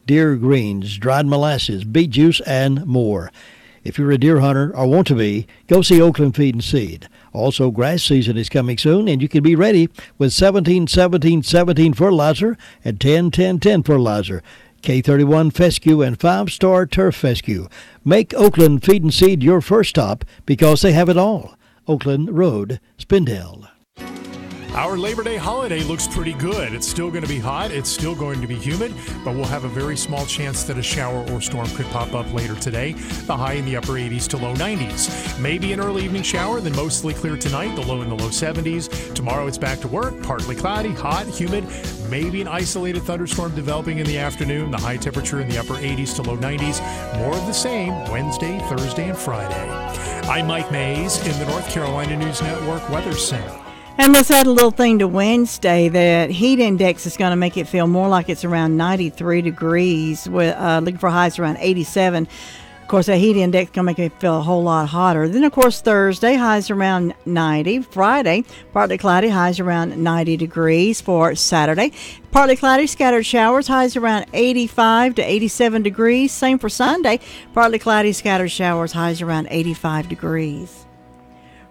deer greens, dried molasses, beet juice, and more. If you're a deer hunter or want to be, go see Oakland Feed and Seed. Also, grass season is coming soon, and you can be ready with 17-17-17 fertilizer and 10-10-10 fertilizer, K31 Fescue, and 5-Star Turf Fescue. Make Oakland Feed and Seed your first stop because they have it all. Oakland Road, Spindale. Our Labor Day holiday looks pretty good. It's still going to be hot. It's still going to be humid, but we'll have a very small chance that a shower or storm could pop up later today. The high in the upper 80s to low 90s. Maybe an early evening shower, then mostly clear tonight, the low in the low 70s. Tomorrow it's back to work, partly cloudy, hot, humid. Maybe an isolated thunderstorm developing in the afternoon. The high temperature in the upper 80s to low 90s. More of the same Wednesday, Thursday, and Friday. I'm Mike Mays in the North Carolina News Network Weather Center. And let's add a little thing to Wednesday. That heat index is going to make it feel more like it's around 93 degrees, with looking for highs around 87. Of course, that heat index is going to make it feel a whole lot hotter. Then, of course, Thursday, highs around 90. Friday, partly cloudy, highs around 90 degrees. For Saturday, partly cloudy, scattered showers, highs around 85 to 87 degrees. Same for Sunday, partly cloudy, scattered showers, highs around 85 degrees.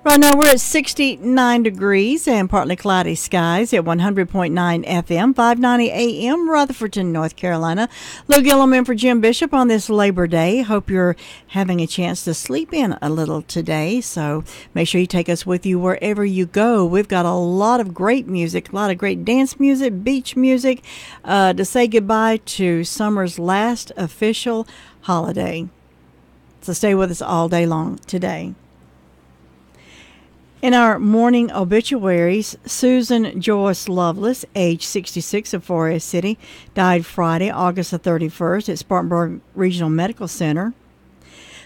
Right now we're at 69 degrees and partly cloudy skies at 100.9 FM, 590 AM, Rutherfordton, North Carolina. Lou Gillum in for Jim Bishop on this Labor Day. Hope you're having a chance to sleep in a little today, so make sure you take us with you wherever you go. We've got a lot of great music, a lot of great dance music, beach music, to say goodbye to summer's last official holiday. So stay with us all day long today. In our morning obituaries, Susan Joyce Lovelace, age 66, of Forest City, died Friday, August the 31st at Spartanburg Regional Medical Center.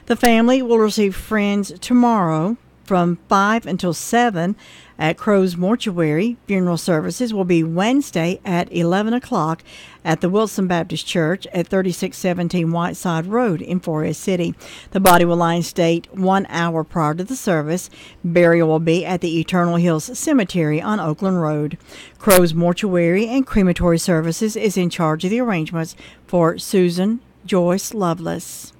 The family will receive friends tomorrow from 5 until 7 at Crow's Mortuary. Funeral services will be Wednesday at 11 o'clock at the Wilson Baptist Church at 3617 Whiteside Road in Forest City. The body will lie in state 1 hour prior to the service. Burial will be at the Eternal Hills Cemetery on Oakland Road. Crow's Mortuary and Crematory Services is in charge of the arrangements for Susan Joyce Lovelace.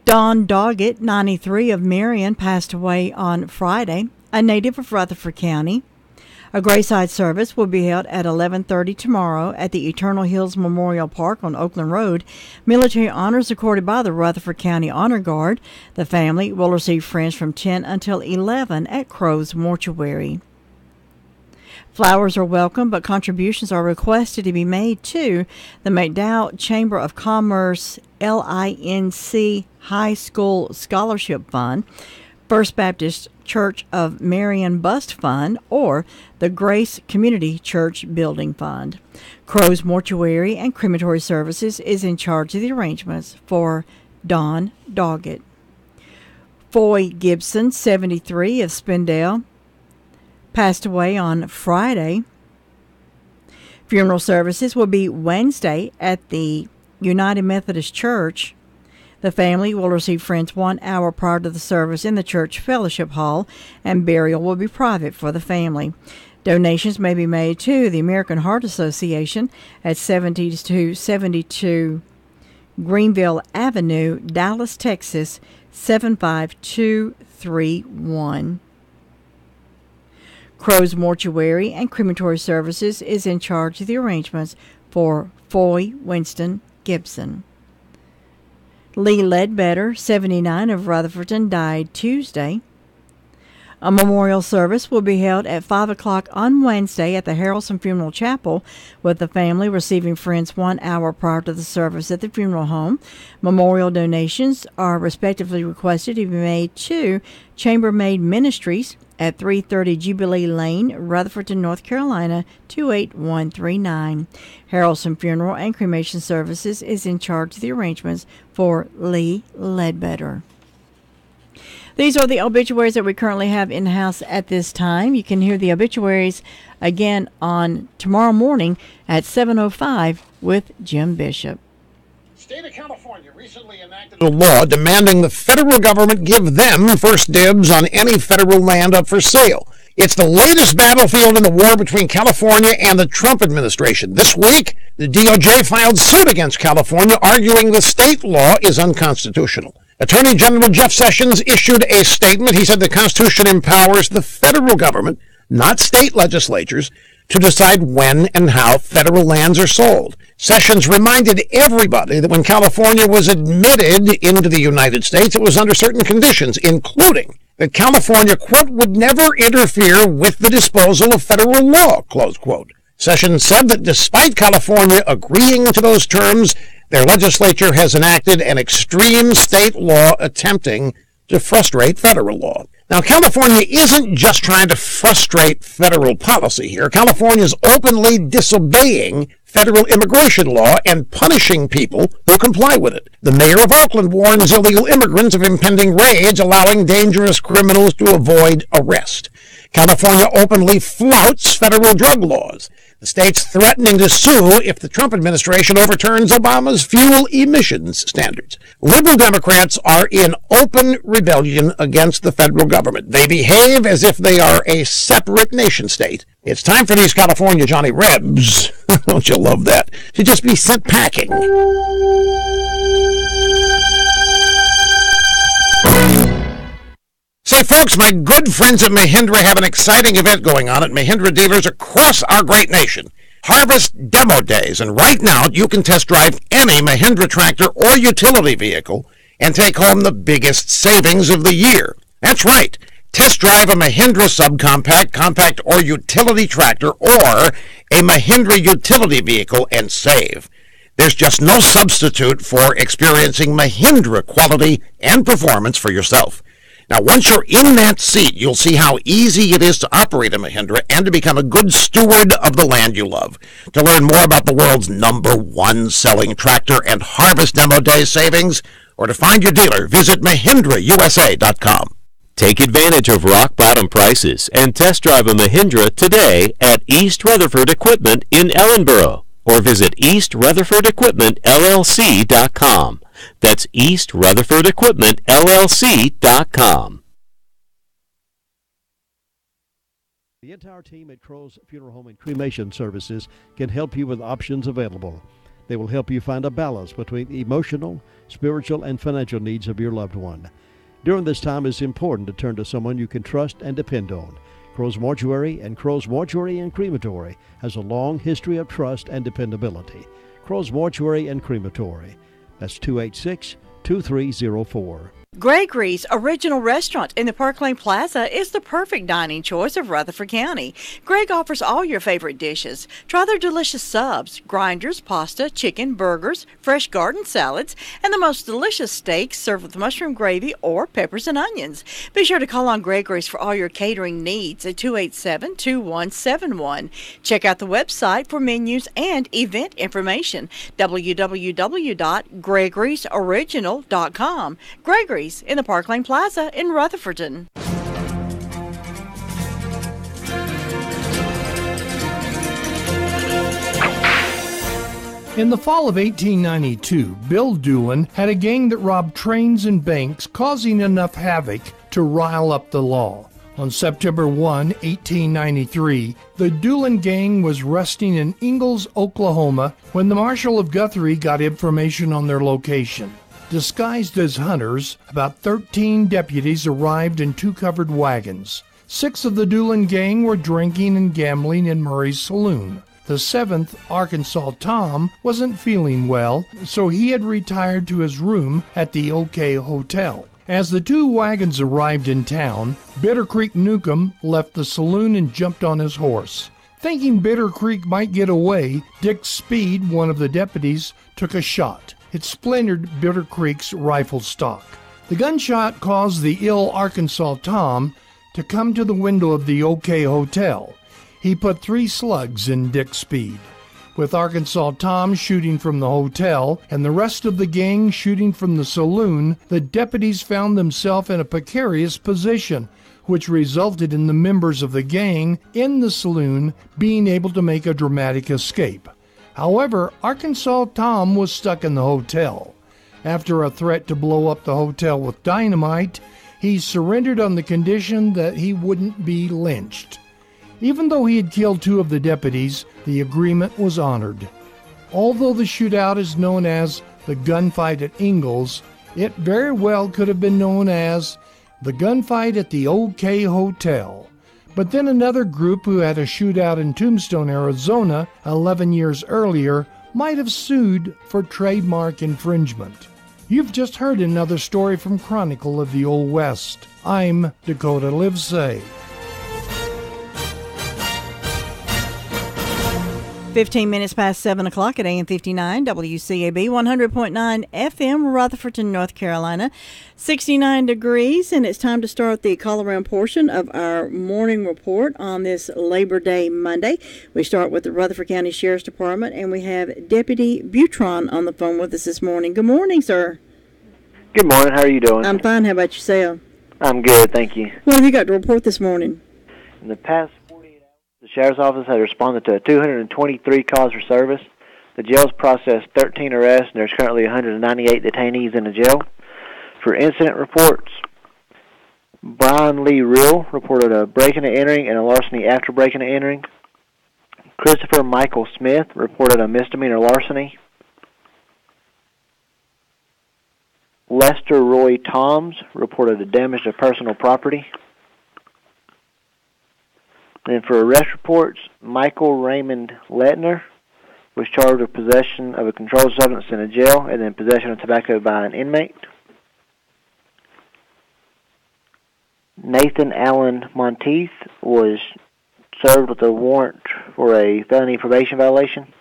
Don Doggett, 93, of Marion, passed away on Friday, a native of Rutherford County. A graveside service will be held at 11:30 tomorrow at the Eternal Hills Memorial Park on Oakland Road. Military honors accorded by the Rutherford County Honor Guard. The family will receive friends from 10 until 11 at Crow's Mortuary. Flowers are welcome, but contributions are requested to be made to the McDowell Chamber of Commerce LINC High School Scholarship Fund, First Baptist Church of Marion Bust Fund, or the Grace Community Church Building Fund. Crow's Mortuary and Crematory Services is in charge of the arrangements for Don Doggett. Foy Gibson, 73, of Spindale, passed away on Friday. Funeral services will be Wednesday at the United Methodist Church. The family will receive friends 1 hour prior to the service in the church fellowship hall, and burial will be private for the family. Donations may be made to the American Heart Association at 7272 Greenville Avenue, Dallas, Texas, 75231. Crow's Mortuary and Crematory Services is in charge of the arrangements for Foy Winston Gibson. Lee Ledbetter, 79, of Rutherfordton, died Tuesday. A memorial service will be held at 5 o'clock on Wednesday at the Harrelson Funeral Chapel, with the family receiving friends 1 hour prior to the service at the funeral home. Memorial donations are respectively requested to be made to Chambermaid Ministries at 330 Jubilee Lane, Rutherfordton, North Carolina, 28139. Harrelson Funeral and Cremation Services is in charge of the arrangements for Lee Ledbetter. These are the obituaries that we currently have in-house at this time. You can hear the obituaries again on tomorrow morning at 7:05 with Jim Bishop. State of California recently enacted a law demanding the federal government give them first dibs on any federal land up for sale. It's the latest battlefield in the war between California and the Trump administration. This week, the DOJ filed suit against California, arguing the state law is unconstitutional. Attorney General Jeff Sessions issued a statement. He said the Constitution empowers the federal government, not state legislatures, to decide when and how federal lands are sold. Sessions reminded everybody that when California was admitted into the United States, it was under certain conditions, including that California, quote, would never interfere with the disposal of federal law, close quote. Sessions said that despite California agreeing to those terms, their legislature has enacted an extreme state law attempting to frustrate federal law. Now, California isn't just trying to frustrate federal policy here. California is openly disobeying federal immigration law and punishing people who comply with it. The mayor of Oakland warns illegal immigrants of impending raids, allowing dangerous criminals to avoid arrest. California openly flouts federal drug laws. The state's threatening to sue if the Trump administration overturns Obama's fuel emissions standards. Liberal Democrats are in open rebellion against the federal government. They behave as if they are a separate nation state. It's time for these California Johnny Rebs, don't you love that, to just be sent packing. Say, folks, my good friends at Mahindra have an exciting event going on at Mahindra dealers across our great nation. Harvest Demo Days, and right now you can test drive any Mahindra tractor or utility vehicle and take home the biggest savings of the year. That's right. Test drive a Mahindra subcompact, compact, or utility tractor or a Mahindra utility vehicle and save. There's just no substitute for experiencing Mahindra quality and performance for yourself. Now, once you're in that seat, you'll see how easy it is to operate a Mahindra and to become a good steward of the land you love. To learn more about the world's #1 selling tractor and Harvest Demo Day savings, or to find your dealer, visit MahindraUSA.com. Take advantage of rock-bottom prices and test drive a Mahindra today at East Rutherford Equipment in Ellenboro, or visit EastRutherfordEquipmentLLC.com. That's EastRutherfordEquipmentLLC.com. The entire team at Crow's Funeral Home and Cremation Services can help you with options available. They will help you find a balance between the emotional, spiritual, and financial needs of your loved one. During this time, it's important to turn to someone you can trust and depend on. Crow's Mortuary and Crow's Mortuary and Crematory has a long history of trust and dependability. Crow's Mortuary and Crematory. That's 286-2304. Gregory's Original Restaurant in the Park Lane Plaza is the perfect dining choice of Rutherford County. Greg offers all your favorite dishes. Try their delicious subs, grinders, pasta, chicken, burgers, fresh garden salads, and the most delicious steaks served with mushroom gravy or peppers and onions. Be sure to call on Gregory's for all your catering needs at 287-2171. Check out the website for menus and event information, www.gregorysoriginal.com. Gregory's in the Park Lane Plaza in Rutherfordton. In the fall of 1892, Bill Doolin had a gang that robbed trains and banks, causing enough havoc to rile up the law. On September 1, 1893, the Doolin gang was resting in Ingalls, Oklahoma, when the Marshal of Guthrie got information on their location. Disguised as hunters, about 13 deputies arrived in 2 covered wagons. 6 of the Doolin gang were drinking and gambling in Murray's saloon. The 7th, Arkansas Tom, wasn't feeling well, so he had retired to his room at the OK Hotel. As the 2 wagons arrived in town, Bitter Creek Newcomb left the saloon and jumped on his horse. Thinking Bitter Creek might get away, Dick Speed, one of the deputies, took a shot. It splintered Bitter Creek's rifle stock. The gunshot caused the ill Arkansas Tom to come to the window of the OK Hotel. He put 3 slugs in Dick Speed. With Arkansas Tom shooting from the hotel and the rest of the gang shooting from the saloon, the deputies found themselves in a precarious position, which resulted in the members of the gang in the saloon being able to make a dramatic escape. However, Arkansas Tom was stuck in the hotel. After a threat to blow up the hotel with dynamite, he surrendered on the condition that he wouldn't be lynched. Even though he had killed 2 of the deputies, the agreement was honored. Although the shootout is known as the gunfight at Ingalls, it very well could have been known as the gunfight at the OK Hotel. But then another group who had a shootout in Tombstone, Arizona 11 years earlier might have sued for trademark infringement. You've just heard another story from Chronicle of the Old West. I'm Dakota Livesay. 15 minutes past 7 o'clock at AM 59, WCAB 100.9 FM, Rutherford, North Carolina. 69 degrees, and it's time to start the call-around portion of our morning report on this Labor Day Monday. We start with the Rutherford County Sheriff's Department, and we have Deputy Butron on the phone with us this morning. Good morning, sir. Good morning. How are you doing? I'm fine. How about yourself? I'm good, thank you. What have you got to report this morning? In the past 48 hours, the Sheriff's Office has responded to 223 calls for service. The jail's processed 13 arrests, and there's currently 198 detainees in the jail. For incident reports, Brian Lee Rill reported a breaking and entering and a larceny after breaking and entering. Christopher Michael Smith reported a misdemeanor larceny. Lester Roy Toms reported a damage to personal property. And for arrest reports, Michael Raymond Lettner was charged with possession of a controlled substance in a jail and then possession of tobacco by an inmate. Nathan Allen Monteith was served with a warrant for a felony probation violation.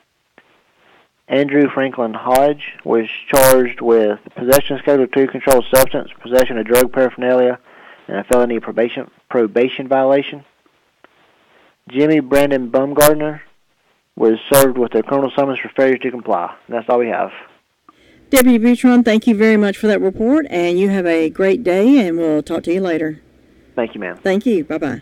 Andrew Franklin Hodge was charged with possession of Schedule II controlled substance, possession of drug paraphernalia, and a felony probation violation. Jimmy Brandon Baumgartner was served with a criminal summons for failure to comply. And that's all we have. Deputy Butron, thank you very much for that report, and you have a great day, and we'll talk to you later. Thank you, ma'am. Thank you. Bye-bye.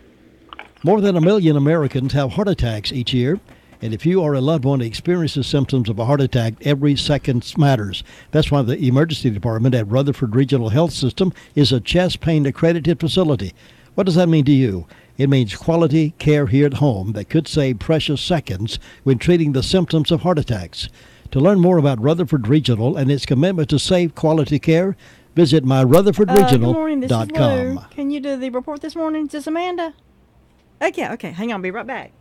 More than 1 million Americans have heart attacks each year. And if you or a loved one experiences symptoms of a heart attack, every second matters. That's why the emergency department at Rutherford Regional Health System is a chest pain accredited facility. What does that mean to you? It means quality care here at home that could save precious seconds when treating the symptoms of heart attacks. To learn more about Rutherford Regional and its commitment to safe quality care, visit myrutherfordregional.com. Good morning, this is Lou. Can you do the report this morning? Is this Amanda? Okay, hang on, be right back.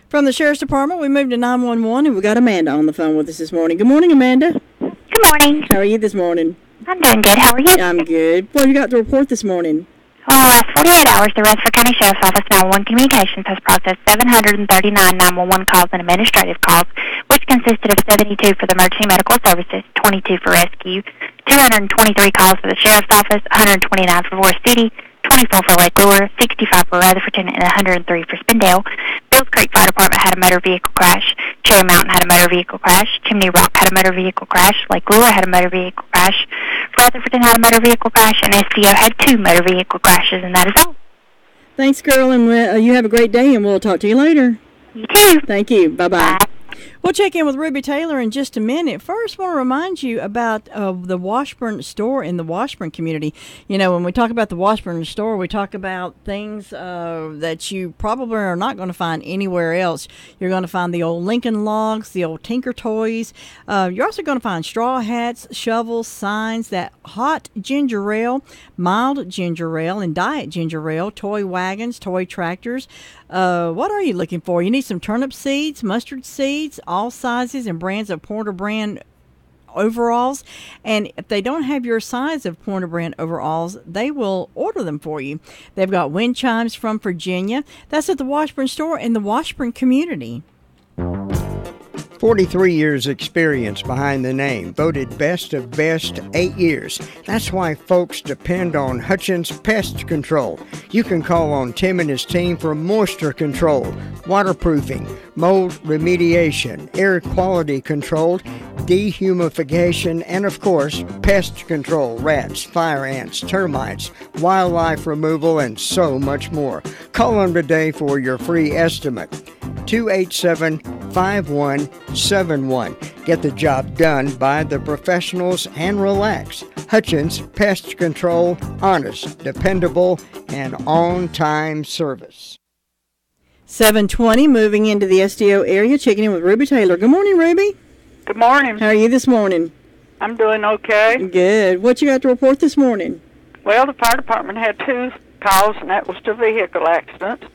From the Sheriff's Department, we moved to 911, and we got Amanda on the phone with us this morning. Good morning, Amanda. Good morning. How are you this morning? I'm doing good. How are you? I'm good. What have you got to report this morning? Well, in the last 48 hours, the Rutherford County Sheriff's Office 911 Communications has processed 739 911 calls and administrative calls, which consisted of 72 for the emergency medical services, 22 for rescue, 223 calls for the Sheriff's Office, 129 for Forest City, 24 for Lake Lure, 65 for Rutherfordton, and 103 for Spindale. Bills Creek Fire Department had a motor vehicle crash. Cherry Mountain had a motor vehicle crash. Chimney Rock had a motor vehicle crash. Lake Lure had a motor vehicle crash. Rutherfordton had a motor vehicle crash, and SCO had 2 motor vehicle crashes, and that is all. Thanks, girl, and you have a great day, and we'll talk to you later. You too. Thank you. Bye-bye. Bye. We'll check in with Ruby Taylor in just a minute. First, I want to remind you about the Washburn store in the Washburn community. You know, when we talk about the Washburn store, we talk about things that you probably are not going to find anywhere else. You're going to find the old Lincoln logs, the old Tinker toys. You're also going to find straw hats, shovels, signs, that hot ginger ale, mild ginger ale, and diet ginger ale, toy wagons, toy tractors. What are you looking for? You need some turnip seeds, mustard seeds, all sizes and brands of Porter brand overalls. And if they don't have your size of Porter brand overalls, they will order them for you. They've got wind chimes from Virginia. That's at the Washburn store in the Washburn community. 43 years experience behind the name, voted best of best 8 years. That's why folks depend on Hutchins Pest Control. You can call on Tim and his team for moisture control, waterproofing, mold remediation, air quality control, dehumidification, and of course, pest control, rats, fire ants, termites, wildlife removal, and so much more. Call them today for your free estimate. 287-5000. 5171. Get the job done by the professionals and relax. Hutchins Pest Control, honest, dependable, and on-time service. 7:20, moving into the SDO area, checking in with Ruby Taylor. Good morning, Ruby. Good morning. How are you this morning? I'm doing okay. Good. What you got to report this morning? Well, the fire department had 2 calls, and that was to vehicle accidents.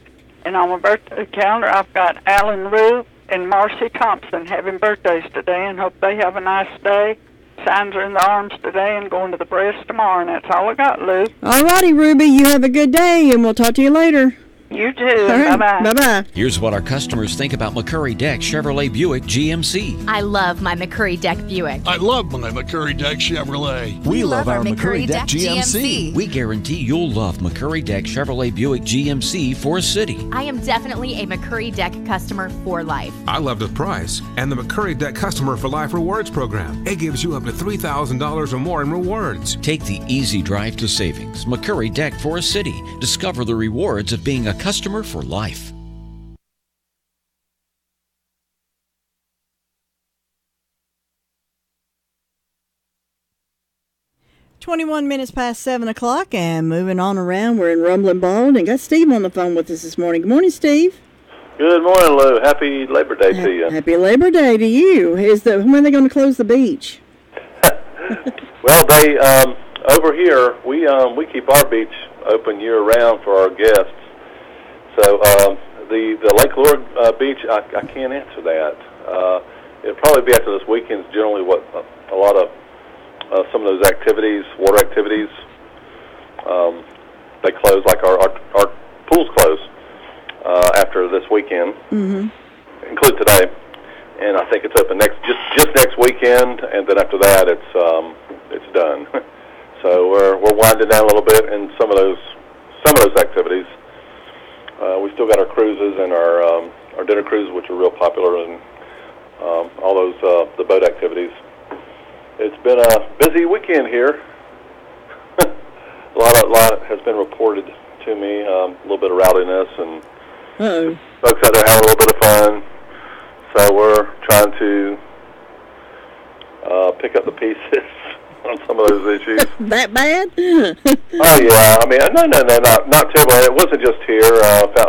And on my birthday calendar, I've got Alan Rue and Marcy Thompson having birthdays today, and hope they have a nice day. Signs are in the arms today and going to the breast tomorrow, and that's all I got, Lou. All righty, Ruby. You have a good day, and we'll talk to you later. You too. Right. Bye-bye. Bye-bye. Here's what our customers think about McCurry Deck Chevrolet Buick GMC. I love my McCurry Deck Buick. I love my McCurry Deck Chevrolet. We love our McCurry Deck GMC. We guarantee you'll love McCurry Deck Chevrolet Buick GMC for city. I am definitely a McCurry Deck customer for life. I love the price and the McCurry Deck Customer for Life Rewards program. It gives you up to $3,000 or more in rewards. Take the easy drive to savings. McCurry Deck for a city. Discover the rewards of being a customer for life. 21 minutes past 7 o'clock, and moving on around, we're in Rumbling Bald, and got Steve on the phone with us this morning. Good morning, Steve. Good morning, Lou. Happy Labor Day to you. Happy Labor Day to you. When are they going to close the beach? Well, they over here we keep our beach open year round for our guests. So the Lake Lure beach, I can't answer that. It'll probably be after this weekend's generally what a lot of some of those activities, water activities, they close, like our pools close after this weekend, include today, and I think it's open just next weekend, and then after that it's done. So we're winding down a little bit in some of those activities. We still got our cruises and our dinner cruises, which are real popular, and all those the boat activities. It's been a busy weekend here. a lot has been reported to me. A little bit of rowdiness, and folks out there having a little bit of fun. So we're trying to pick up the pieces on some of those issues. That bad? Oh yeah, I mean, no, not terrible. It wasn't just here.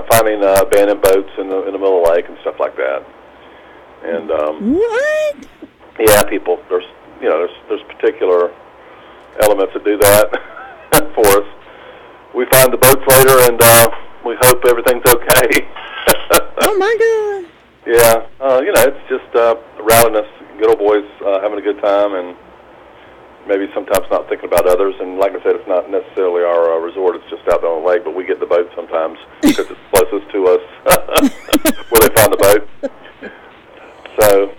Finding abandoned boats in the middle of the lake and stuff like that. And what? Yeah, people. There's particular elements that do that for us. We find the boats later, and we hope everything's okay. Oh my God! Yeah, it's just rowdiness, good old boys having a good time, and maybe sometimes not thinking about others. And like I said, it's not necessarily our resort; it's just out there on the lake. But we get the boat sometimes because it's closest to us where they find the boat. So.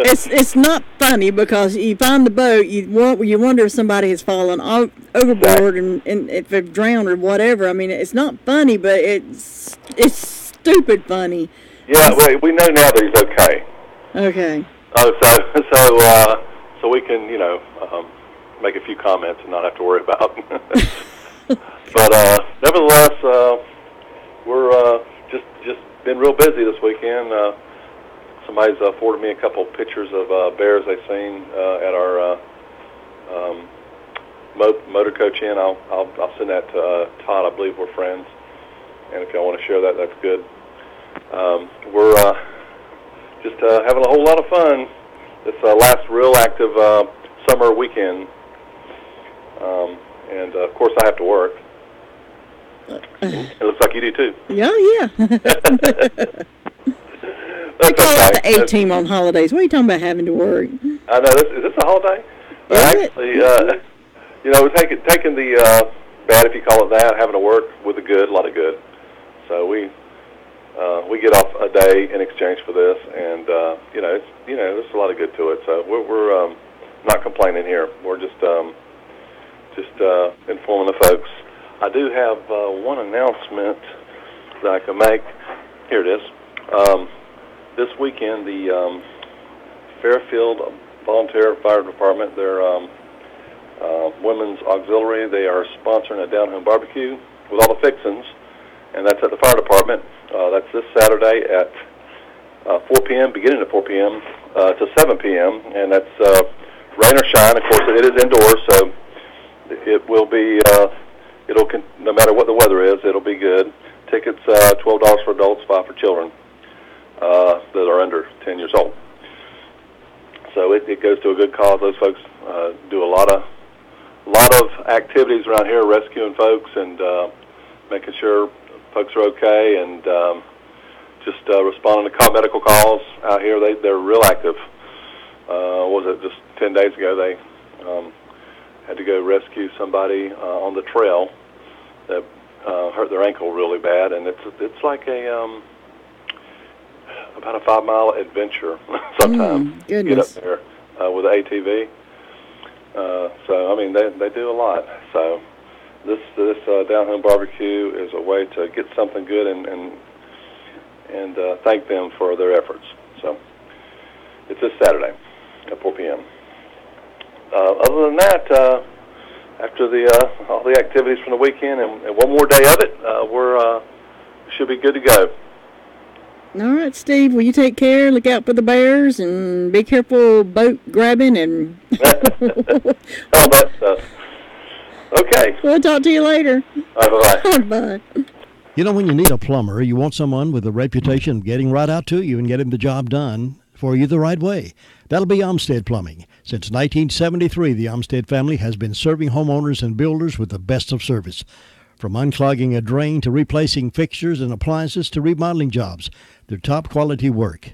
It's not funny because you find the boat, you wonder if somebody has fallen overboard and if they've drowned or whatever. I mean, it's not funny, but it's stupid funny. Yeah, we know now that he's okay. Okay. Oh, so we can make a few comments and not have to worry about. But nevertheless, we're just been real busy this weekend. Somebody's forwarded me a couple of pictures of bears they've seen at our motor coach inn. I'll send that to Todd. I believe we're friends, and if y'all want to share that, that's good. We're just having a whole lot of fun. This last real active summer weekend, and of course I have to work. It looks like you do too. Yeah. They call it the A-team on holidays. What are you talking about having to work? I know. Is this a holiday? Actually, we're taking the bad, if you call it that, having to work with the good, a lot of good. So we get off a day in exchange for this, and there's a lot of good to it. So we're not complaining here. We're just informing the folks. I do have one announcement that I can make. Here it is. This weekend, the Fairfield Volunteer Fire Department, their Women's Auxiliary, they are sponsoring a down-home barbecue with all the fixings, and that's at the fire department. That's this Saturday at 4 p.m., beginning at 4 p.m. To 7 p.m., and that's rain or shine. Of course, it is indoors, so it will be, no matter what the weather is, it'll be good. Tickets, $12 for adults, $5 for children that are under 10 years old. So it goes to a good cause. Those folks do a lot of activities around here, rescuing folks and making sure folks are okay, and just responding to medical calls out here. They're real active. Was it just 10 days ago they had to go rescue somebody on the trail that hurt their ankle really bad, and it's like about a 5-mile adventure sometimes to get up there with an ATV. So I mean they do a lot. So this down home barbecue is a way to get something good and thank them for their efforts. So it's this Saturday at 4 p.m. Other than that, after all the activities from the weekend and one more day of it, we should be good to go. All right, Steve, will you take care? Look out for the bears and be careful boat grabbing and... All that stuff. Okay. We'll talk to you later. All right, bye-bye. Bye. You know, when you need a plumber, you want someone with a reputation of getting right out to you and getting the job done for you the right way. That'll be Olmsted Plumbing. Since 1973, the Olmsted family has been serving homeowners and builders with the best of service. From unclogging a drain to replacing fixtures and appliances to remodeling jobs, their top quality work,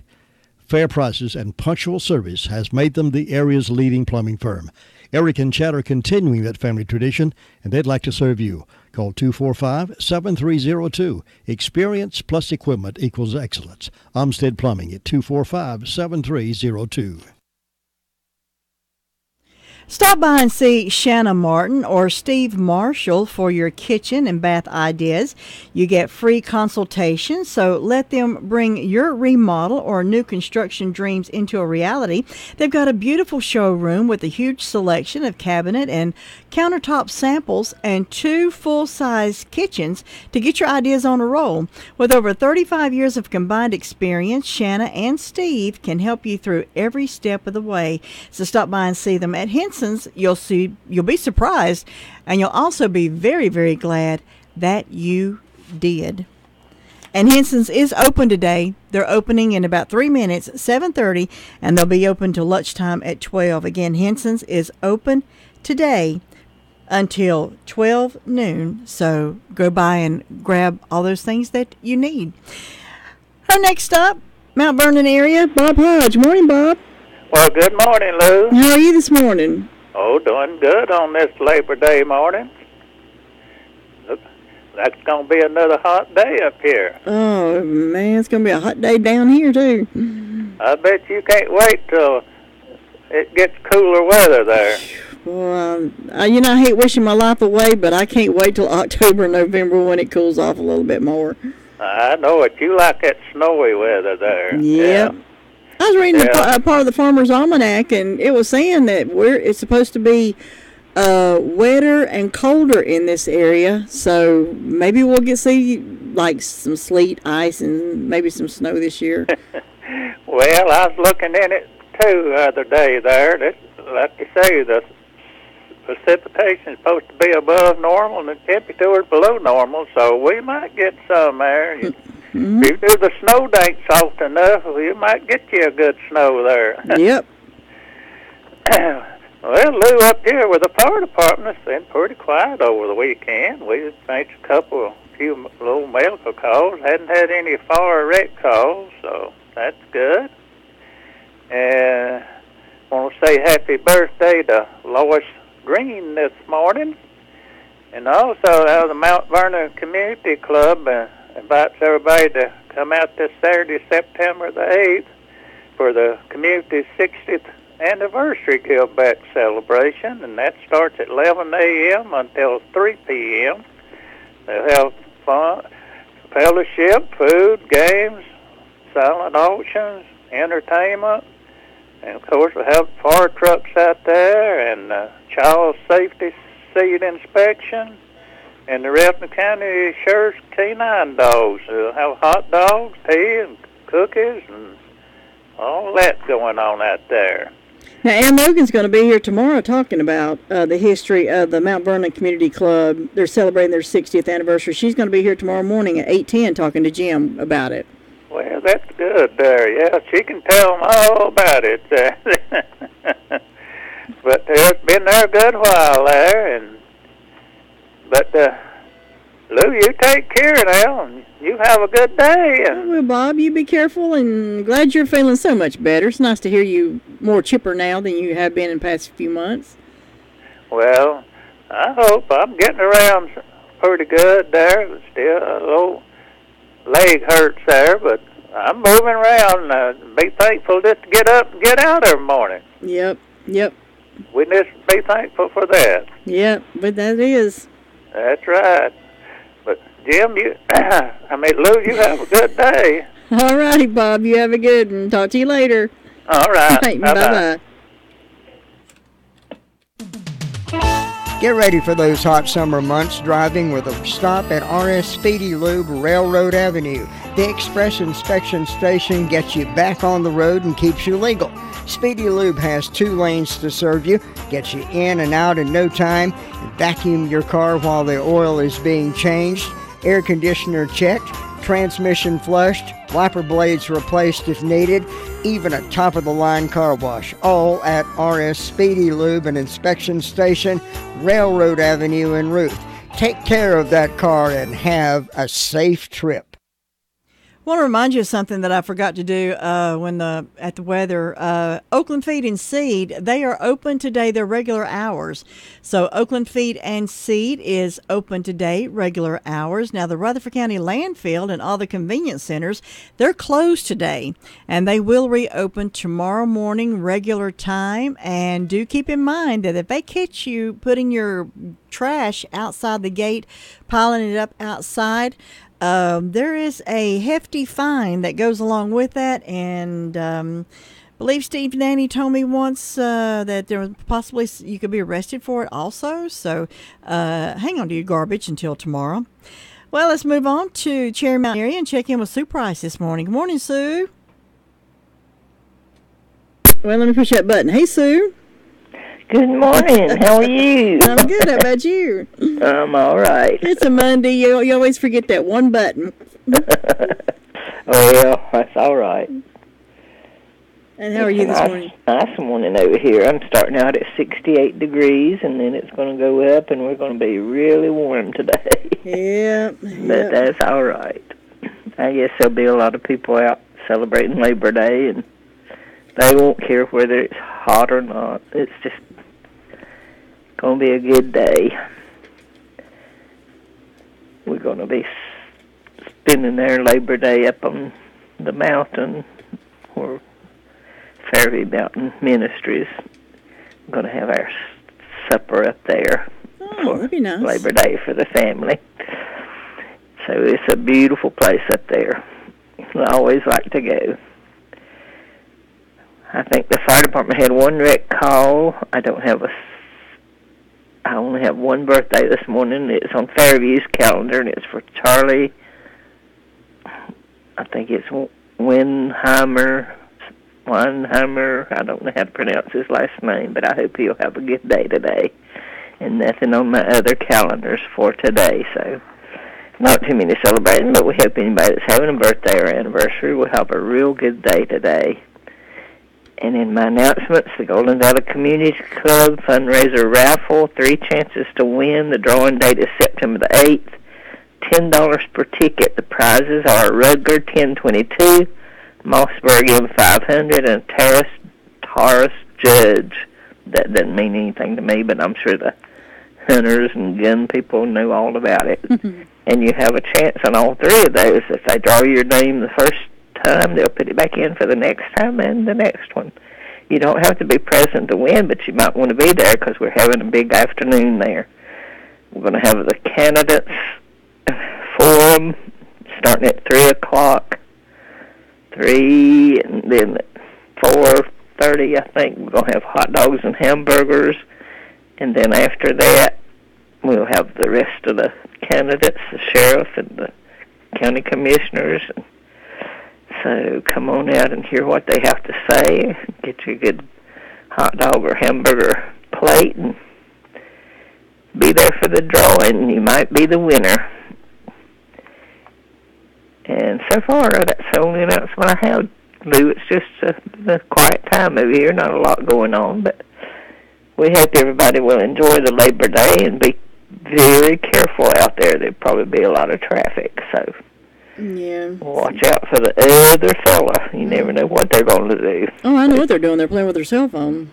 fair prices, and punctual service has made them the area's leading plumbing firm. Eric and Chad are continuing that family tradition, and they'd like to serve you. Call 245-7302. Experience plus equipment equals excellence. Olmsted Plumbing at 245-7302. Stop by and see Shanna Martin or Steve Marshall for your kitchen and bath ideas. You get free consultations, so let them bring your remodel or new construction dreams into a reality. They've got a beautiful showroom with a huge selection of cabinet and countertop samples and 2 full-size kitchens to get your ideas on a roll. With over 35 years of combined experience, Shanna and Steve can help you through every step of the way. So stop by and see them at Henson's. You'll be surprised, and you'll also be very, very glad that you did. And Henson's is open today. They're opening in about 3 minutes, 7:30, and they'll be open till lunchtime at 12. Again, Henson's is open today until 12 noon. So go by and grab all those things that you need. Our next stop, Mount Vernon area, Bob Hodge. Morning, Bob. Well, good morning, Lou. How are you this morning? Oh, doing good on this Labor Day morning. Look, that's going to be another hot day up here. Oh, man, it's going to be a hot day down here, too. I bet you can't wait till it gets cooler weather there. Well, I hate wishing my life away, but I can't wait till October, November when it cools off a little bit more. I know it. You like that snowy weather there. Yep. Yeah. I was reading a part of the Farmer's Almanac, and it was saying that it's supposed to be wetter and colder in this area, so maybe we'll see like some sleet, ice, and maybe some snow this year. Well, I was looking in it, too, the other day there. Like you say, the precipitation is supposed to be above normal, and the temperature is below normal, so we might get some there. Mm-hmm. If you do the snow date soft enough, you might get you a good snow there. Yep. Well, Lou, up here with the fire department, it's been pretty quiet over the weekend. We made a few little medical calls. Hadn't had any fire wreck calls, so that's good. And I want to say happy birthday to Lois Green this morning. And also the Mount Vernon Community Club invites everybody to come out this Saturday, September the 8th, for the community's 60th anniversary Gilbeck celebration, and that starts at 11 a.m. until 3 p.m. They'll have fun, fellowship, food, games, silent auctions, entertainment, and of course we'll have fire trucks out there and child safety seat inspection. And the Revlon County Sheriff's Canine Dogs. They'll have hot dogs, tea, and cookies and all that going on out there. Now, Ann Logan's going to be here tomorrow talking about the history of the Mount Vernon Community Club. They're celebrating their 60th anniversary. She's going to be here tomorrow morning at 8:10 talking to Jim about it. Well, that's good there. Yeah, she can tell them all about it. But it's been there a good while there. But Lou, you take care now, and you have a good day. And well, Bob, you be careful, and glad you're feeling so much better. It's nice to hear you more chipper now than you have been in the past few months. Well, I hope I'm getting around pretty good there. Still a little leg hurts there, but I'm moving around. Be thankful just to get up and get out every morning. Yep. We just be thankful for that. Yep, but that is. That's right. But Jim, Lou, you have a good day. All righty, Bob, you have a good one. Talk to you later. All right. Bye-bye. Get ready for those hot summer months driving with a stop at RS Speedy Lube, Railroad Avenue. The Express Inspection Station gets you back on the road and keeps you legal. Speedy Lube has 2 lanes to serve you, gets you in and out in no time, and vacuum your car while the oil is being changed, air conditioner checked, transmission flushed, wiper blades replaced if needed, even a top-of-the-line car wash, all at RS Speedy Lube and Inspection Station, Railroad Avenue in Ruth. Take care of that car and have a safe trip. I want to remind you of something that I forgot to do at the weather. Oakland Feed and Seed, they are open today, their regular hours. So Oakland Feed and Seed is open today, regular hours. Now the Rutherford County Landfill and all the convenience centers, they're closed today. And they will reopen tomorrow morning, regular time. And do keep in mind that if they catch you putting your trash outside the gate, piling it up outside, there is a hefty fine that goes along with that, and I believe Steve Nanny told me once that there was possibly you could be arrested for it also. So hang on to your garbage until tomorrow. Well, let's move on to Cherry Mountain area and check in with Sue Price this morning. Good morning, Sue. Well, let me push that button. Hey, Sue. Good morning. How are you? I'm good. How about you? I'm all right. It's a Monday. You always forget that one button. Well, that's all right. And how are you this morning? Nice morning over here. I'm starting out at 68 degrees, and then it's going to go up, and we're going to be really warm today. Yeah. But that's all right. I guess there'll be a lot of people out celebrating Labor Day, and they won't care whether it's hot or not. It's just going to be a good day. We're going to be spending their Labor Day up on the mountain, or Fairview Mountain Ministries. We're going to have our supper up there for that'd be nice. Labor Day for the family. So it's a beautiful place up there. I always like to go. I think the fire department had one wreck call. I only have one birthday this morning. It's on Fairview's calendar, and it's for Charlie. I think it's Winheimer. I don't know how to pronounce his last name, but I hope he'll have a good day today. And nothing on my other calendars for today, so not too many celebrating, but we hope anybody that's having a birthday or anniversary will have a real good day today. And in my announcements, the Golden Valley Community Club fundraiser raffle, 3 chances to win. The drawing date is September the 8th. $10 per ticket. The prizes are a Rudger 1022, Mossberg M500, and Taurus Judge. That doesn't mean anything to me, but I'm sure the hunters and gun people know all about it. And you have a chance on all 3 of those. If they draw your name the first time, they'll put it back in for the next time and the next one. You don't have to be present to win, but you might want to be there because we're having a big afternoon there. We're going to have the candidates forum starting at 3 o'clock, 3, and then at 4:30, I think, we're going to have hot dogs and hamburgers, and then after that, we'll have the rest of the candidates, the sheriff and the county commissioners, and So come on out and hear what they have to say. Get you a good hot dog or hamburger plate and be there for the drawing. You might be the winner. And so far, that's the only announcement I have, Lou. It's just a quiet time over here, not a lot going on, but we hope everybody will enjoy the Labor Day and be very careful out there. There'll probably be a lot of traffic, so yeah. Watch out for the other fella. You never know what they're going to do. Oh, I know what they're doing. They're playing with their cell phone.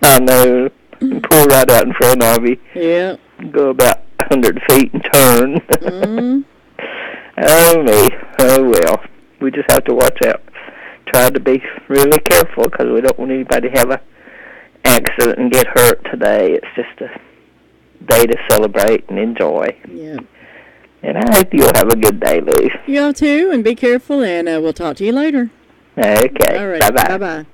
I know. Pull right out in front of you. Yeah. Go about 100 feet and turn. Oh, me. Oh, well. We just have to watch out. Try to be really careful because we don't want anybody to have an accident and get hurt today. It's just a day to celebrate and enjoy. Yeah. And I hope you'll have a good day, Lou. You all too, and be careful, and we'll talk to you later. Okay. All right. Bye-bye. Bye-bye.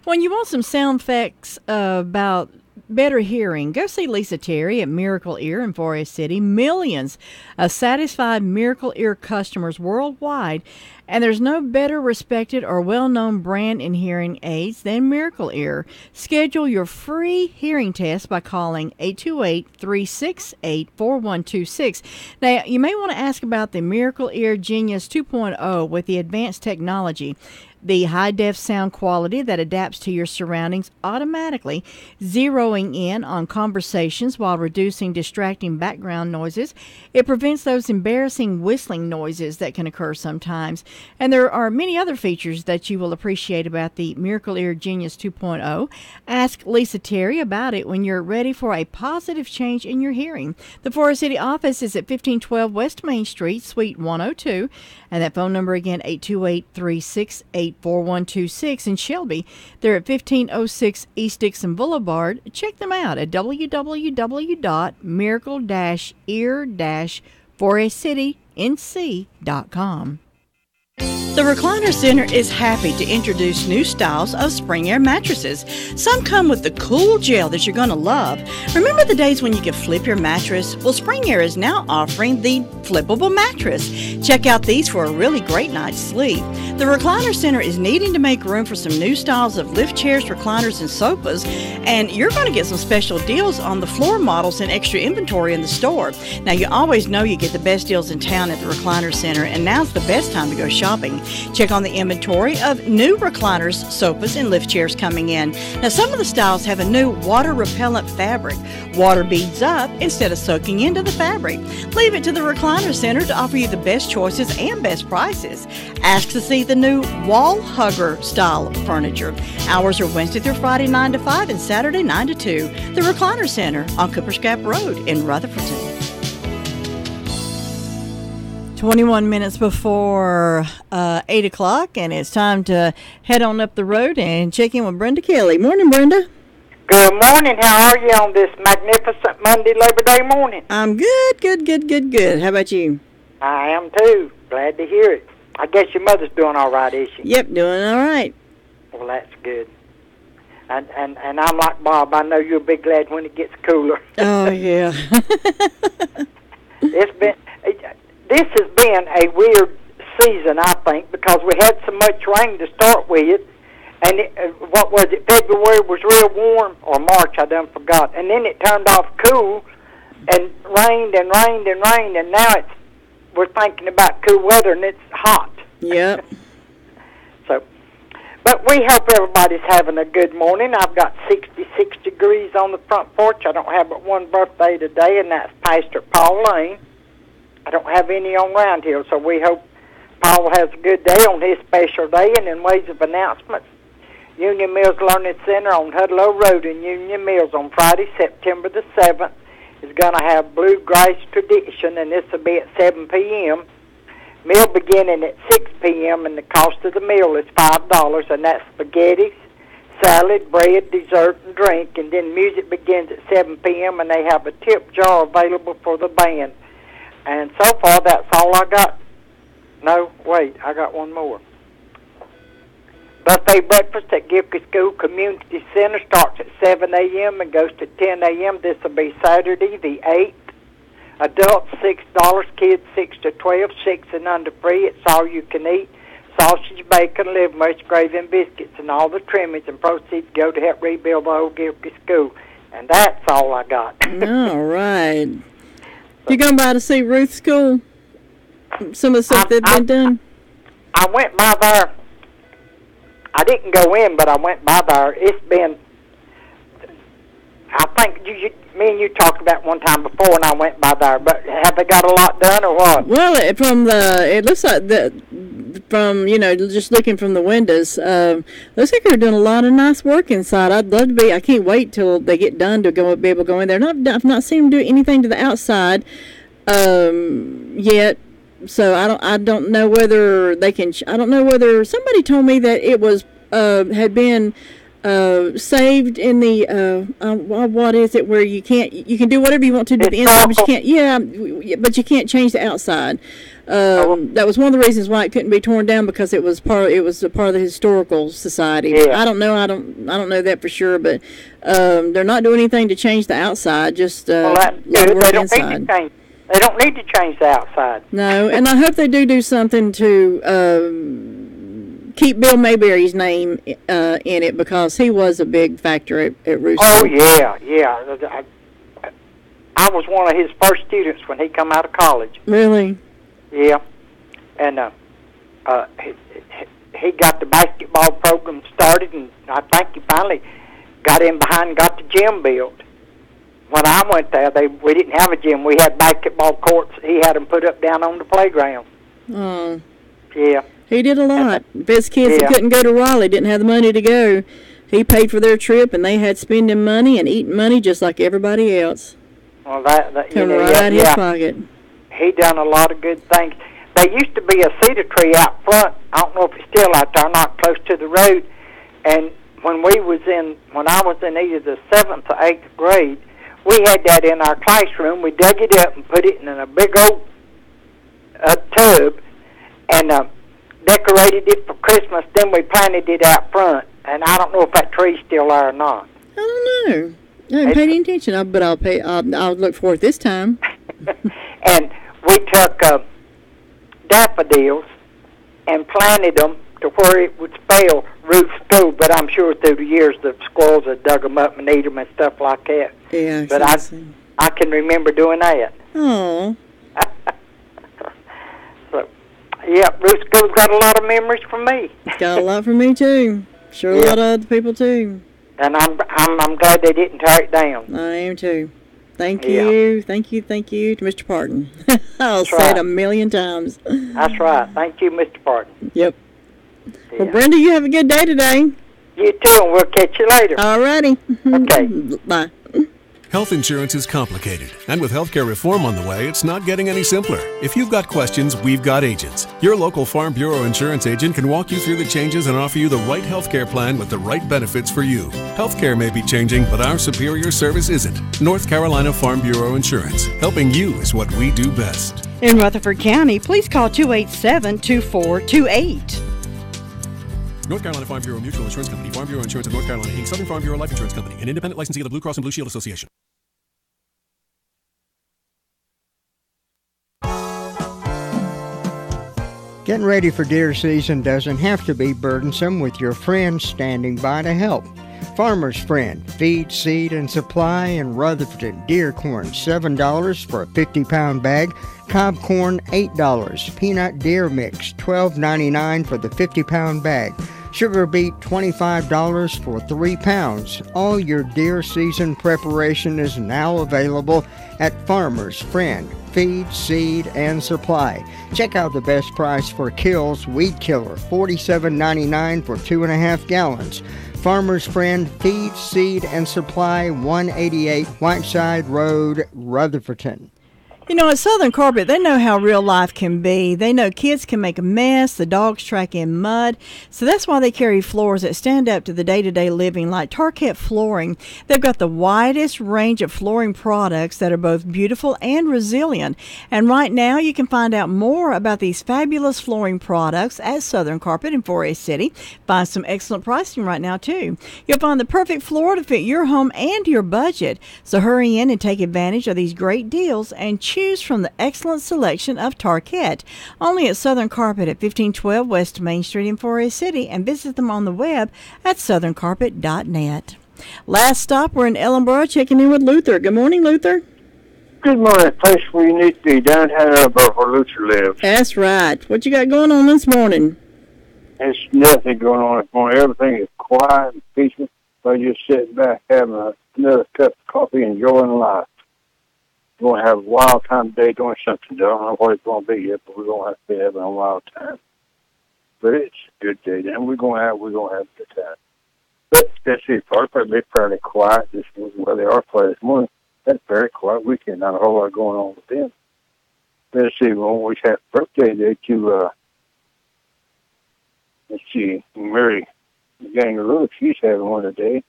When you want some sound facts about better hearing, go see Lisa Terry at Miracle Ear in Forest City. Millions of satisfied Miracle Ear customers worldwide, and there's no better respected or well-known brand in hearing aids than Miracle Ear. Schedule your free hearing test by calling 828-368-4126. Now, you may want to ask about the Miracle Ear Genius 2.0 with the advanced technology. The high-def sound quality that adapts to your surroundings automatically, zeroing in on conversations while reducing distracting background noises. It prevents those embarrassing whistling noises that can occur sometimes. And there are many other features that you will appreciate about the Miracle Ear Genius 2.0. Ask Lisa Terry about it when you're ready for a positive change in your hearing. The Forest City office is at 1512 West Main Street, Suite 102. And that phone number again, 828-368-4126. In Shelby, they're at 1506 East Dixon Boulevard. Check them out at www.miracle-ear-forestcitync.com. The Recliner Center is happy to introduce new styles of Spring Air mattresses. Some come with the cool gel that you're going to love. Remember the days when you could flip your mattress? Well, Spring Air is now offering the flippable mattress. Check out these for a really great night's sleep. The Recliner Center is needing to make room for some new styles of lift chairs, recliners, and sofas, and you're going to get some special deals on the floor models and extra inventory in the store. Now, you always know you get the best deals in town at the Recliner Center, and now's the best time to go shopping. Check on the inventory of new recliners, sofas, and lift chairs coming in. Now, some of the styles have a new water-repellent fabric. Water beads up instead of soaking into the fabric. Leave it to the Recliner Center to offer you the best choices and best prices. Ask to see the new wall hugger style furniture. Hours are Wednesday through Friday 9 to 5 and Saturday 9 to 2. The Recliner Center on Cooper's Gap Road in Rutherfordton. 21 minutes before 8 o'clock, and it's time to head on up the road and check in with Brenda Kelly. Morning, Brenda. Good morning. How are you on this magnificent Monday, Labor Day morning? I'm good. How about you? I am, too. Glad to hear it. I guess your mother's doing all right, is she? Yep, doing all right. Well, that's good. And I'm like Bob. I know you'll be glad when it gets cooler. Oh, yeah. This has been a weird season, I think, because we had so much rain to start with, and February was real warm, or March, I done forgot, and then it turned off cool, and rained, and now we're thinking about cool weather, and it's hot. Yep. But we hope everybody's having a good morning. I've got 66 degrees on the front porch. I don't have but one birthday today, and that's Pastor Paul Lane. I don't have any on around here, so we hope Paul has a good day on his special day. And in ways of announcements, Union Mills Learning Center on Hudlow Road in Union Mills on Friday, September the 7th, is going to have Bluegrass Tradition, and this will be at 7 p.m. Meal beginning at 6 p.m., and the cost of the meal is $5, and that's spaghetti, salad, bread, dessert, and drink. And then music begins at 7 p.m., and they have a tip jar available for the band. And so far, that's all I got. No, wait, I got one more. Buffet breakfast at Gilkey School Community Center starts at 7 a.m. and goes to 10 a.m. This will be Saturday the 8th. Adults, $6, kids 6 to 12, 6 and under free. It's all you can eat. sausage, bacon, liver mush, gravy, and biscuits, and all the trimmings, and proceeds go to help rebuild the old Gilkey School. And that's all I got. All right. You going by to see Ruth's school? Some of the stuff that's been done? I went by there. I didn't go in, but I went by there. It's been, I think me and you talked about one time before, and I went by there. But have they got a lot done or what? Well, it looks like from just looking from the windows, looks like they're doing a lot of nice work inside. I'd love to be. I can't wait till they get done to be able to go in there. I've not seen them do anything to the outside yet. So I don't know whether they can. I don't know whether somebody told me that it was had been saved in the what is it where you can do whatever you want to do the inside, but you can't. Yeah, but you can't change the outside. That was one of the reasons why it couldn't be torn down, because it was a part of the historical society. Yeah. I don't know that for sure, but they're not doing anything to change the outside. Just work inside. They don't need to change the outside. No, and I hope they do something to keep Bill Mayberry's name in it, because he was a big factor at Rooster. Oh, yeah. I was one of his first students when he come out of college. Really? Yeah. And he got the basketball program started, and I think he finally got in behind and got the gym built. When I went there, we didn't have a gym. We had basketball courts. He had them put up down on the playground. Oh. Yeah. He did a lot. Best kids that couldn't go to Raleigh, didn't have the money to go. He paid for their trip, and they had spending money and eating money just like everybody else. Well, that coming right out of his pocket. He done a lot of good things. There used to be a cedar tree out front. I don't know if it's still out there, not close to the road. And when I was in either the 7th or 8th grade, we had that in our classroom. We dug it up and put it in a big old tub and decorated it for Christmas. Then we planted it out front. And I don't know if that tree's still there or not. I don't know. I haven't paid any attention, but I'll look for it this time. And we took daffodils and planted them to where it would spell Ruth's School, but I'm sure through the years the squirrels had dug them up and eat them and stuff like that. Yeah, but I can remember doing that. Oh. So, yeah, Ruth's School's got a lot of memories for me. It's got a lot for me too. Sure, a lot of other people too. And I'm glad they didn't tear it down. I am too. Thank you to Mr. Parton. I'll say it a million times. That's right. Thank you, Mr. Parton. Yep. Yeah. Well, Brenda, you have a good day today. You too, and we'll catch you later. All righty. Okay. Bye. Health insurance is complicated, and with healthcare reform on the way, it's not getting any simpler. If you've got questions, we've got agents. Your local Farm Bureau insurance agent can walk you through the changes and offer you the right healthcare plan with the right benefits for you. Healthcare may be changing, but our superior service isn't. North Carolina Farm Bureau Insurance. Helping you is what we do best. In Rutherford County, please call 287-2428. North Carolina Farm Bureau Mutual Insurance Company, Farm Bureau Insurance of North Carolina, Inc., Southern Farm Bureau Life Insurance Company, an independent licensee of the Blue Cross and Blue Shield Association. Getting ready for deer season doesn't have to be burdensome with your friends standing by to help. Farmer's Friend, feed, seed, and supply in Rutherford. Deer corn, $7 for a 50-pound bag. Cob corn, $8. Peanut deer mix, $12.99 for the 50-pound bag. Sugar beet, $25 for 3 pounds. All your deer season preparation is now available at Farmer's Friend, feed, seed, and supply. Check out the best price for Kills Weed Killer, $47.99 for 2.5 gallons. Farmer's Friend, feed, seed, and supply, 188 Whiteside Road, Rutherford. You know, at Southern Carpet, they know how real life can be. They know kids can make a mess, the dogs track in mud. So that's why they carry floors that stand up to the day-to-day living, like Tarkett Flooring. They've got the widest range of flooring products that are both beautiful and resilient. And right now, you can find out more about these fabulous flooring products at Southern Carpet in Forest City. Find some excellent pricing right now, too. You'll find the perfect floor to fit your home and your budget. So hurry in and take advantage of these great deals and choose choose from the excellent selection of Tarkett. Only at Southern Carpet at 1512 West Main Street in Forest City, and visit them on the web at southerncarpet.net. Last stop, we're in Ellenboro checking in with Luther. Good morning, Luther. Good morning. Place where you need to be, downtown Ellenboro, where Luther lives. That's right. What you got going on this morning? There's nothing going on this morning. Everything is quiet and peaceful. So you're just sitting back having another cup of coffee, enjoying life. We're going to have a wild time today doing something. I don't know what it's going to be yet, but we're going to have to be having a wild time. But it's a good day, and we're going to have a good time. But that's it. Probably fairly quiet. This is where they are for this morning. That's very quiet weekend. Not a whole lot going on with them. Let's see. We always have birthday day to, let's see, Mary Ganger Lewis. She's having one today.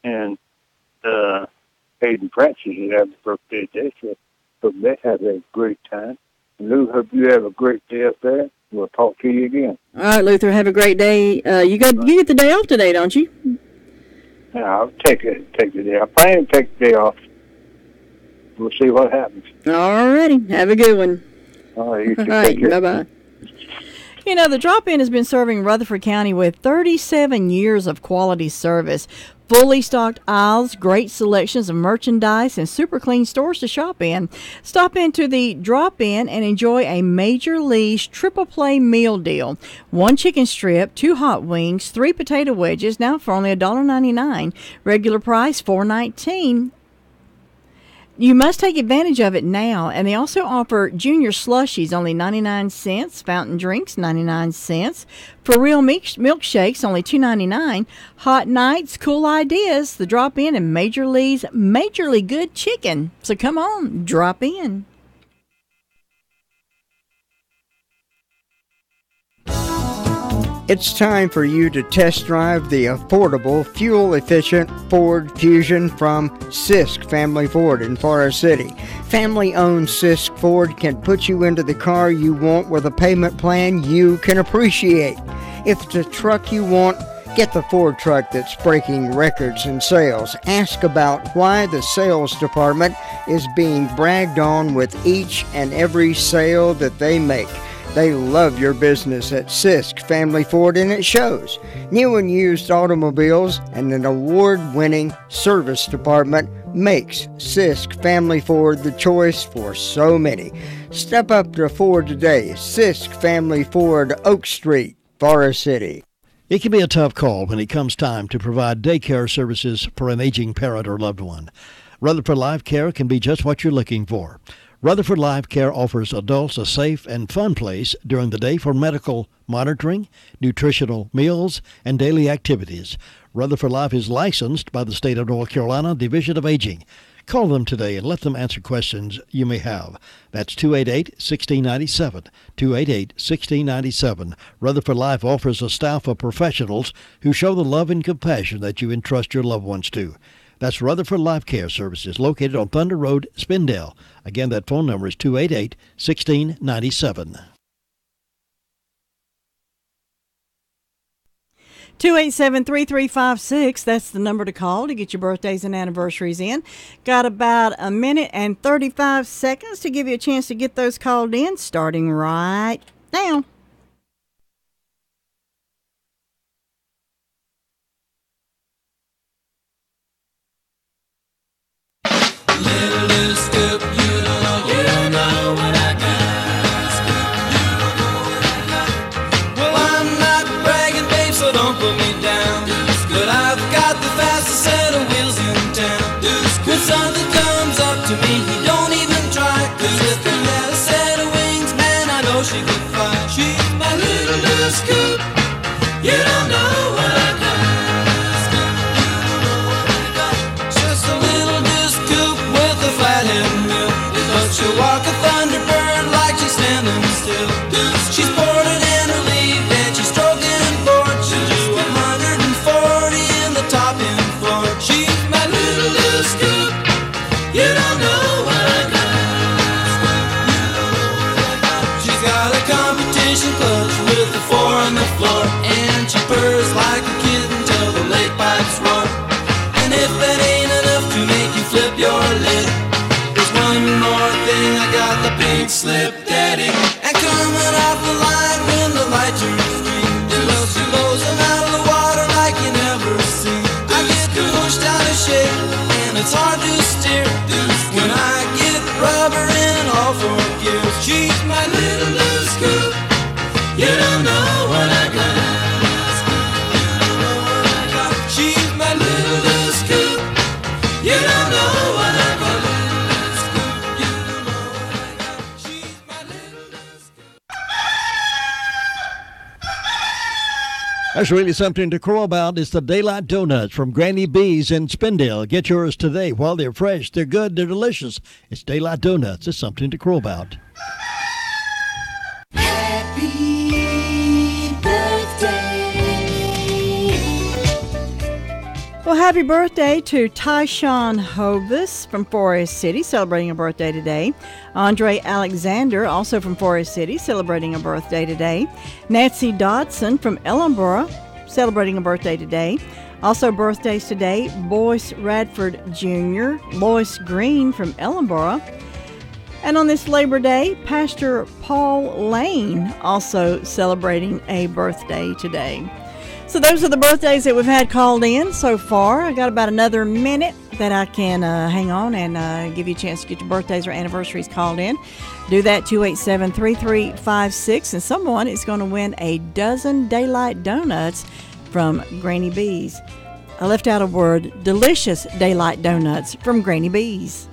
And Hayden Francis is having a birthday day. So hope they have a great time. Lou, hope you have a great day up there. We'll talk to you again. All right, Luther, have a great day. You get the day off today, don't you? Yeah, I'll take the day. I plan to take the day off. We'll see what happens. All righty. Have a good one. All right, you All right, bye-bye. You know, the Drop-In has been serving Rutherford County with 37 years of quality service. Fully stocked aisles, great selections of merchandise, and super clean stores to shop in. Stop into the Drop-In and enjoy a Major Lee's triple play meal deal. 1 chicken strip, 2 hot wings, 3 potato wedges, now for only $1.99. Regular price $4.19. You must take advantage of it now, and they also offer junior slushies, only 99 cents, fountain drinks, 99 cents, for real milkshakes, only $2.99, hot nights, cool ideas, the Drop-In, and Major Lee's Majorly Good Chicken. So come on, drop in. It's time for you to test drive the affordable, fuel-efficient Ford Fusion from Sisk Family Ford in Forest City. Family-owned Sisk Ford can put you into the car you want with a payment plan you can appreciate. If it's a truck you want, get the Ford truck that's breaking records in sales. Ask about why the sales department is being bragged on with each and every sale that they make. They love your business at Sisk Family Ford, and it shows. New and used automobiles and an award-winning service department makes Sisk Family Ford the choice for so many. Step up to Ford today. Sisk Family Ford, Oak Street, Forest City. It can be a tough call when it comes time to provide daycare services for an aging parent or loved one. Rutherford Life Care can be just what you're looking for. Rutherford Life Care offers adults a safe and fun place during the day for medical monitoring, nutritional meals, and daily activities. Rutherford Life is licensed by the State of North Carolina Division of Aging. Call them today and let them answer questions you may have. That's 288-1697, 288-1697. Rutherford Life offers a staff of professionals who show the love and compassion that you entrust your loved ones to. That's Rutherford Life Care Services, located on Thunder Road, Spindale. Again, that phone number is 288-1697. 287-3356. That's the number to call to get your birthdays and anniversaries in. Got about a minute and 35 seconds to give you a chance to get those called in, starting right now. Little scoop, you don't know what I got. Scoop, you don't know what I got. Well, I'm not bragging, babe, so don't put me down. But I've got the fastest set of wheels in town. When something comes up to me, he don't even try. 'Cause if he had a set of wings, man, I know she could fly. She's my little scoop, you don't know what I got. She'll walk a thunderbird like she's standing still. She's boarded in her lead and she's stroking board. She'll do 140 in the top end floor. She's my little scoop, you don't know what I got. She's got a competition clutch with the 4 on the floor, and she That's really something to crow about. It's the Daylight Donuts from Granny B's in Spindale. Get yours today while they're fresh. They're good. They're delicious. It's Daylight Donuts. It's something to crow about. Happy birthday. Well, happy birthday to Tyshawn Hovis from Forest City, celebrating a birthday today. Andre Alexander, also from Forest City, celebrating a birthday today. Nancy Dodson from Ellenboro, celebrating a birthday today. Also birthdays today, Boyce Radford Jr., Lois Green from Ellenboro. And on this Labor Day, Pastor Paul Lane also celebrating a birthday today. So those are the birthdays that we've had called in so far. I got about another minute that I can hang on and give you a chance to get your birthdays or anniversaries called in. Do that, 287-3356, and someone is going to win a dozen Daylight Donuts from Granny B's. I left out a word, delicious Daylight Donuts from Granny B's.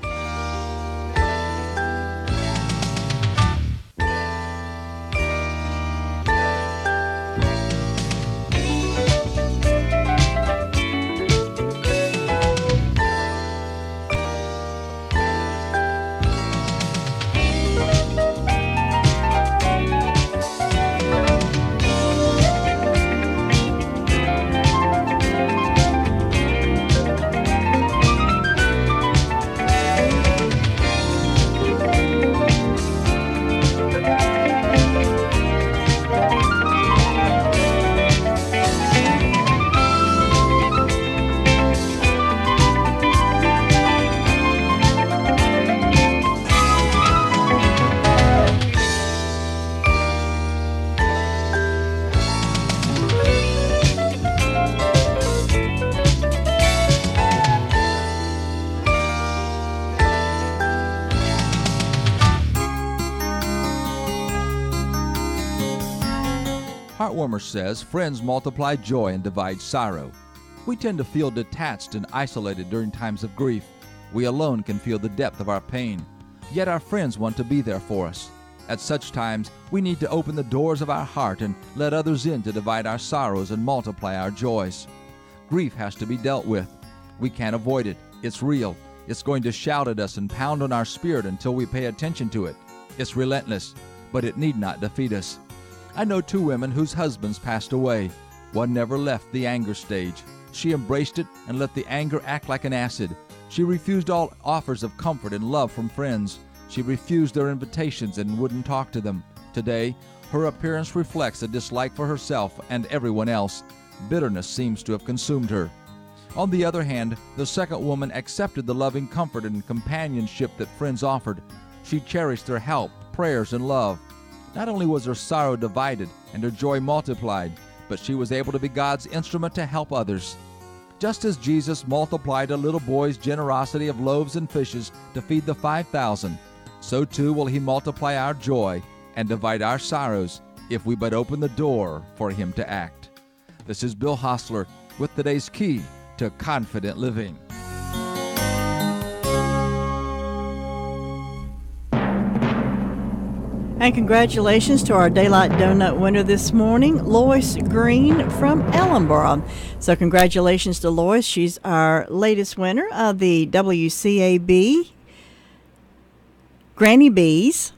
Heartwarmer says friends multiply joy and divide sorrow. We tend to feel detached and isolated during times of grief. We alone can feel the depth of our pain. Yet our friends want to be there for us. At such times, we need to open the doors of our heart and let others in to divide our sorrows and multiply our joys. Grief has to be dealt with. We can't avoid it. It's real. It's going to shout at us and pound on our spirit until we pay attention to it. It's relentless, but it need not defeat us. I know two women whose husbands passed away. One never left the anger stage. She embraced it and let the anger act like an acid. She refused all offers of comfort and love from friends. She refused their invitations and wouldn't talk to them. Today, her appearance reflects a dislike for herself and everyone else. Bitterness seems to have consumed her. On the other hand, the second woman accepted the loving comfort and companionship that friends offered. She cherished their help, prayers, and love. Not only was her sorrow divided and her joy multiplied, but she was able to be God's instrument to help others. Just as Jesus multiplied a little boy's generosity of loaves and fishes to feed the 5,000, so too will He multiply our joy and divide our sorrows if we but open the door for Him to act. This is Bill Hostler with today's key to confident living. And congratulations to our Daylight Donut winner this morning, Lois Green from Ellenboro. So congratulations to Lois. She's our latest winner of the WCAB Granny B's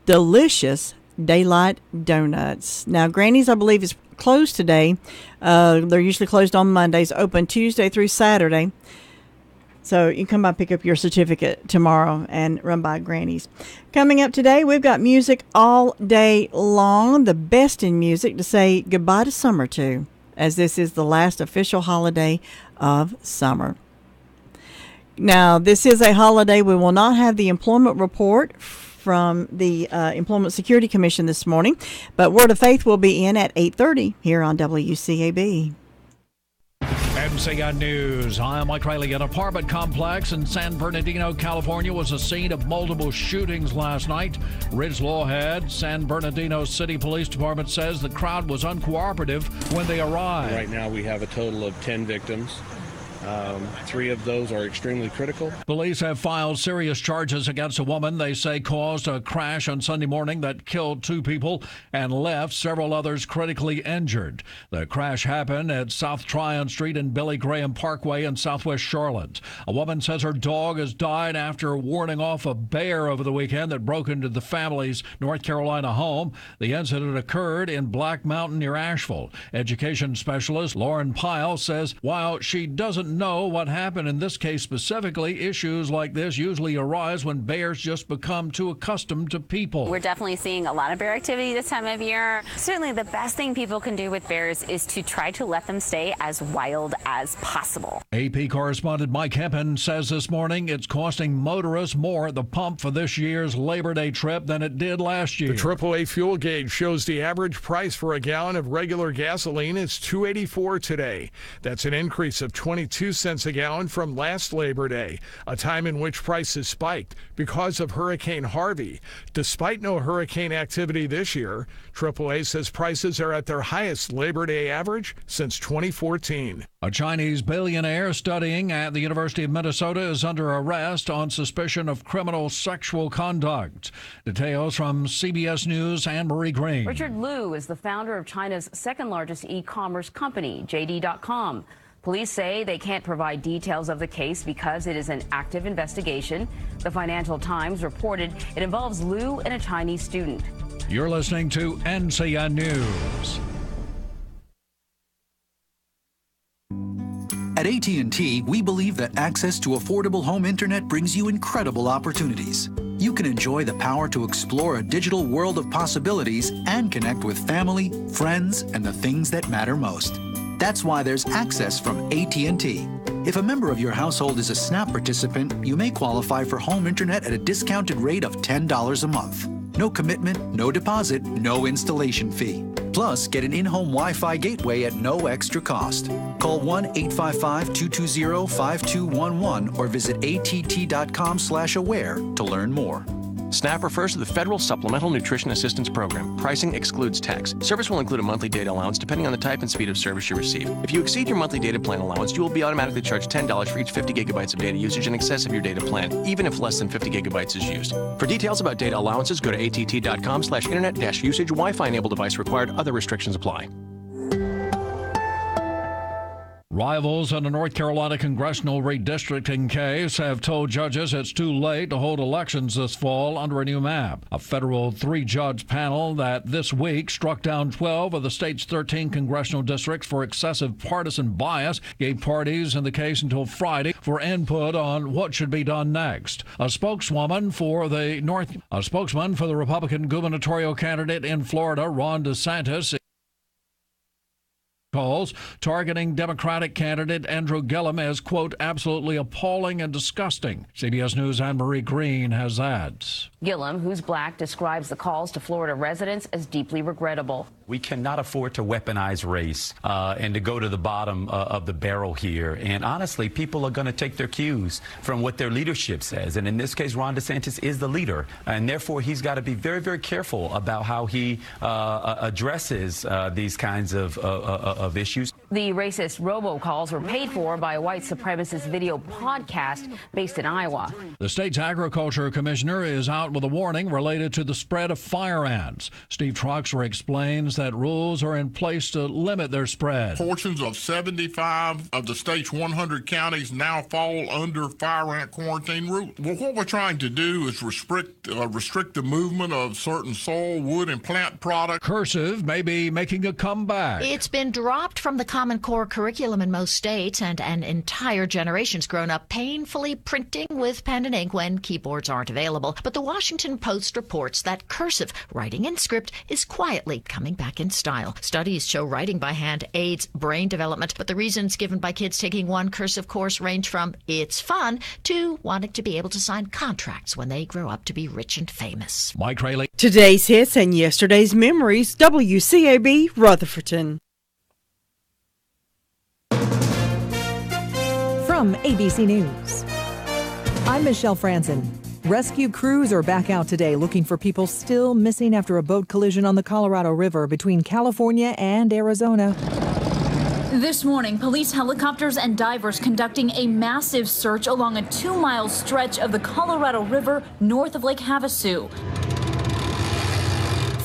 Delicious Daylight Donuts. Now, Granny's, I believe, is closed today. They're usually closed on Mondays, open Tuesday through Saturday. So you can come by and pick up your certificate tomorrow and run by Granny's. Coming up today, we've got music all day long, the best in music to say goodbye to summer to, as this is the last official holiday of summer. Now, this is a holiday. We will not have the employment report from the Employment Security Commission this morning, but Word of Faith will be in at 8:30 here on WCAB. MCN News. I'm Mike Riley. An apartment complex in San Bernardino, California was a scene of multiple shootings last night. Ridge Lawhead, San Bernardino City Police Department says the crowd was uncooperative when they arrived. Right now we have a total of 10 victims. 3 of those are extremely critical. Police have filed serious charges against a woman they say caused a crash on Sunday morning that killed 2 people and left several others critically injured. The crash happened at South Tryon Street and Billy Graham Parkway in southwest Charlotte. A woman says her dog has died after warning off a bear over the weekend that broke into the family's North Carolina home. The incident occurred in Black Mountain near Asheville. Education specialist Lauren Pyle says while she doesn't know what happened in this case specifically, issues like this usually arise when bears just become too accustomed to people. We're definitely seeing a lot of bear activity this time of year. Certainly the best thing people can do with bears is to try to let them stay as wild as possible. AP correspondent Mike Hempen says this morning it's costing motorists more at the pump for this year's Labor Day trip than it did last year. The AAA fuel gauge shows the average price for a gallon of regular gasoline is $2.84 today. That's an increase of 22 cents a gallon from last Labor Day, a time in which prices spiked because of Hurricane Harvey. Despite no hurricane activity this year, AAA says prices are at their highest Labor Day average since 2014. A Chinese billionaire studying at the University of Minnesota is under arrest on suspicion of criminal sexual conduct. Details from CBS News' Anne-Marie Green. Richard Liu is the founder of China's second-largest e-commerce company, JD.com. Police say they can't provide details of the case because it is an active investigation. The Financial Times reported it involves Liu and a Chinese student. You're listening to NCN News. At AT&T, we believe that access to affordable home internet brings you incredible opportunities. You can enjoy the power to explore a digital world of possibilities and connect with family, friends, and the things that matter most. That's why there's access from AT&T. If a member of your household is a SNAP participant, you may qualify for home internet at a discounted rate of $10 a month. No commitment, no deposit, no installation fee. Plus, get an in-home Wi-Fi gateway at no extra cost. Call 1-855-220-5211 or visit att.com/aware to learn more. SNAP refers to the Federal Supplemental Nutrition Assistance Program. Pricing excludes tax. Service will include a monthly data allowance depending on the type and speed of service you receive. If you exceed your monthly data plan allowance, you will be automatically charged $10 for each 50 gigabytes of data usage in excess of your data plan, even if less than 50 gigabytes is used. For details about data allowances, go to att.com/internet-usage. Wi-Fi enabled device required. Other restrictions apply. Rivals in a North Carolina congressional redistricting case have told judges it's too late to hold elections this fall under a new map. A federal 3-judge panel that this week struck down 12 of the state's 13 congressional districts for excessive partisan bias gave parties in the case until Friday for input on what should be done next. A spokesman for the Republican gubernatorial candidate in Florida, Ron DeSantis, calls targeting Democratic candidate Andrew Gillum as, quote, absolutely appalling and disgusting. CBS News' Anne-Marie Green has that. Gillum, who's black, describes the calls to Florida residents as deeply regrettable. We cannot afford to weaponize race and to go to the bottom of the barrel here. And honestly, people are going to take their cues from what their leadership says. And in this case, Ron DeSantis is the leader. And therefore, he's got to be very, very careful about how he addresses these kinds of issues. The racist robocalls were paid for by a white supremacist video podcast based in Iowa. The state's agriculture commissioner is out with a warning related to the spread of fire ants. Steve Troxler explains that rules are in place to limit their spread. Portions of 75 of the state's 100 counties now fall under fire ant quarantine rules. Well, what we're trying to do is restrict the movement of certain soil, wood, and plant products. Cursive may be making a comeback. It's been dropped from the Common Core curriculum in most states, and an entire generation's grown up painfully printing with pen and ink when keyboards aren't available. But the Washington Post reports that cursive, writing in script, is quietly coming back in style. Studies show writing by hand aids brain development, but the reasons given by kids taking one cursive course range from it's fun to wanting to be able to sign contracts when they grow up to be rich and famous. Mike Rayleigh. Today's hits and yesterday's memories, WCAB Rutherfordton. From ABC News, I'm Michelle Franzen. Rescue crews are back out today looking for people still missing after a boat collision on the Colorado River between California and Arizona. This morning, police helicopters and divers conducting a massive search along a 2-mile stretch of the Colorado River north of Lake Havasu.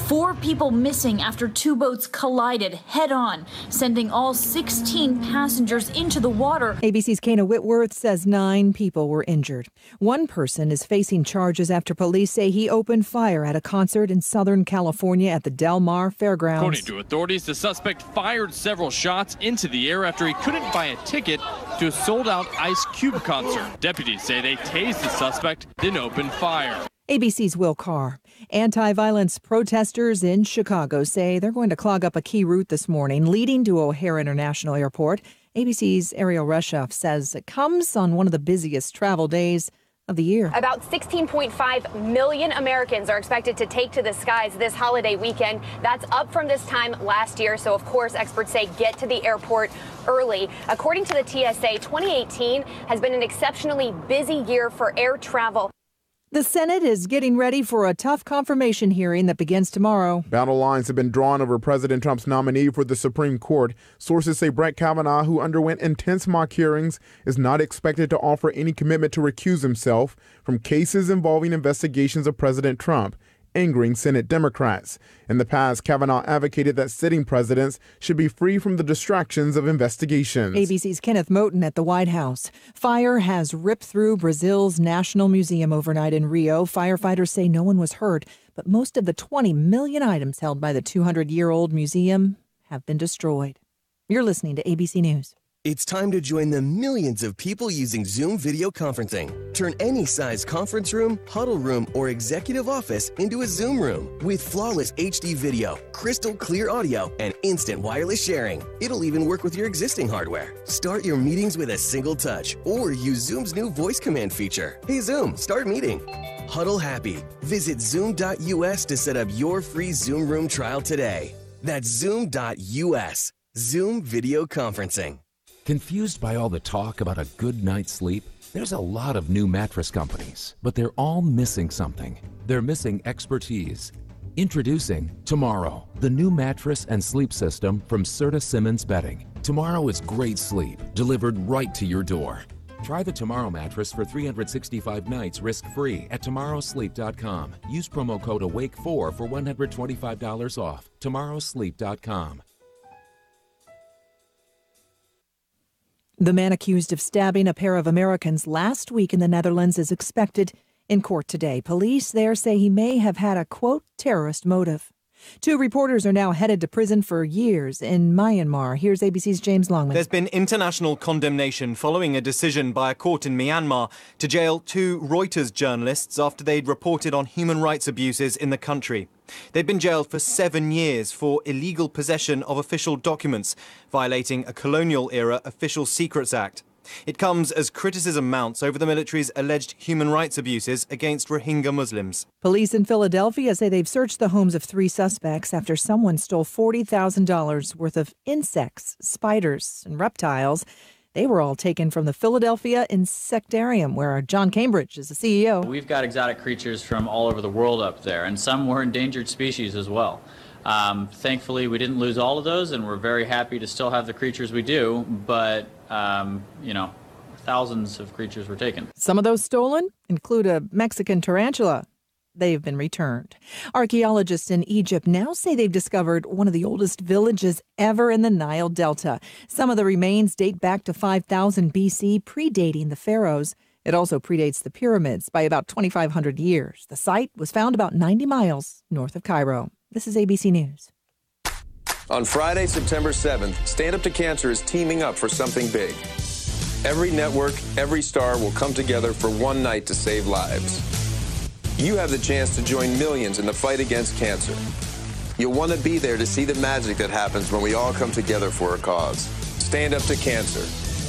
4 people missing after 2 boats collided head-on, sending all 16 passengers into the water. ABC's Kana Whitworth says 9 people were injured. One person is facing charges after police say he opened fire at a concert in Southern California at the Del Mar Fairgrounds. According to authorities, the suspect fired several shots into the air after he couldn't buy a ticket to a sold-out Ice Cube concert. Deputies say they tased the suspect, then opened fire. ABC's Will Carr. Anti-violence protesters in Chicago say they're going to clog up a key route this morning leading to O'Hare International Airport. ABC's Ariel Reshoff says it comes on one of the busiest travel days of the year. About 16.5 million Americans are expected to take to the skies this holiday weekend. That's up from this time last year. So, of course, experts say get to the airport early. According to the TSA, 2018 has been an exceptionally busy year for air travel. The Senate is getting ready for a tough confirmation hearing that begins tomorrow. Battle lines have been drawn over President Trump's nominee for the Supreme Court. Sources say Brett Kavanaugh, who underwent intense mock hearings, is not expected to offer any commitment to recuse himself from cases involving investigations of President Trump, angering Senate Democrats. In the past, Kavanaugh advocated that sitting presidents should be free from the distractions of investigations. ABC's Kenneth Moten at the White House. Fire has ripped through Brazil's National Museum overnight in Rio. Firefighters say no one was hurt, but most of the 20 million items held by the 200-year-old museum have been destroyed. You're listening to ABC News. It's time to join the millions of people using Zoom video conferencing. Turn any size conference room, huddle room, or executive office into a Zoom room with flawless HD video, crystal clear audio, and instant wireless sharing. It'll even work with your existing hardware. Start your meetings with a single touch or use Zoom's new voice command feature. Hey Zoom, start meeting. Huddle happy. Visit zoom.us to set up your free Zoom room trial today. That's zoom.us. Zoom video conferencing. Confused by all the talk about a good night's sleep? There's a lot of new mattress companies, but they're all missing something. They're missing expertise. Introducing Tomorrow, the new mattress and sleep system from Serta Simmons Bedding. Tomorrow is great sleep, delivered right to your door. Try the Tomorrow mattress for 365 nights risk-free at tomorrowsleep.com. Use promo code AWAKE4 for $125 off. tomorrowsleep.com. The man accused of stabbing a pair of Americans last week in the Netherlands is expected in court today. Police there say he may have had a, quote, terrorist motive. 2 reporters are now headed to prison for years in Myanmar. Here's ABC's James Longman. There's been international condemnation following a decision by a court in Myanmar to jail 2 Reuters journalists after they'd reported on human rights abuses in the country. They'd been jailed for 7 years for illegal possession of official documents, violating a colonial-era Official Secrets Act. It comes as criticism mounts over the military's alleged human rights abuses against Rohingya Muslims. Police in Philadelphia say they've searched the homes of 3 suspects after someone stole $40,000 worth of insects, spiders, and reptiles. They were all taken from the Philadelphia Insectarium, where John Cambridge is the CEO. We've got exotic creatures from all over the world up there, and some were endangered species as well. Thankfully, we didn't lose all of those, and we're very happy to still have the creatures we do, but, thousands of creatures were taken. Some of those stolen include a Mexican tarantula. They've been returned. Archaeologists in Egypt now say they've discovered one of the oldest villages ever in the Nile Delta. Some of the remains date back to 5000 BC, predating the pharaohs. It also predates the pyramids by about 2,500 years. The site was found about 90 miles north of Cairo. This is ABC News. On Friday, September 7th, Stand Up to Cancer is teaming up for something big. Every network, every star will come together for one night to save lives. You have the chance to join millions in the fight against cancer. You'll want to be there to see the magic that happens when we all come together for a cause. Stand Up to Cancer.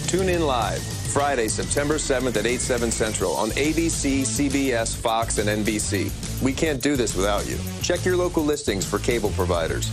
Tune in live Friday, September 7th at 8, 7 Central on ABC, CBS, Fox, and NBC. We can't do this without you. Check your local listings for cable providers.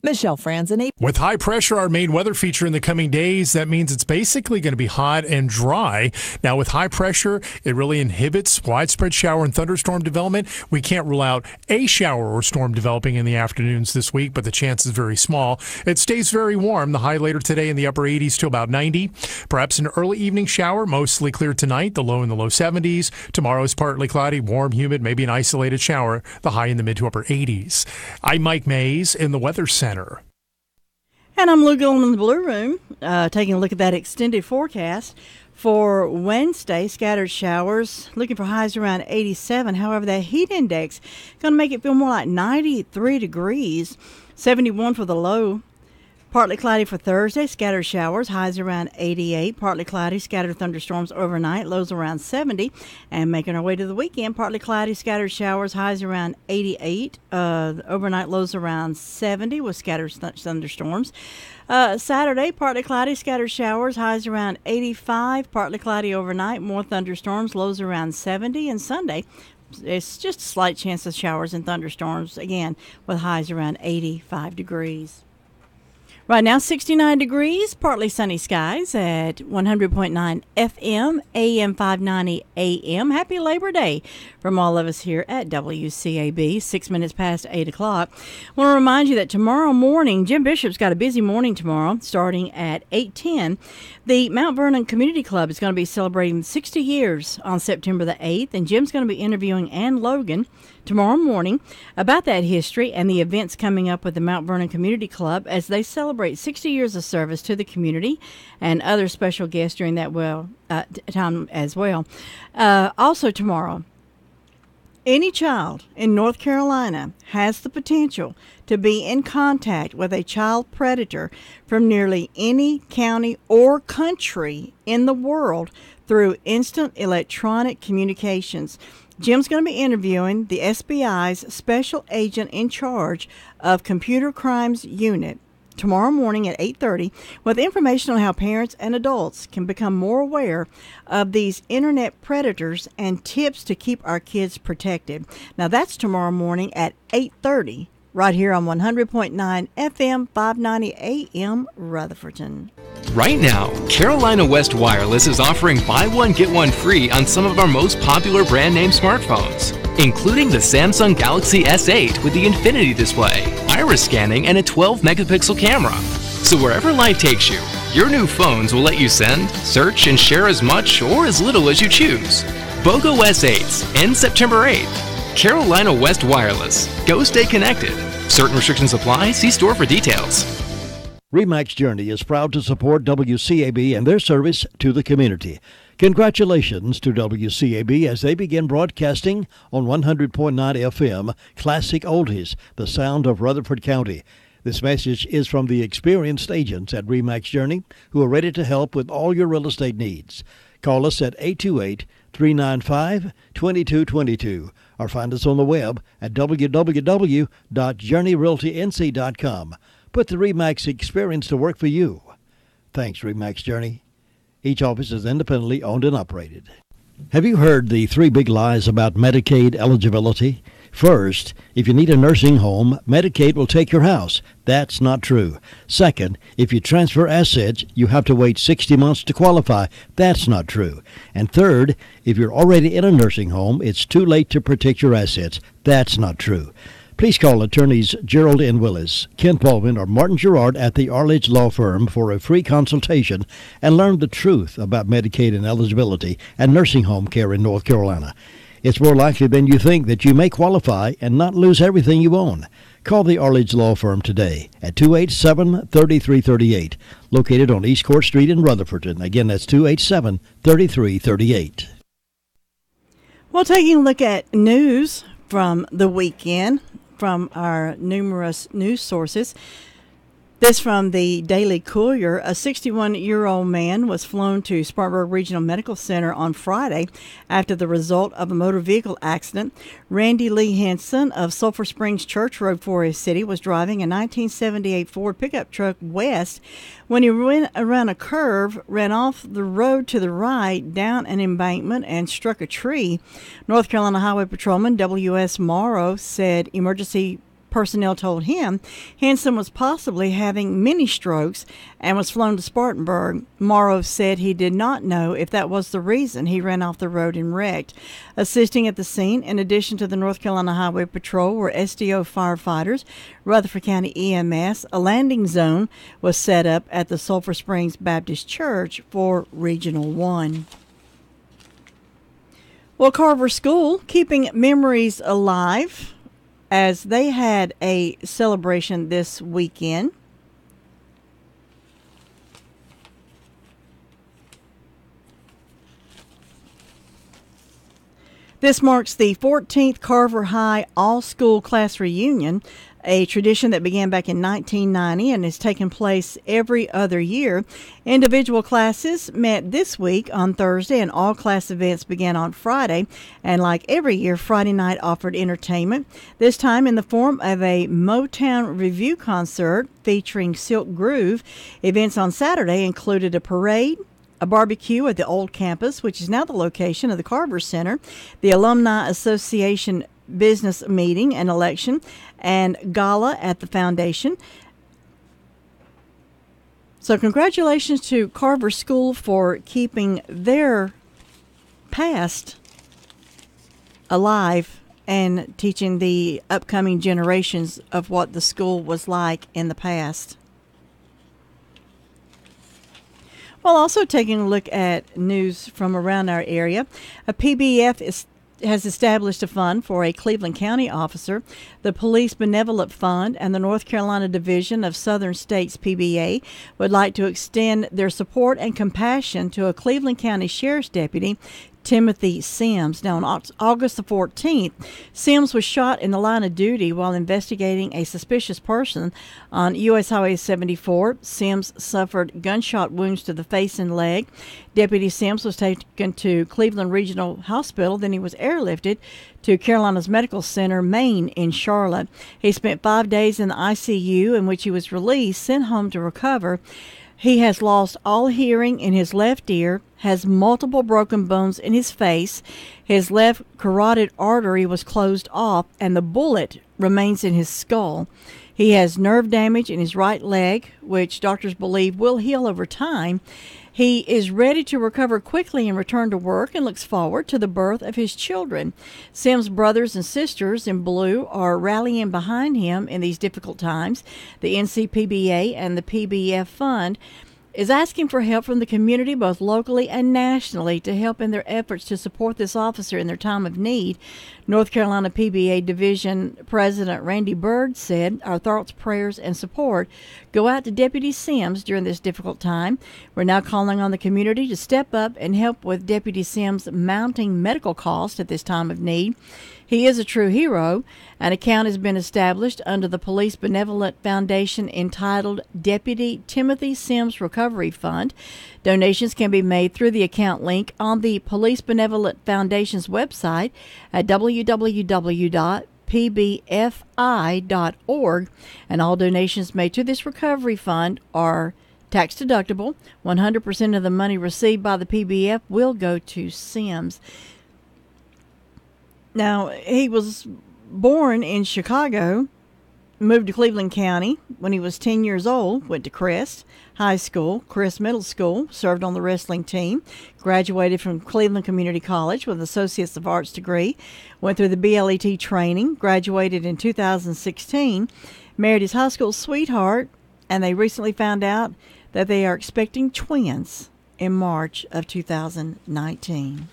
Michelle Franzen. With high pressure, our main weather feature in the coming days, that means it's basically going to be hot and dry. Now, with high pressure, it really inhibits widespread shower and thunderstorm development. We can't rule out a shower or storm developing in the afternoons this week, but the chance is very small. It stays very warm. The high later today in the upper 80s to about 90. Perhaps an early evening shower, mostly clear tonight, the low in the low 70s. Tomorrow is partly cloudy, warm, humid, maybe an isolated shower, the high in the mid to upper 80s. I'm Mike Mays in the Weather Center. And I'm Lou Gillen in the Blue Room, taking a look at that extended forecast. For Wednesday, scattered showers, looking for highs around 87. However, that heat index going to make it feel more like 93 degrees, 71 for the low. Partly cloudy for Thursday, scattered showers, highs around 88. Partly cloudy, scattered thunderstorms overnight, lows around 70. And making our way to the weekend, partly cloudy, scattered showers, highs around 88. Overnight lows around 70 with scattered thunderstorms. Saturday, partly cloudy, scattered showers, highs around 85. Partly cloudy overnight, more thunderstorms, lows around 70. And Sunday, it's just a slight chance of showers and thunderstorms, again, with highs around 85 degrees. Right now, 69 degrees, partly sunny skies at 100.9 FM, AM 590 AM. Happy Labor Day from all of us here at WCAB, 6 minutes past 8 o'clock. I want to remind you that tomorrow morning, Jim Bishop's got a busy morning tomorrow, starting at 8:10. The Mount Vernon Community Club is going to be celebrating 60 years on September the 8th, and Jim's going to be interviewing Ann Logan tomorrow morning about that history and the events coming up with the Mount Vernon Community Club as they celebrate 60 years of service to the community, and other special guests during that time as well. Also tomorrow, any child in North Carolina has the potential to be in contact with a child predator from nearly any county or country in the world through instant electronic communications. Jim's going to be interviewing the SBI's special agent in charge of Computer Crimes Unit tomorrow morning at 8:30 with information on how parents and adults can become more aware of these internet predators and tips to keep our kids protected. Now that's tomorrow morning at 8:30 right here on 100.9 FM 590 AM Rutherfordton. Right now, Carolina West Wireless is offering buy one, get one free on some of our most popular brand name smartphones, including the Samsung Galaxy S8 with the Infinity display, iris scanning, and a 12 megapixel camera. So wherever life takes you, your new phones will let you send, search, and share as much or as little as you choose. BOGO S8s end September 8th. Carolina West Wireless. Go stay connected. Certain restrictions apply. See store for details. RE/MAX Journey is proud to support WCAB and their service to the community. Congratulations to WCAB as they begin broadcasting on 100.9 FM Classic Oldies, the sound of Rutherford County. This message is from the experienced agents at RE/MAX Journey who are ready to help with all your real estate needs. Call us at 828-395-2222 or find us on the web at www.journeyrealtync.com. Put the RE/MAX experience to work for you. Thanks, RE/MAX Journey. Each office is independently owned and operated. Have you heard the 3 big lies about Medicaid eligibility? First, if you need a nursing home, Medicaid will take your house. That's not true. Second, if you transfer assets, you have to wait 60 months to qualify. That's not true. And third, if you're already in a nursing home, it's too late to protect your assets. That's not true. Please call attorneys Gerald N. Willis, Ken Baldwin, or Martin Gerard at the Arledge Law Firm for a free consultation and learn the truth about Medicaid and eligibility and nursing home care in North Carolina. It's more likely than you think that you may qualify and not lose everything you own. Call the Arledge Law Firm today at 287-3338, located on East Court Street in Rutherfordton. Again, that's 287-3338. Well, taking a look at news from the weekend from our numerous news sources. This from the Daily Courier. A 61-year-old man was flown to Spartanburg Regional Medical Center on Friday after the result of a motor vehicle accident. Randy Lee Henson of Sulphur Springs Church Road, Forest City, was driving a 1978 Ford pickup truck west when he went around a curve, ran off the road to the right, down an embankment, and struck a tree. North Carolina Highway Patrolman W.S. Morrow said emergency personnel told him Henson was possibly having mini strokes and was flown to Spartanburg. Morrow said he did not know if that was the reason he ran off the road and wrecked. Assisting at the scene, in addition to the North Carolina Highway Patrol, were SDO firefighters, Rutherford County EMS. A landing zone was set up at the Sulphur Springs Baptist Church for Regional 1. Well, Carver School keeping memories alive as they had a celebration this weekend. This marks the 14th Carver High all-school class reunion, a tradition that began back in 1990 and has taken place every other year. Individual classes met this week on Thursday, and all class events began on Friday. And like every year, Friday night offered entertainment, this time in the form of a Motown review concert featuring Silk Groove. Events on Saturday included a parade, a barbecue at the old campus, which is now the location of the Carver Center, the Alumni Association business meeting and election, and gala at the foundation. So congratulations to Carver School for keeping their past alive and teaching the upcoming generations of what the school was like in the past. While also taking a look at news from around our area, a PBF has established a fund for a Cleveland County officer. The Police Benevolent Fund and the North Carolina Division of Southern States PBA would like to extend their support and compassion to a Cleveland County Sheriff's Deputy, Timothy Sims. Now, on August the 14th, Sims was shot in the line of duty while investigating a suspicious person on U.S. Highway 74. Sims suffered gunshot wounds to the face and leg. Deputy Sims was taken to Cleveland Regional Hospital. Then he was airlifted to Carolina's Medical Center, Maine, in Charlotte. He spent 5 days in the ICU, in which he was released, sent home to recover. He has lost all hearing in his left ear, has multiple broken bones in his face. His left carotid artery was closed off, and the bullet remains in his skull. He has nerve damage in his right leg, which doctors believe will heal over time. He is ready to recover quickly and return to work and looks forward to the birth of his children. Sims' brothers and sisters in blue are rallying behind him in these difficult times. The NCPBA and the PBF Fund is asking for help from the community, both locally and nationally, to help in their efforts to support this officer in their time of need. North Carolina PBA Division President Randy Bird said, "Our thoughts, prayers, and support go out to Deputy Sims during this difficult time. We're now calling on the community to step up and help with Deputy Sims' mounting medical costs at this time of need. He is a true hero." An account has been established under the Police Benevolent Foundation entitled Deputy Timothy Sims Recovery Fund. Donations can be made through the account link on the Police Benevolent Foundation's website at www.pbfi.org, and all donations made to this recovery fund are tax deductible. 100% of the money received by the PBF will go to Sims. Now, he was born in Chicago, moved to Cleveland County when he was 10 years old, went to Crest High School, Crest Middle School, served on the wrestling team, graduated from Cleveland Community College with an Associates of Arts degree, went through the BLET training, graduated in 2016, married his high school sweetheart, and they recently found out that they are expecting twins in March of 2019.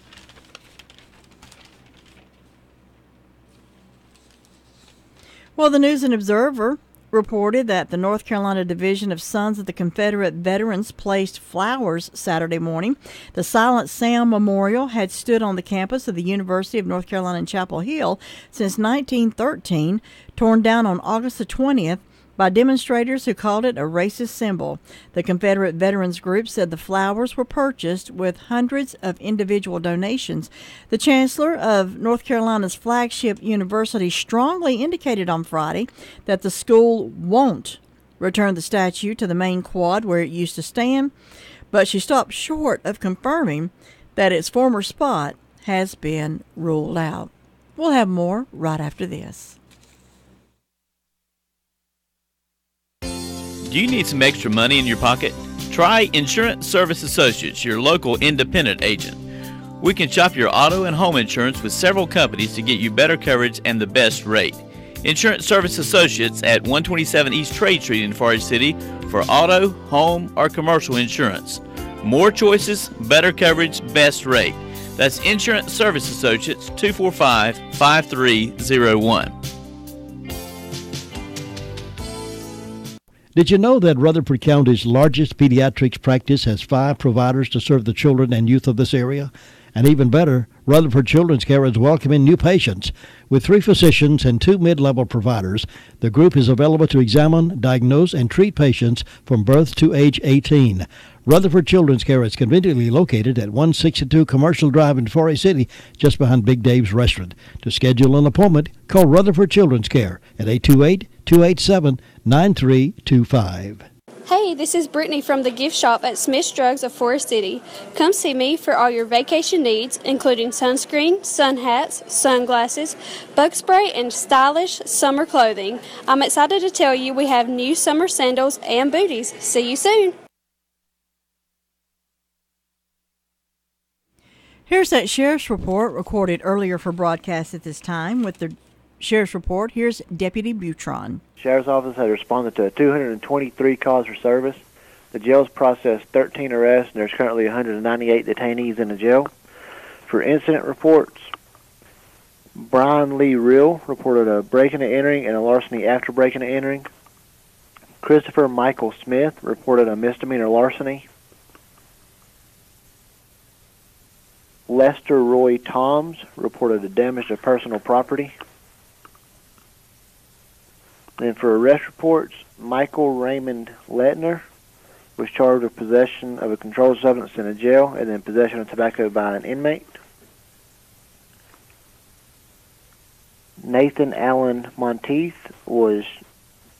Well, the News and Observer reported that the North Carolina Division of Sons of the Confederate Veterans placed flowers Saturday morning. The Silent Sam Memorial had stood on the campus of the University of North Carolina in Chapel Hill since 1913, torn down on August the 20th by demonstrators who called it a racist symbol. The Confederate Veterans Group said the flowers were purchased with hundreds of individual donations. The Chancellor of North Carolina's flagship university strongly indicated on Friday that the school won't return the statue to the main quad where it used to stand, but she stopped short of confirming that its former spot has been ruled out. We'll have more right after this. Do you need some extra money in your pocket? Try Insurance Service Associates, your local independent agent. We can shop your auto and home insurance with several companies to get you better coverage and the best rate. Insurance Service Associates at 127 East Trade Street in Forest City for auto, home, or commercial insurance. More choices, better coverage, best rate. That's Insurance Service Associates, 245-5301. Did you know that Rutherford County's largest pediatrics practice has 5 providers to serve the children and youth of this area? And even better, Rutherford Children's Care is welcoming new patients. With 3 physicians and 2 mid-level providers, the group is available to examine, diagnose, and treat patients from birth to age 18. Rutherford Children's Care is conveniently located at 162 Commercial Drive in Forest City, just behind Big Dave's Restaurant. To schedule an appointment, call Rutherford Children's Care at 828-287-9325. Hey, this is Brittany from the gift shop at Smith's Drugs of Forest City. Come see me for all your vacation needs, including sunscreen, sun hats, sunglasses, bug spray, and stylish summer clothing. I'm excited to tell you we have new summer sandals and booties. See you soon. Here's that sheriff's report recorded earlier for broadcast at this time. With the sheriff's report, here's Deputy Butron. Sheriff's Office has responded to 223 calls for service. The jail's processed 13 arrests, and there's currently 198 detainees in the jail. For incident reports, Brian Lee Real reported a breaking and entering and a larceny after breaking and entering. Christopher Michael Smith reported a misdemeanor larceny. Lester Roy Toms reported a damage to personal property. Then for arrest reports, Michael Raymond Lettner was charged with possession of a controlled substance in a jail and then possession of tobacco by an inmate. Nathan Allen Monteith was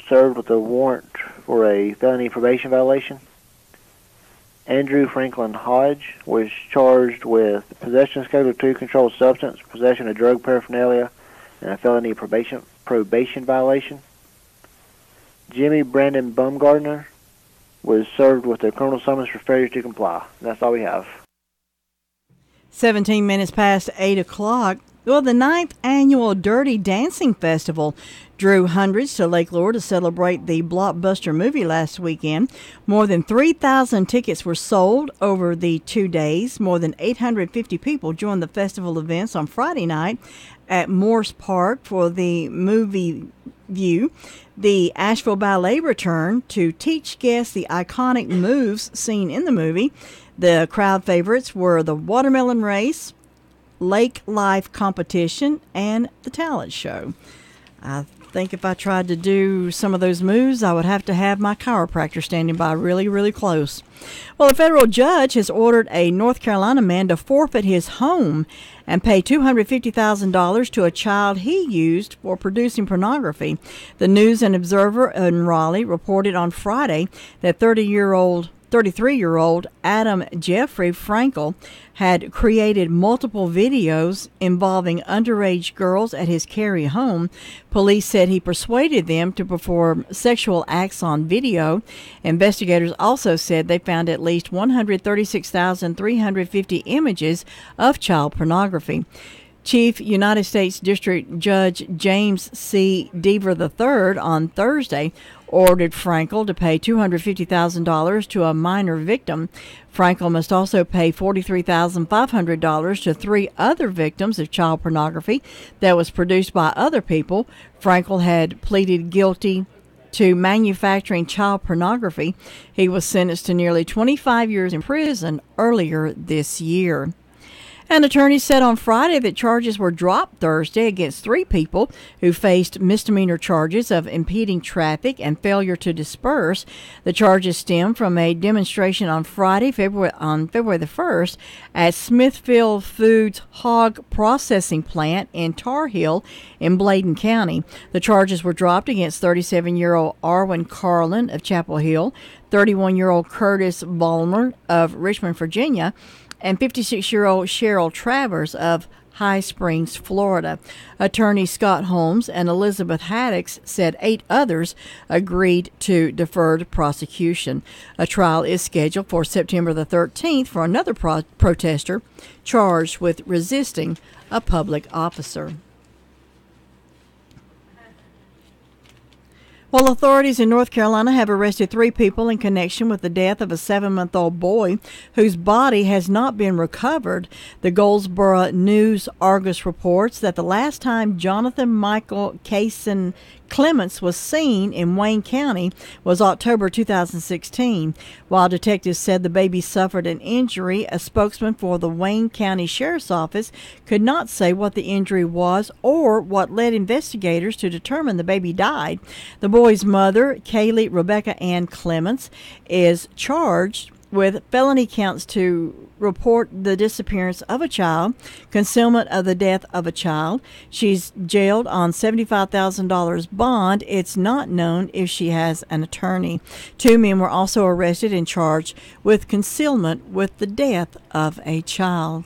served with a warrant for a felony probation violation. Andrew Franklin Hodge was charged with possession of Schedule II controlled substance, possession of drug paraphernalia, and a felony probation violation. Jimmy Brandon Bumgardner was served with a criminal summons for failure to comply. That's all we have. 17 minutes past 8 o'clock. Well, the 9th annual Dirty Dancing Festival drew hundreds to Lake Lure to celebrate the blockbuster movie last weekend. More than 3,000 tickets were sold over the 2 days. More than 850 people joined the festival events on Friday night at Morse Park for the movie view. The Asheville Ballet returned to teach guests the iconic moves seen in the movie. The crowd favorites were the Watermelon Race, Lake Life Competition, and the Talent Show. I think if I tried to do some of those moves, I would have to have my chiropractor standing by really, really close. Well, a federal judge has ordered a North Carolina man to forfeit his home and pay $250,000 to a child he used for producing pornography. The News and Observer in Raleigh reported on Friday that 33-year-old Adam Jeffrey Frankel had created multiple videos involving underage girls at his Cary home. Police said he persuaded them to perform sexual acts on video. Investigators also said they found at least 136,350 images of child pornography. Chief United States District Judge James C. Deaver III on Thursday ordered Frankel to pay $250,000 to a minor victim. Frankel must also pay $43,500 to 3 other victims of child pornography that was produced by other people. Frankel had pleaded guilty to manufacturing child pornography. He was sentenced to nearly 25 years in prison earlier this year. An attorney said on Friday that charges were dropped Thursday against 3 people who faced misdemeanor charges of impeding traffic and failure to disperse. The charges stem from a demonstration on Friday, February the 1st, at Smithfield Foods Hog Processing Plant in Tar Heel in Bladen County. The charges were dropped against 37-year-old Arwen Carlin of Chapel Hill, 31-year-old Curtis Ballmer of Richmond, Virginia, and 56-year-old Cheryl Travers of High Springs, Florida. Attorney Scott Holmes and Elizabeth Haddix said 8 others agreed to deferred prosecution. A trial is scheduled for September the 13th for another protester charged with resisting a public officer. Well, authorities in North Carolina have arrested 3 people in connection with the death of a 7-month-old boy whose body has not been recovered. The Goldsboro News-Argus reports that the last time Jonathan Michael Kaysen Clements was seen in Wayne County was October 2016. While detectives said the baby suffered an injury, a spokesman for the Wayne County Sheriff's Office could not say what the injury was or what led investigators to determine the baby died. The boy's mother, Kaylee Rebecca Ann Clements, is charged with felony counts to report the disappearance of a child, concealment of the death of a child. She's jailed on $75,000 bond. It's not known if she has an attorney. 2 men were also arrested and charged with concealment with the death of a child.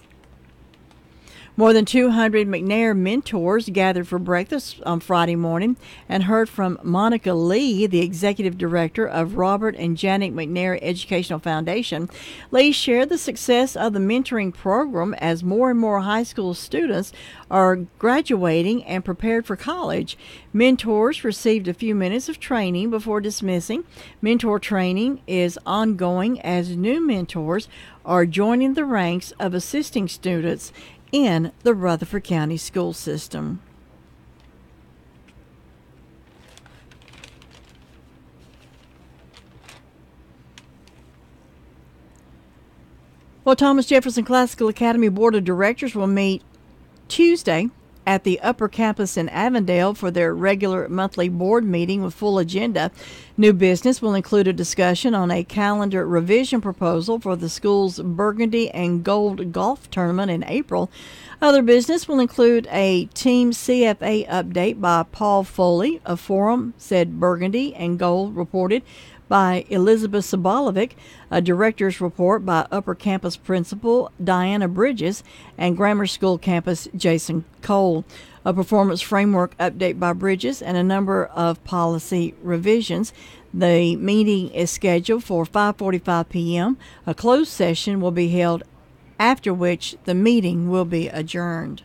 More than 200 McNair mentors gathered for breakfast on Friday morning and heard from Monica Lee, the executive director of Robert and Janet McNair Educational Foundation. Lee shared the success of the mentoring program as more and more high school students are graduating and prepared for college. Mentors received a few minutes of training before dismissing. Mentor training is ongoing as new mentors are joining the ranks of assisting students in the Rutherford County school system. Well, Thomas Jefferson Classical Academy Board of Directors will meet Tuesday at the Upper Campus in Avondale for their regular monthly board meeting with full agenda. New business will include a discussion on a calendar revision proposal for the school's Burgundy and Gold Golf Tournament in April. Other business will include a Team CFA update by Paul Foley. A forum said Burgundy and Gold reported by Elizabeth Sabalovic, a director's report by Upper Campus Principal Diana Bridges, and Grammar School Campus Jason Cole. A performance framework update by Bridges, and a number of policy revisions. The meeting is scheduled for 5:45 p.m. A closed session will be held, after which the meeting will be adjourned.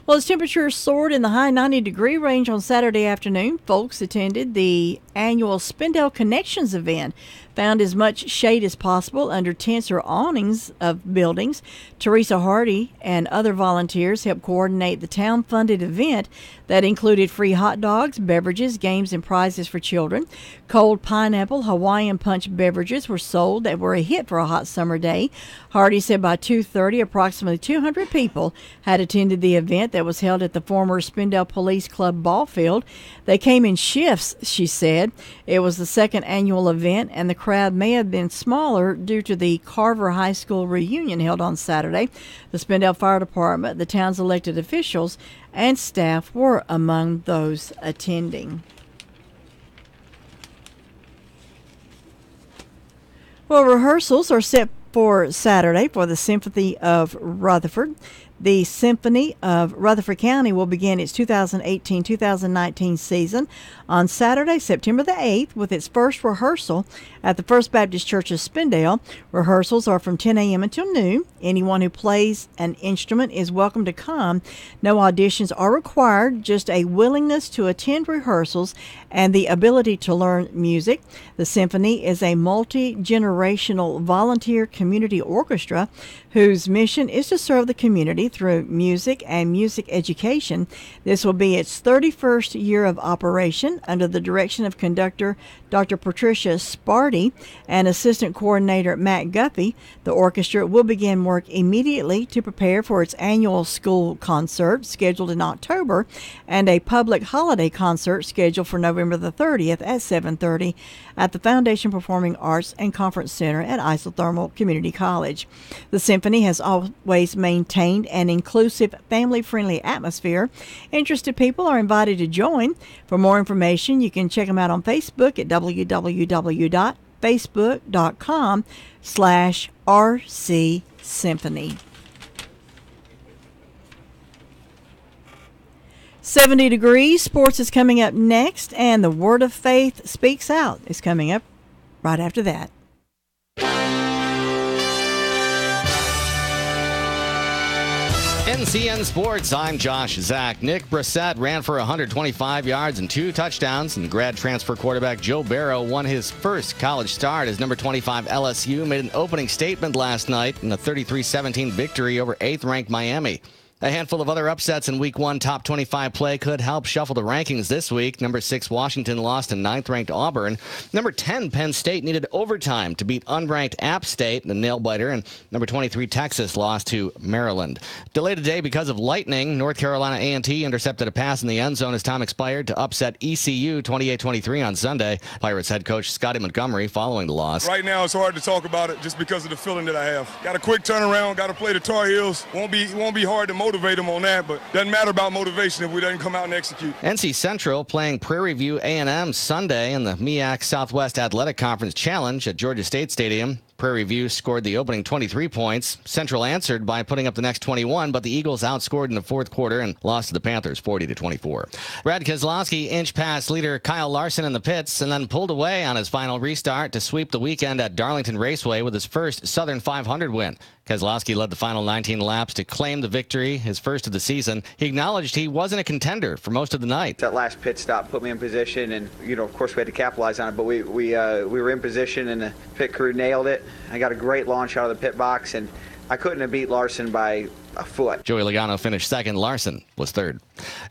Well, as temperatures soared in the high 90-degree range on Saturday afternoon, folks attended the annual Spindale Connections event, found as much shade as possible under tents or awnings of buildings. Teresa Hardy and other volunteers helped coordinate the town-funded event that included free hot dogs, beverages, games, and prizes for children. Cold pineapple Hawaiian punch beverages were sold that were a hit for a hot summer day. Hardy said by 2:30, approximately 200 people had attended the event that was held at the former Spindale Police Club ball field. They came in shifts, she said. It was the second annual event, and the crowd may have been smaller due to the Carver High School reunion held on Saturday. The Spindale Fire Department, the town's elected officials, and staff were among those attending. Well, rehearsals are set for Saturday for the Symphony of Rutherford. The Symphony of Rutherford County will begin its 2018-2019 season on Saturday, September the 8th, with its first rehearsal at the First Baptist Church of Spindale. Rehearsals are from 10 a.m. until noon. Anyone who plays an instrument is welcome to come. No auditions are required, just a willingness to attend rehearsals and the ability to learn music. The Symphony is a multi-generational volunteer community orchestra whose mission is to serve the community through music and music education. This will be its 31st year of operation under the direction of conductor Dr. Patricia Sparty and assistant coordinator Matt Guffey. The orchestra will begin work immediately to prepare for its annual school concert scheduled in October and a public holiday concert scheduled for November the 30th at 7:30 at the Foundation Performing Arts and Conference Center at Isothermal Community College. The symphony has always maintained an inclusive, family-friendly atmosphere. Interested people are invited to join. For more information, you can check them out on Facebook at www.facebook.com/RC Symphony. 70 degrees. Sports is coming up next, and the Word of Faith Speaks Out is coming up right after that. NCN Sports, I'm Josh Zach. Nick Brissett ran for 125 yards and 2 touchdowns, and grad transfer quarterback Joe Barrow won his first college start as number 25 LSU made an opening statement last night in a 33-17 victory over 8th-ranked Miami. A handful of other upsets in Week 1 top 25 play could help shuffle the rankings this week. Number 6 Washington lost to 9th-ranked Auburn. Number 10 Penn State needed overtime to beat unranked App State, the nail-biter. And number 23 Texas lost to Maryland. Delayed today because of lightning. North Carolina A&T intercepted a pass in the end zone as time expired to upset ECU 28-23 on Sunday. Pirates head coach Scotty Montgomery following the loss. Right now it's hard to talk about it just because of the feeling that I have. Got a quick turnaround, got to play the Tar Heels. Won't be hard to motivate them on that, but doesn't matter about motivation if we don't come out and execute. NC Central playing Prairie View A&M Sunday in the MEAC Southwest Athletic Conference Challenge at Georgia State Stadium. Prairie View scored the opening 23 points. Central answered by putting up the next 21, but the Eagles outscored in the fourth quarter and lost to the Panthers 40-24. Brad Keselowski inched past leader Kyle Larson in the pits and then pulled away on his final restart to sweep the weekend at Darlington Raceway with his first Southern 500 win. Keselowski led the final 19 laps to claim the victory, his first of the season. He acknowledged he wasn't a contender for most of the night. That last pit stop put me in position, and of course we had to capitalize on it, but we were in position and the pit crew nailed it. I got a great launch out of the pit box, and I couldn't have beat Larson by a foot. Joey Logano finished second. Larson was third.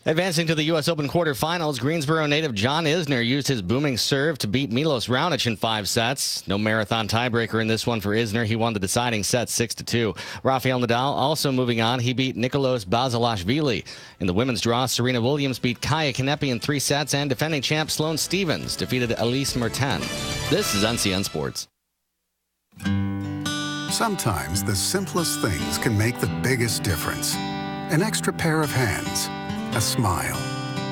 Advancing to the U.S. Open quarterfinals, Greensboro native John Isner used his booming serve to beat Milos Raonic in 5 sets. No marathon tiebreaker in this one for Isner. He won the deciding set 6-2. Rafael Nadal also moving on. He beat Nicolas Basilashvili. In the women's draw, Serena Williams beat Kaya Kanepi in 3 sets, and defending champ Sloane Stephens defeated Elise Mertens. This is NCN Sports. Sometimes the simplest things can make the biggest difference. An extra pair of hands, a smile,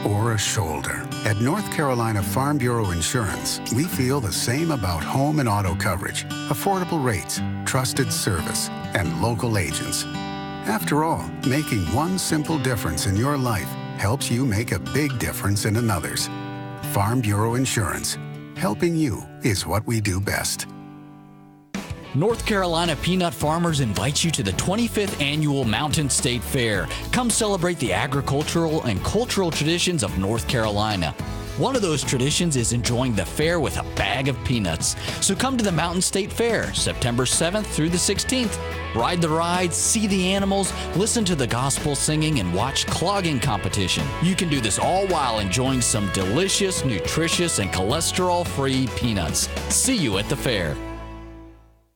or a shoulder. At North Carolina Farm Bureau Insurance, we feel the same about home and auto coverage, affordable rates, trusted service, and local agents. After all, making one simple difference in your life helps you make a big difference in another's. Farm Bureau Insurance. Helping you is what we do best. North Carolina peanut farmers invite you to the 25th Annual Mountain State Fair. Come celebrate the agricultural and cultural traditions of North Carolina. One of those traditions is enjoying the fair with a bag of peanuts. So come to the Mountain State Fair, September 7th through the 16th. Ride the rides, see the animals, listen to the gospel singing, and watch clogging competition. You can do this all while enjoying some delicious, nutritious, and cholesterol-free peanuts. See you at the fair.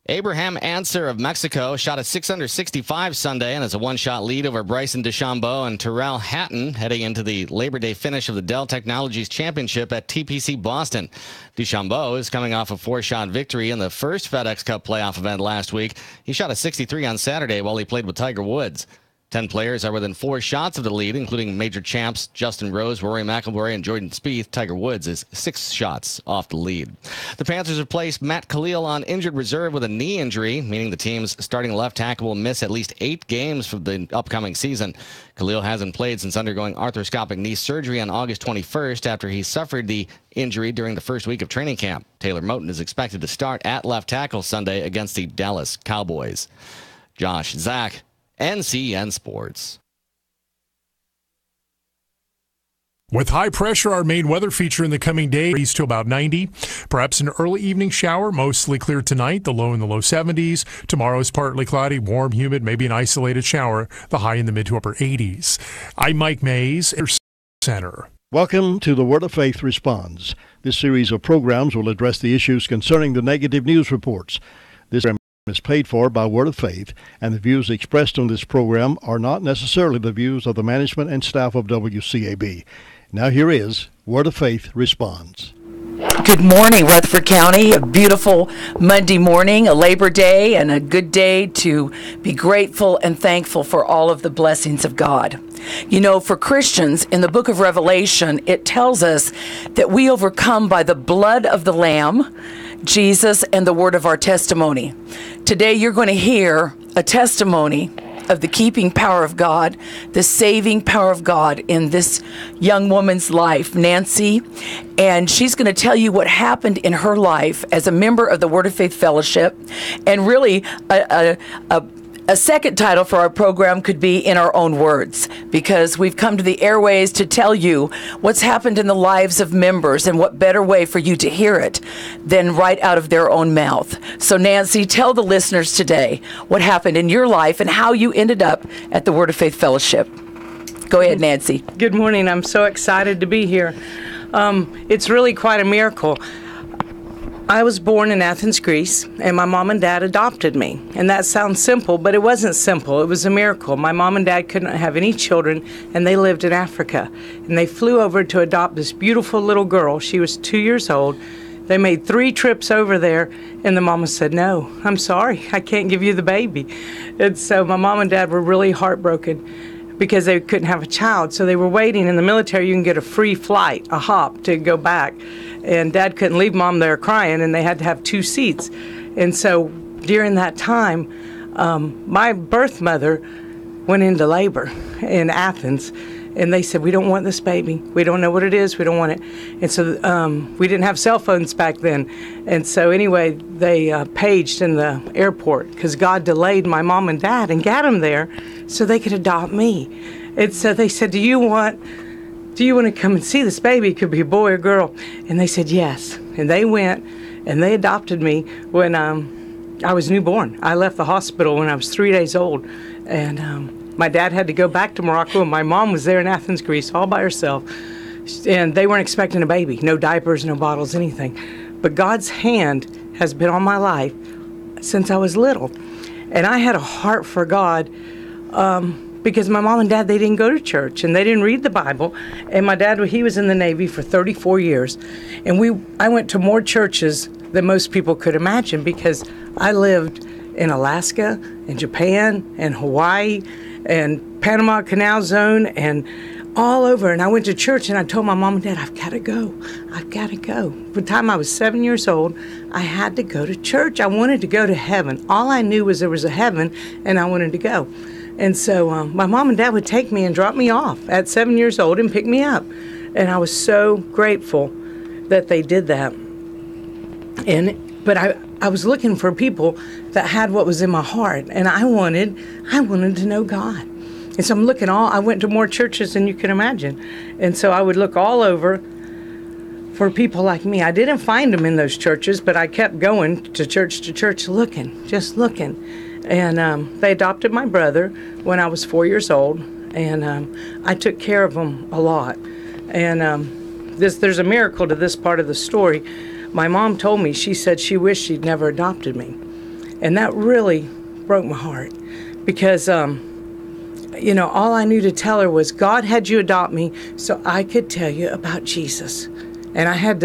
Abraham Ancer of Mexico shot a 665 Sunday and has a 1-shot lead over Bryson DeChambeau and Terrell Hatton heading into the Labor Day finish of the Dell Technologies Championship at TPC Boston. DeChambeau is coming off a 4-shot victory in the first FedEx Cup playoff event last week. He shot a 63 on Saturday while he played with Tiger Woods. 10 players are within 4 shots of the lead, including major champs Justin Rose, Rory McIlroy, and Jordan Spieth. Tiger Woods is 6 shots off the lead. The Panthers have placed Matt Khalil on injured reserve with a knee injury, meaning the team's starting left tackle will miss at least 8 games for the upcoming season. Khalil hasn't played since undergoing arthroscopic knee surgery on August 21st after he suffered the injury during the first week of training camp. Taylor Moton is expected to start at left tackle Sunday against the Dallas Cowboys. Josh Zach, NCN Sports. With high pressure, our main weather feature in the coming days to about 90. Perhaps an early evening shower, mostly clear tonight, the low in the low 70s. Tomorrow is partly cloudy, warm, humid, maybe an isolated shower, the high in the mid to upper 80s. I'm Mike Mays, Center. Welcome to the Word of Faith Responds. This series of programs will address the issues concerning the negative news reports. This program is paid for by Word of Faith, and the views expressed on this program are not necessarily the views of the management and staff of WCAB. Now here is Word of Faith Responds. Good morning, Rutherford County. A beautiful Monday morning, a Labor Day, and a good day to be grateful and thankful for all of the blessings of God. You know, for Christians, in the book of Revelation, it tells us that we overcome by the blood of the Lamb, Jesus, and the word of our testimony. Today, you're going to hear a testimony of the keeping power of God, the saving power of God in this young woman's life, Nancy. And she's going to tell you what happened in her life as a member of the Word of Faith Fellowship. And really, a second title for our program could be In Our Own Words, because we've come to the airways to tell you what's happened in the lives of members, and what better way for you to hear it than right out of their own mouth. So Nancy, tell the listeners today what happened in your life and how you ended up at the Word of Faith Fellowship. Go ahead, Nancy. Good morning. I'm so excited to be here. It's really quite a miracle. I was born in Athens, Greece, and my mom and dad adopted me. And that sounds simple, but it wasn't simple. It was a miracle. My mom and dad couldn't have any children, and they lived in Africa. And they flew over to adopt this beautiful little girl. She was 2 years old. They made 3 trips over there, and the mama said, "No, I'm sorry, I can't give you the baby." And so my mom and dad were really heartbroken because they couldn't have a child. So they were waiting. In the military, you can get a free flight, a hop, to go back. And Dad couldn't leave Mom there crying, and they had to have 2 seats. And so during that time, my birth mother went into labor in Athens, and they said, "We don't want this baby. We don't know what it is. We don't want it." And so we didn't have cell phones back then. And so anyway, they paged in the airport because God delayed my mom and dad and got them there so they could adopt me. And so they said, do you want to come and see this baby? It could be a boy or girl. And they said yes. And they went and they adopted me when I was newborn. I left the hospital when I was 3 days old. And my dad had to go back to Morocco, and my mom was there in Athens, Greece, all by herself. And they weren't expecting a baby. No diapers, no bottles, anything. But God's hand has been on my life since I was little. And I had a heart for God because my mom and dad, they didn't go to church and they didn't read the Bible. And my dad, he was in the Navy for 34 years. And I went to more churches than most people could imagine because I lived in Alaska and Japan and Hawaii and Panama Canal Zone and all over. And I went to church and I told my mom and dad, I've got to go. I've got to go. By the time I was 7 years old, I had to go to church. I wanted to go to heaven. All I knew was there was a heaven and I wanted to go. And so my mom and dad would take me and drop me off at 7 years old and pick me up. And I was so grateful that they did that. But I was looking for people that had what was in my heart, and I wanted to know God. And so I'm looking I went to more churches than you can imagine. And so I would look all over for people like me. I didn't find them in those churches, but I kept going to church looking, just looking. And they adopted my brother when I was 4 years old, and I took care of him a lot. And there's a miracle to this part of the story. My mom told me, she said she wished she'd never adopted me. And that really broke my heart because, all I knew to tell her was God had you adopt me so I could tell you about Jesus. And I had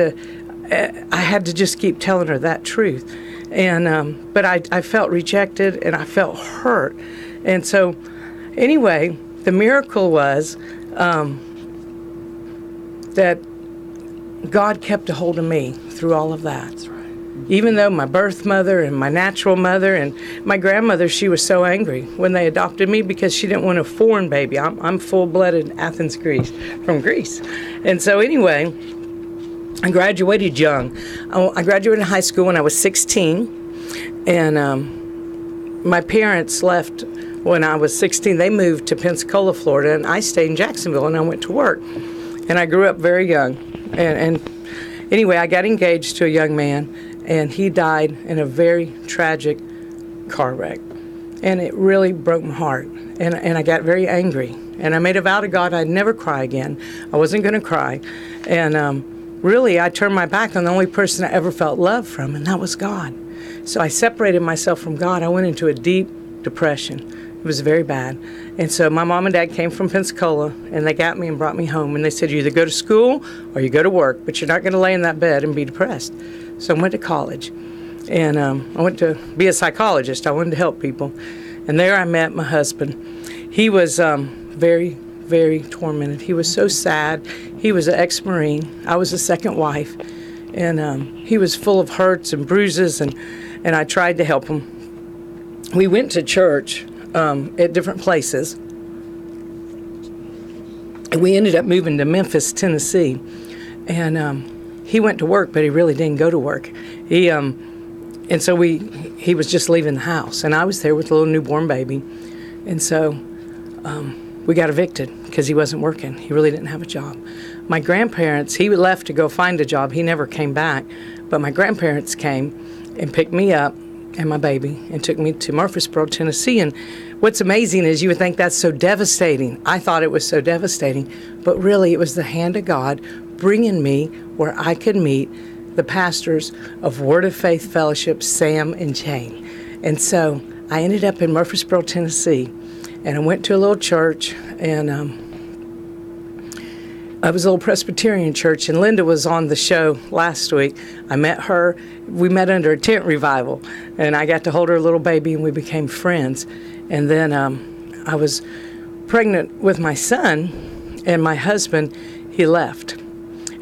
to just keep telling her that truth. And but I felt rejected and I felt hurt. And so anyway, the miracle was that God kept a hold of me through all of that. That's right. Even though my birth mother and my natural mother and my grandmother, she was so angry when they adopted me because she didn't want a foreign baby. I'm full-blooded Athens, Greece, from Greece. And so anyway, I graduated young. I graduated high school when I was 16, and my parents left when I was 16. They moved to Pensacola, Florida, and I stayed in Jacksonville, and I went to work. And I grew up very young. And anyway, I got engaged to a young man, and he died in a very tragic car wreck. And it really broke my heart. And I got very angry. And I made a vow to God I'd never cry again. I wasn't going to cry. And really, I turned my back on the only person I ever felt love from, and that was God. So I separated myself from God. I went into a deep depression. It was very bad. And so my mom and dad came from Pensacola, and they got me and brought me home. And they said, you either go to school or you go to work, but you're not going to lay in that bed and be depressed. So I went to college, and I went to be a psychologist. I wanted to help people. And there I met my husband. He was very, very tormented. He was so sad. He was an ex-Marine. I was a second wife. And he was full of hurts and bruises, and I tried to help him. We went to church at different places. And we ended up moving to Memphis, Tennessee. And he went to work, but he really didn't go to work. And so he was just leaving the house. And I was there with a little newborn baby. And so we got evicted because he wasn't working. He really didn't have a job. My grandparents, he left to go find a job. He never came back. But my grandparents came and picked me up and my baby and took me to Murfreesboro, Tennessee. And what's amazing is you would think that's so devastating. I thought it was so devastating. But really, it was the hand of God bringing me where I could meet the pastors of Word of Faith Fellowship, Sam and Jane. And so I ended up in Murfreesboro, Tennessee. And I went to a little church, and I was a little Presbyterian church, and Linda was on the show last week. I met her. We met under a tent revival, and I got to hold her little baby, and we became friends. And then I was pregnant with my son, and my husband, he left.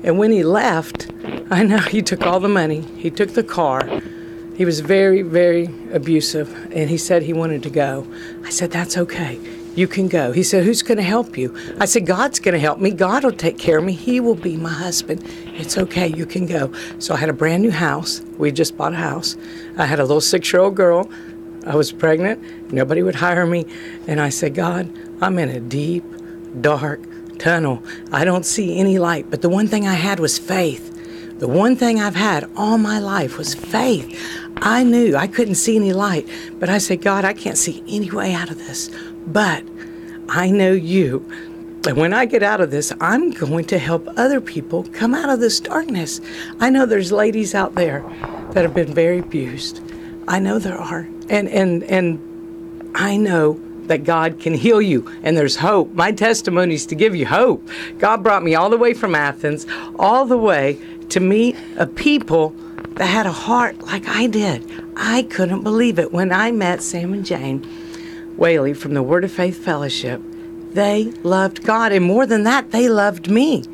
And when he left, I know he took all the money. He took the car. He was very, very abusive, and he said he wanted to go. I said, that's okay. You can go. He said, who's going to help you? I said, God's going to help me. God will take care of me. He will be my husband. It's okay. You can go. So I had a brand new house. We just bought a house. I had a little 6-year-old girl. I was pregnant. Nobody would hire me. And I said, God, I'm in a deep, dark tunnel. I don't see any light. But the one thing I had was faith. The one thing I've had all my life was faith. I knew I couldn't see any light, but I said, God, I can't see any way out of this, but I know you. And when I get out of this, I'm going to help other people come out of this darkness. I know there's ladies out there that have been very abused. I know there are. And I know that God can heal you, and there's hope. My testimony is to give you hope. God brought me all the way from Athens, all the way to meet a people that had a heart like I did. I couldn't believe it. When I met Sam and Jane Whaley from the Word of Faith Fellowship, they loved God, and more than that, they loved me.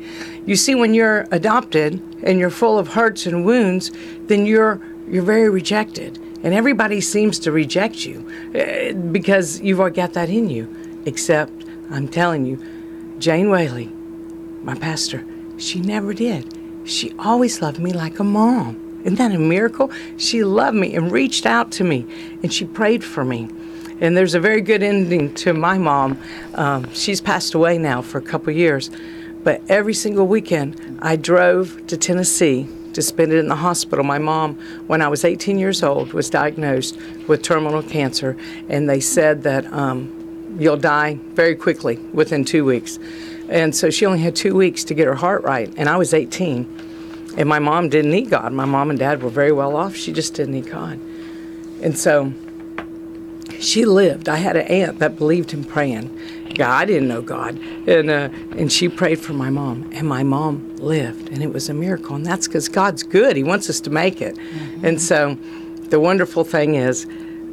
You see, when you're adopted and you're full of hurts and wounds, then you're very rejected. And everybody seems to reject you because you've already got that in you. Except, I'm telling you, Jane Whaley, my pastor, she never did. She always loved me like a mom. Isn't that a miracle? She loved me and reached out to me, and she prayed for me. And there's a very good ending to my mom. She's passed away now for a couple years. But every single weekend, I drove to Tennessee to spend it in the hospital. My mom, when I was 18 years old, was diagnosed with terminal cancer, and they said that you'll die very quickly, within 2 weeks. And so she only had 2 weeks to get her heart right, and I was 18. And my mom didn't need God. My mom and dad were very well off. She just didn't need God. And so she lived. I had an aunt that believed in praying. God, I didn't know God. And she prayed for my mom, and my mom lived, and it was a miracle. And that's because God's good. He wants us to make it. Mm-hmm. And so the wonderful thing is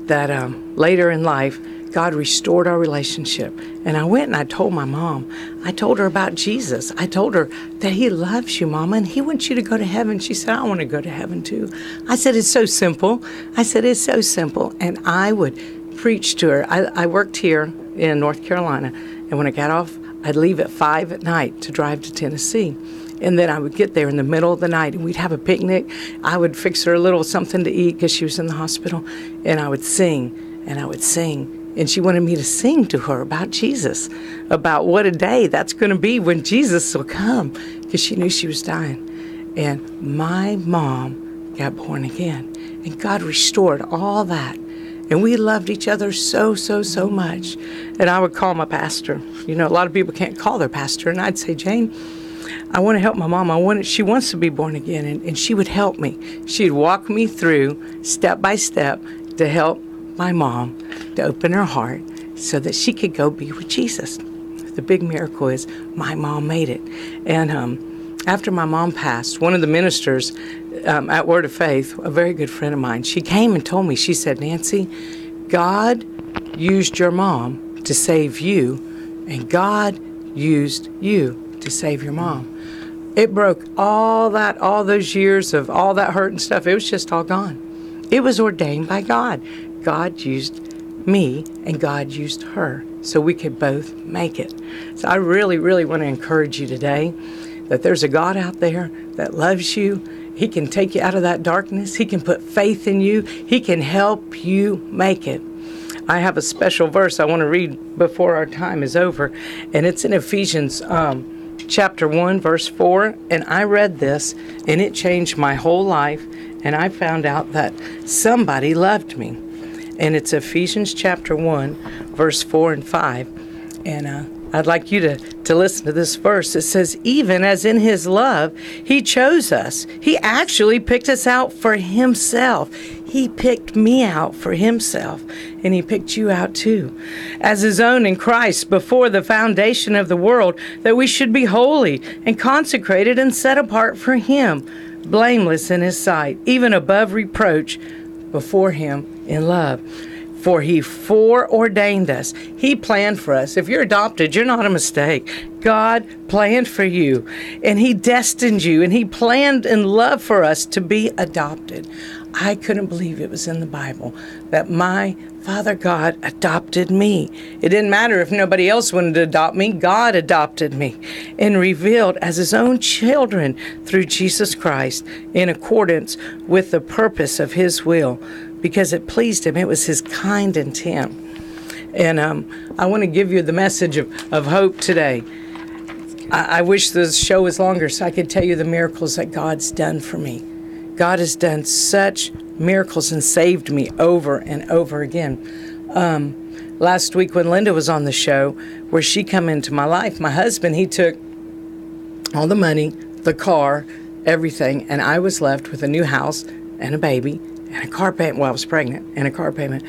that later in life, God restored our relationship. And I went and I told my mom. I told her about Jesus. I told her that he loves you, Mama, and he wants you to go to heaven. She said, I want to go to heaven too. I said, it's so simple. I said, it's so simple. And I would preach to her. I worked here in North Carolina, and when I got off, I'd leave at 5 at night to drive to Tennessee. And then I would get there in the middle of the night, and we'd have a picnic. I would fix her a little something to eat because she was in the hospital, and I would sing, and I would sing. And she wanted me to sing to her about Jesus, about what a day that's going to be when Jesus will come, because she knew she was dying. And my mom got born again, and God restored all that. And we loved each other so, so, so much. And I would call my pastor. You know, a lot of people can't call their pastor. And I'd say, Jane, I want to help my mom. She wants to be born again. And she would help me. She'd walk me through step by step to help my mom to open her heart so that she could go be with Jesus. The big miracle is my mom made it. And after my mom passed, one of the ministers at Word of Faith, a very good friend of mine, she came and told me, she said, Nancy, God used your mom to save you, and God used you to save your mom. It broke all those years of all that hurt and stuff. It was just all gone. It was ordained by God. God used me, and God used her so we could both make it. So I really, really want to encourage you today that there's a God out there that loves you. He can take you out of that darkness. He can put faith in you. He can help you make it. I have a special verse I want to read before our time is over, and it's in Ephesians chapter 1, verse 4, and I read this, and it changed my whole life, and I found out that somebody loved me. And it's Ephesians chapter 1, verse 4 and 5, and I'd like you to listen to this verse. It says, even as in his love, he chose us. He actually picked us out for himself. He picked me out for himself, and he picked you out too, as his own in Christ before the foundation of the world, that we should be holy and consecrated and set apart for him, blameless in his sight, even above reproach before him in love. For he foreordained us. He planned for us. If you're adopted, you're not a mistake. God planned for you, and he destined you, and he planned in love for us to be adopted. I couldn't believe it was in the Bible that my Father God adopted me. It didn't matter if nobody else wanted to adopt me. God adopted me and revealed as his own children through Jesus Christ in accordance with the purpose of his will, because it pleased him. It was his kind intent. And I want to give you the message of hope today. I wish this show was longer so I could tell you the miracles that God's done for me. God has done such miracles and saved me over and over again. Last week when Linda was on the show, where she come into my life, my husband, he took all the money, the car, everything, and I was left with a new house and a baby and a car payment. Well, I was pregnant, and a car payment.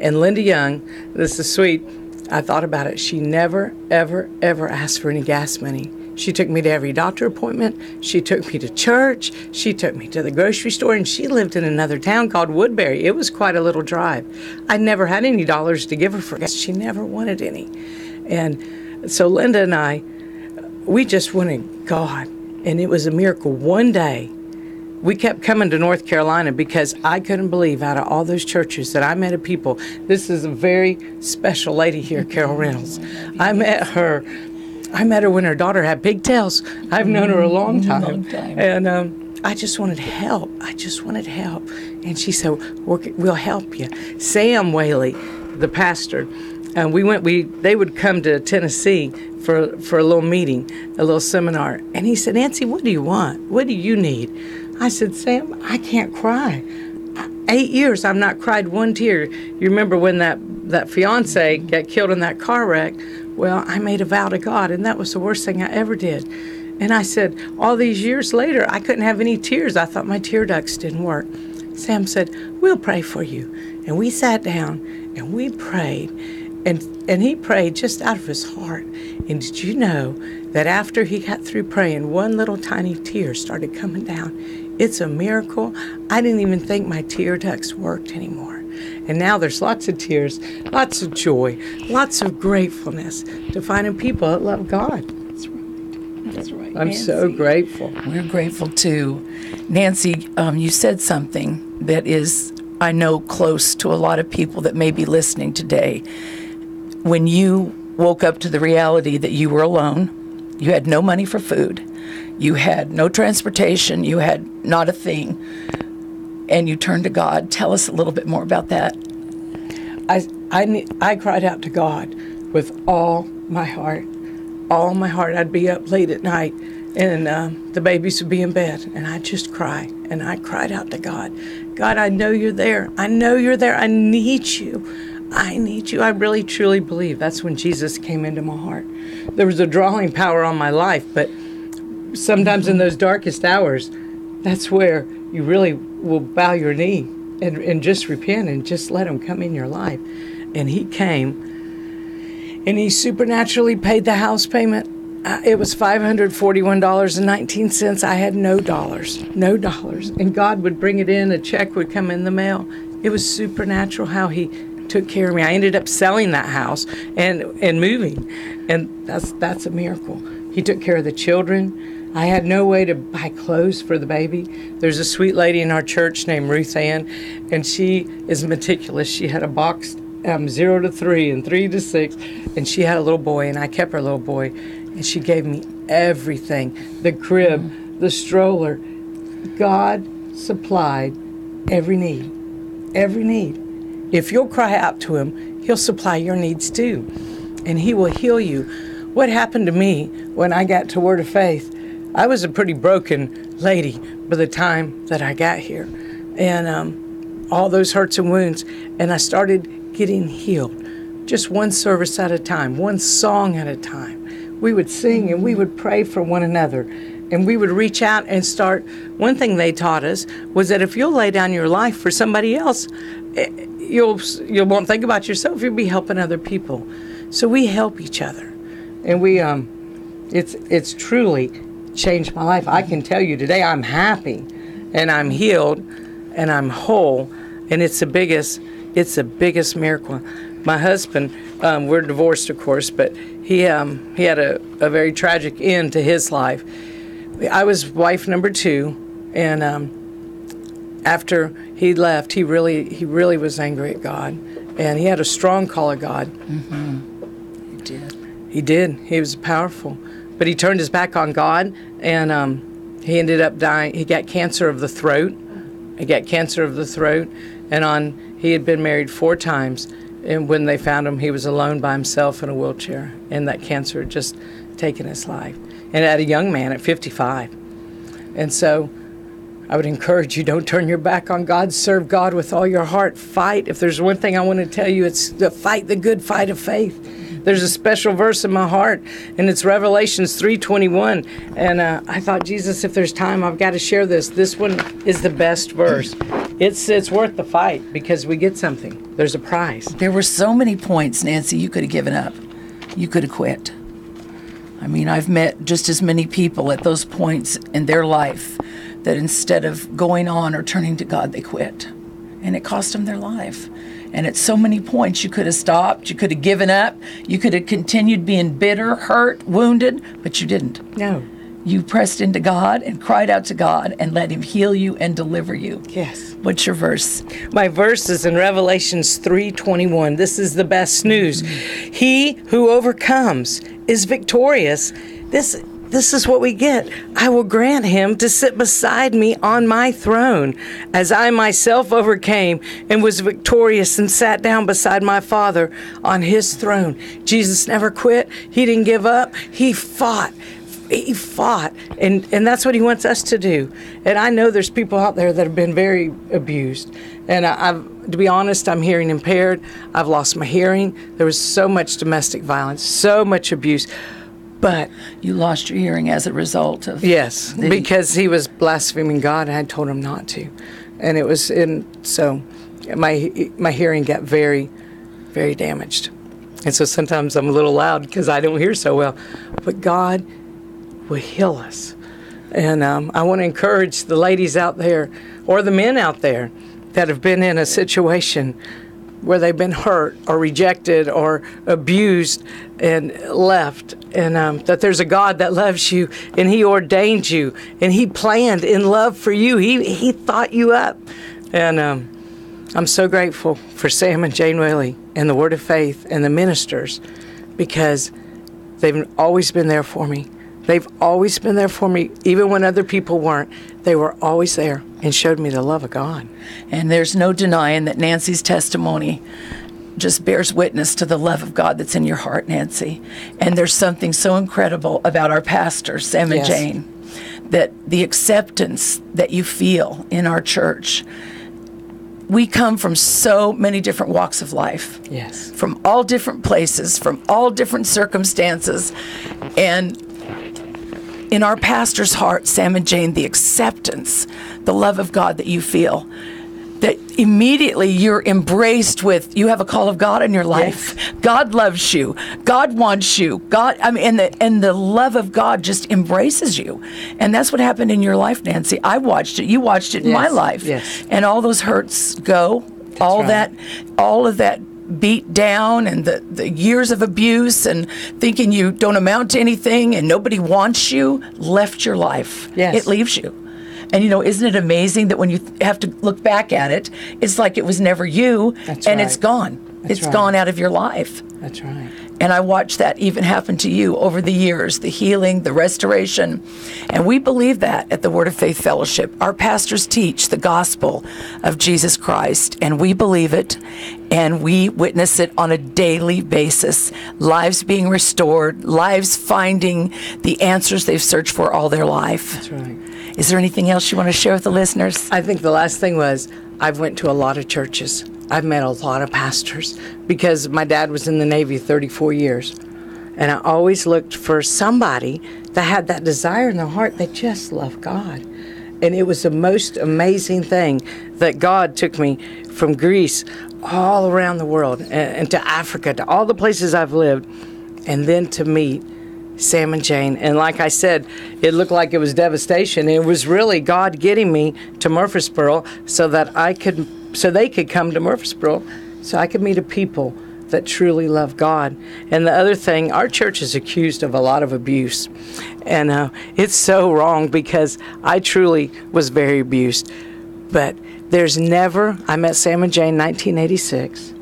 And Linda Young, this is sweet, I thought about it. She never, ever, ever asked for any gas money. She took me to every doctor appointment. She took me to church. She took me to the grocery store, and she lived in another town called Woodbury. It was quite a little drive. I never had any dollars to give her for gas. She never wanted any. And so Linda and I, we just wanted God, and it was a miracle. One day, we kept coming to North Carolina because I couldn't believe out of all those churches that I met a people. This is a very special lady here, Carol Reynolds. I met her when her daughter had pigtails. I've known her a long time. And I just wanted help. And she said, we'll help you. Sam Whaley, the pastor, they would come to Tennessee for a little meeting, a little seminar. And he said, Nancy, what do you want? What do you need? I said, Sam, I can't cry. 8 years, I've not cried one tear. You remember when that fiance got killed in that car wreck? Well, I made a vow to God, and that was the worst thing I ever did. And I said, all these years later, I couldn't have any tears. I thought my tear ducts didn't work. Sam said, we'll pray for you. And we sat down, and we prayed. And he prayed just out of his heart. And did you know that after he got through praying, one little tiny tear started coming down? It's a miracle. I didn't even think my tear ducts worked anymore. And now there's lots of tears, lots of joy, lots of gratefulness to finding people that love God. That's right. I'm Nancy, so grateful. We're grateful too. Nancy, you said something that is, I know, close to a lot of people that may be listening today. When you woke up to the reality that you were alone, you had no money for food, you had no transportation, you had not a thing, and you turned to God. Tell us a little bit more about that. I cried out to God with all my heart. All my heart. I'd be up late at night, and the babies would be in bed, and I'd just cry. And I cried out to God. God, I know you're there. I know you're there. I need you. I need you. I really, truly believe that's when Jesus came into my heart. There was a drawing power on my life, but sometimes in those darkest hours, that's where you really will bow your knee and just repent and just let him come in your life. And he came, and he supernaturally paid the house payment. It was $541.19. I had no dollars. And God would bring it in. A check would come in the mail. It was supernatural how he took care of me. I ended up selling that house and moving, and that's a miracle. He took care of the children. I had no way to buy clothes for the baby. There's a sweet lady in our church named Ruth Ann, and she is meticulous. She had a box 0 to 3 and 3 to 6, and she had a little boy, and I kept her little boy, and she gave me everything, the crib, the stroller. God supplied every need, every need. If you'll cry out to him, he'll supply your needs too, and he will heal you. What happened to me when I got to Word of Faith, I was a pretty broken lady by the time that I got here, and all those hurts and wounds, and I started getting healed, just one service at a time, one song at a time. We would sing and we would pray for one another, and we would reach out and start. One thing they taught us was that if you'll lay down your life for somebody else, you won't think about yourself. You'll be helping other people. So we help each other, and we it's truly changed my life. I can tell you today I'm happy, and I'm healed, and I'm whole, and it's the biggest miracle. My husband, we're divorced, of course, but he had a very tragic end to his life. I was wife number 2, and after he left, he really was angry at God, and he had a strong call of God. Mm-hmm. He did. He did. He was powerful, but he turned his back on God, and he ended up dying. He got cancer of the throat. And he had been married 4 times, and when they found him, he was alone by himself in a wheelchair, and that cancer had just taken his life, and at a young man at 55. And so I would encourage you, don't turn your back on God. Serve God with all your heart. Fight. If there's one thing I want to tell you, it's to fight the good fight of faith. There's a special verse in my heart, and it's Revelations 3:21. And I thought, Jesus, if there's time, I've got to share this. This one is the best verse. It's worth the fight because we get something. There's a prize. There were so many points, Nancy, you could have given up. You could have quit. I mean, I've met just as many people at those points in their life that instead of going on or turning to God, they quit. And it cost them their life. And at so many points, you could have stopped, you could have given up, you could have continued being bitter, hurt, wounded, but you didn't. No. You pressed into God and cried out to God and let him heal you and deliver you. Yes. What's your verse? My verse is in Revelations 3:21. This is the best news. He who overcomes is victorious. This is what we get. I will grant him to sit beside me on my throne, as I myself overcame and was victorious and sat down beside my Father on his throne. Jesus never quit. He didn't give up. He fought. He fought. And that's what he wants us to do. And I know there's people out there that have been very abused. And to be honest, I'm hearing impaired. I've lost my hearing. There was so much domestic violence, so much abuse. But you lost your hearing as a result of... Yes, because he was blaspheming God, and I told him not to. And it was so my hearing got very, very damaged. And so sometimes I'm a little loud because I don't hear so well. But God will heal us. And I want to encourage the ladies out there, or the men out there, that have been in a situation where they've been hurt or rejected or abused and left, and that there's a God that loves you, and he ordained you, and he planned in love for you. He thought you up. And I'm so grateful for Sam and Jane Whaley and the Word of Faith and the ministers, because they've always been there for me. They've always been there for me, even when other people weren't. They were always there and showed me the love of God. And there's no denying that Nancy's testimony just bears witness to the love of God that's in your heart, Nancy. And there's something so incredible about our pastors, Sam and Jane, that the acceptance that you feel in our church. We come from so many different walks of life. Yes. From all different places, from all different circumstances. And in our pastor's heart, Sam and Jane, the acceptance, the love of God that you feel, that immediately you're embraced with, you have a call of God in your life. Yes. God loves you. God wants you. And the love of God just embraces you. And that's what happened in your life, Nancy. I watched it. You watched it in my life. Yes. And all those hurts go. That's all right. all of that beat down, and the years of abuse and thinking you don't amount to anything and nobody wants you left your life. Yes. It leaves you. And, isn't it amazing that when you have to look back at it, it's like it was never you, and it's gone. It's gone out of your life. That's right. And I watched that even happen to you over the years, the healing, the restoration. And we believe that at the Word of Faith Fellowship. Our pastors teach the gospel of Jesus Christ, and we believe it, and we witness it on a daily basis. Lives being restored, lives finding the answers they've searched for all their life. That's right. Is there anything else you want to share with the listeners? I think the last thing was I've went to a lot of churches. I've met a lot of pastors because my dad was in the Navy 34 years. And I always looked for somebody that had that desire in their heart that just loved God. And it was the most amazing thing that God took me from Greece all around the world and to Africa, to all the places I've lived, and then to meet Sam and Jane. And like I said, it looked like it was devastation. It was really God getting me to Murfreesboro so that they could come to Murfreesboro so I could meet a people that truly love God. And the other thing, our church is accused of a lot of abuse. And it's so wrong because I truly was very abused. But there's never, I met Sam and Jane in 1986,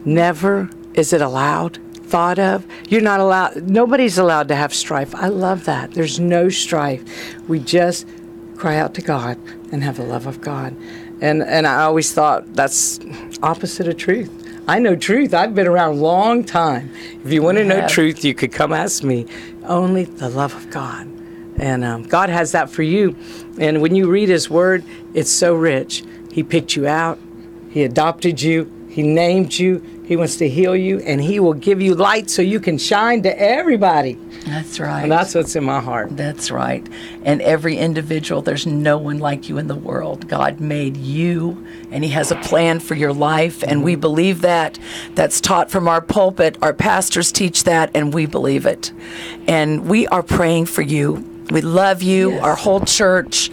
never is it allowed, thought of. You're not allowed, nobody's allowed to have strife. I love that. There's no strife. We just cry out to God and have the love of God. And I always thought that's opposite of truth. I know truth. I've been around a long time. If you want to know truth, you could come ask me. Only the love of God. And God has that for you. And when you read His Word, it's so rich. He picked you out. He adopted you. He named you. He wants to heal you. And He will give you light so you can shine to everybody. That's right. And that's what's in my heart. That's right. And every individual, there's no one like you in the world. God made you, and He has a plan for your life, and we believe that. That's taught from our pulpit. Our pastors teach that, and we believe it. And we are praying for you. We love you, our whole church,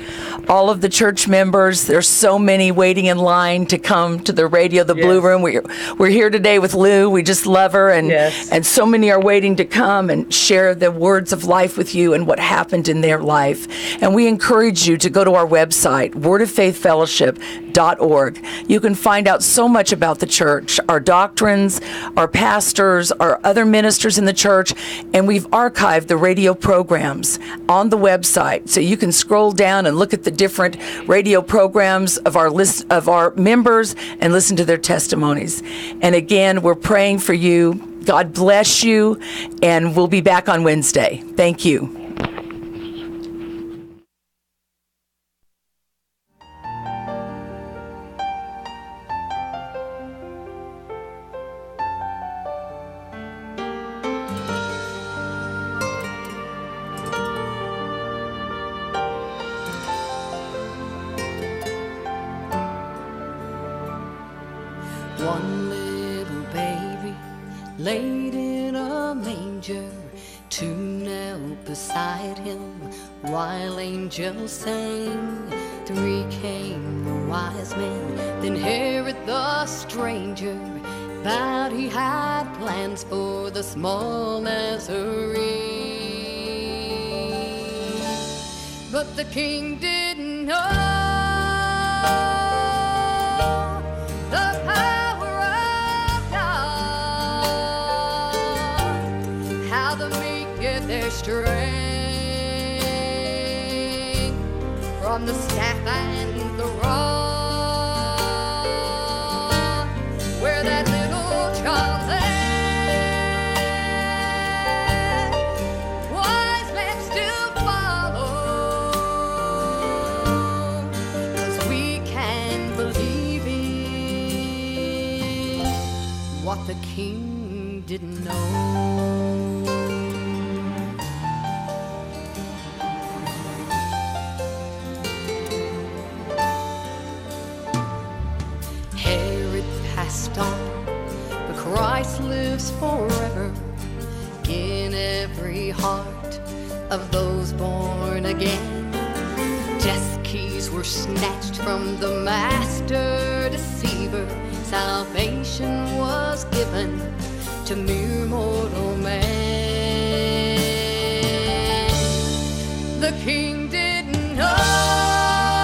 all of the church members. There's so many waiting in line to come to the radio, the Blue Room. We're here today with Lou. We just love her. And so many are waiting to come and share the words of life with you and what happened in their life. And we encourage you to go to our website, wordoffaithfellowship.org. You can find out so much about the church, our doctrines, our pastors, our other ministers in the church, and we've archived the radio programs on the website, so you can scroll down and look at the different radio programs of our list of our members and listen to their testimonies. And again, we're praying for you. God bless you, and we'll be back on Wednesday. Thank you. One little baby laid in a manger, two knelt beside him while angels sang. Three came the wise men, then Herod the stranger vowed he had plans for the small Nazarene. But the king didn't know the power of God, how the meek get their strength from the staff and the rod, where that little child lay, wise men still follow, 'cause we can believe in what the king didn't know. But Christ lives forever in every heart of those born again. Death's keys were snatched from the master deceiver. Salvation was given to mere mortal man. The king didn't know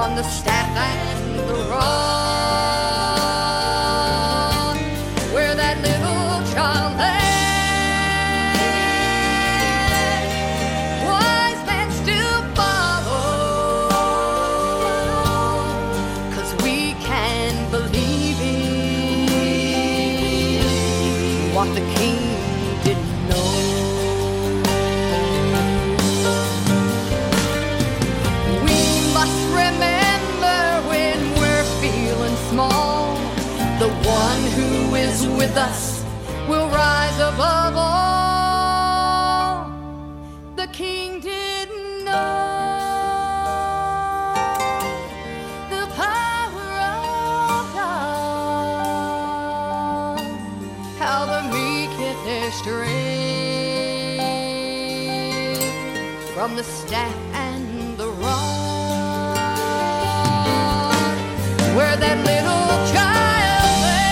from the staff and the rod, where that little child lay. Wise men still follow, 'cause we can believe in what the King didn't know. Remember when we're feeling small, the one who is with us will rise above all. The King didn't know the power of God, how the meek get their strength from the staff and the rod, where that little child lay.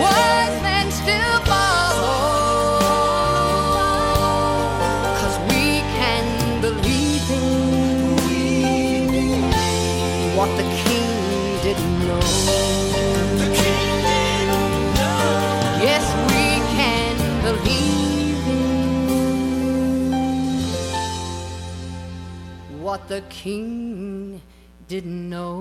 Wise men still follow, 'cause we can believe in what the King didn't know. The King didn't know. Yes, we can believe in what the King didn't know.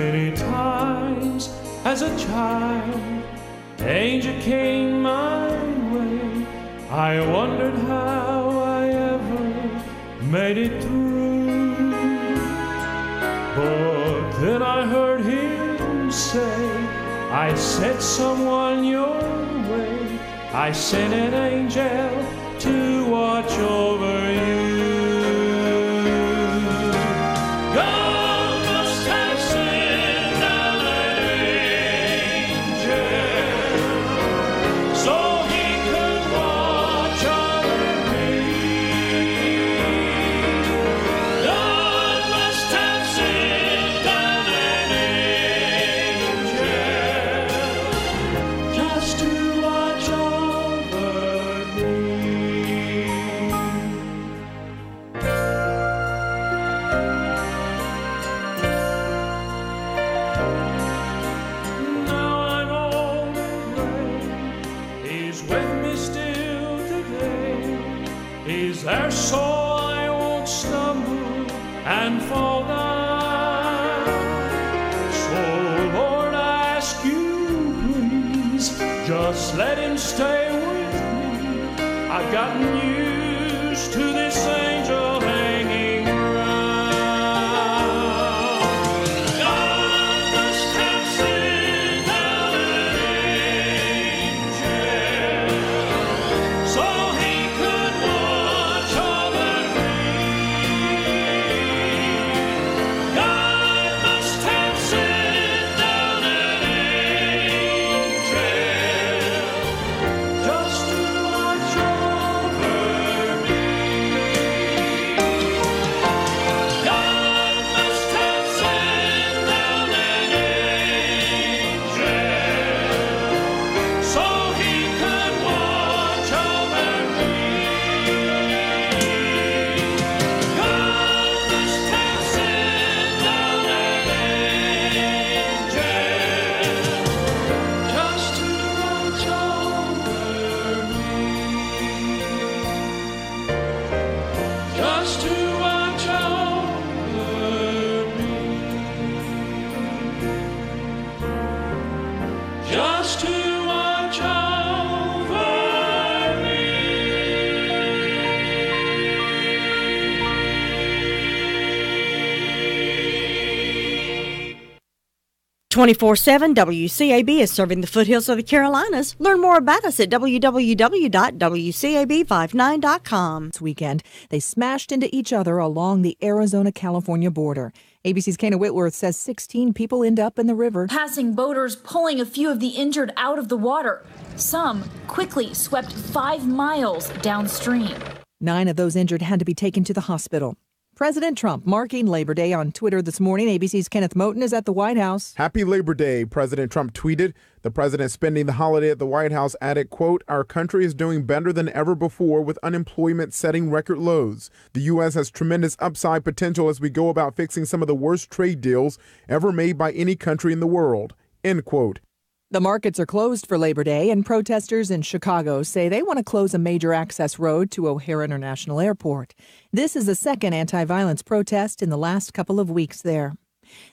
Many times as a child, danger came my way. I wondered how I ever made it through. But then I heard him say, I sent someone your way. I sent an angel to watch over you. There so I won't stumble and fall down. So Lord, I ask you please, just let him stay with me. I've gotten used to this angel hanging around. God must have sent down an angel so he could watch over me. God must have sent down an angel just to watch over me. God must have sent down an angel so he could watch over me. God must have sent down an angel just to watch over me. Just to watch over me. Just to watch over me. 24/7 WCAB is serving the foothills of the Carolinas. Learn more about us at www.wcab59.com. This weekend, they smashed into each other along the Arizona-California border. ABC's Kana Whitworth says 16 people end up in the river. Passing boaters pulling a few of the injured out of the water. Some quickly swept 5 miles downstream. 9 of those injured had to be taken to the hospital. President Trump marking Labor Day on Twitter this morning. ABC's Kenneth Moten is at the White House. Happy Labor Day, President Trump tweeted. The president spending the holiday at the White House added, quote, "Our country is doing better than ever before with unemployment setting record lows. The U.S. has tremendous upside potential as we go about fixing some of the worst trade deals ever made by any country in the world," end quote. The markets are closed for Labor Day, and protesters in Chicago say they want to close a major access road to O'Hare International Airport. This is the second anti-violence protest in the last couple of weeks there.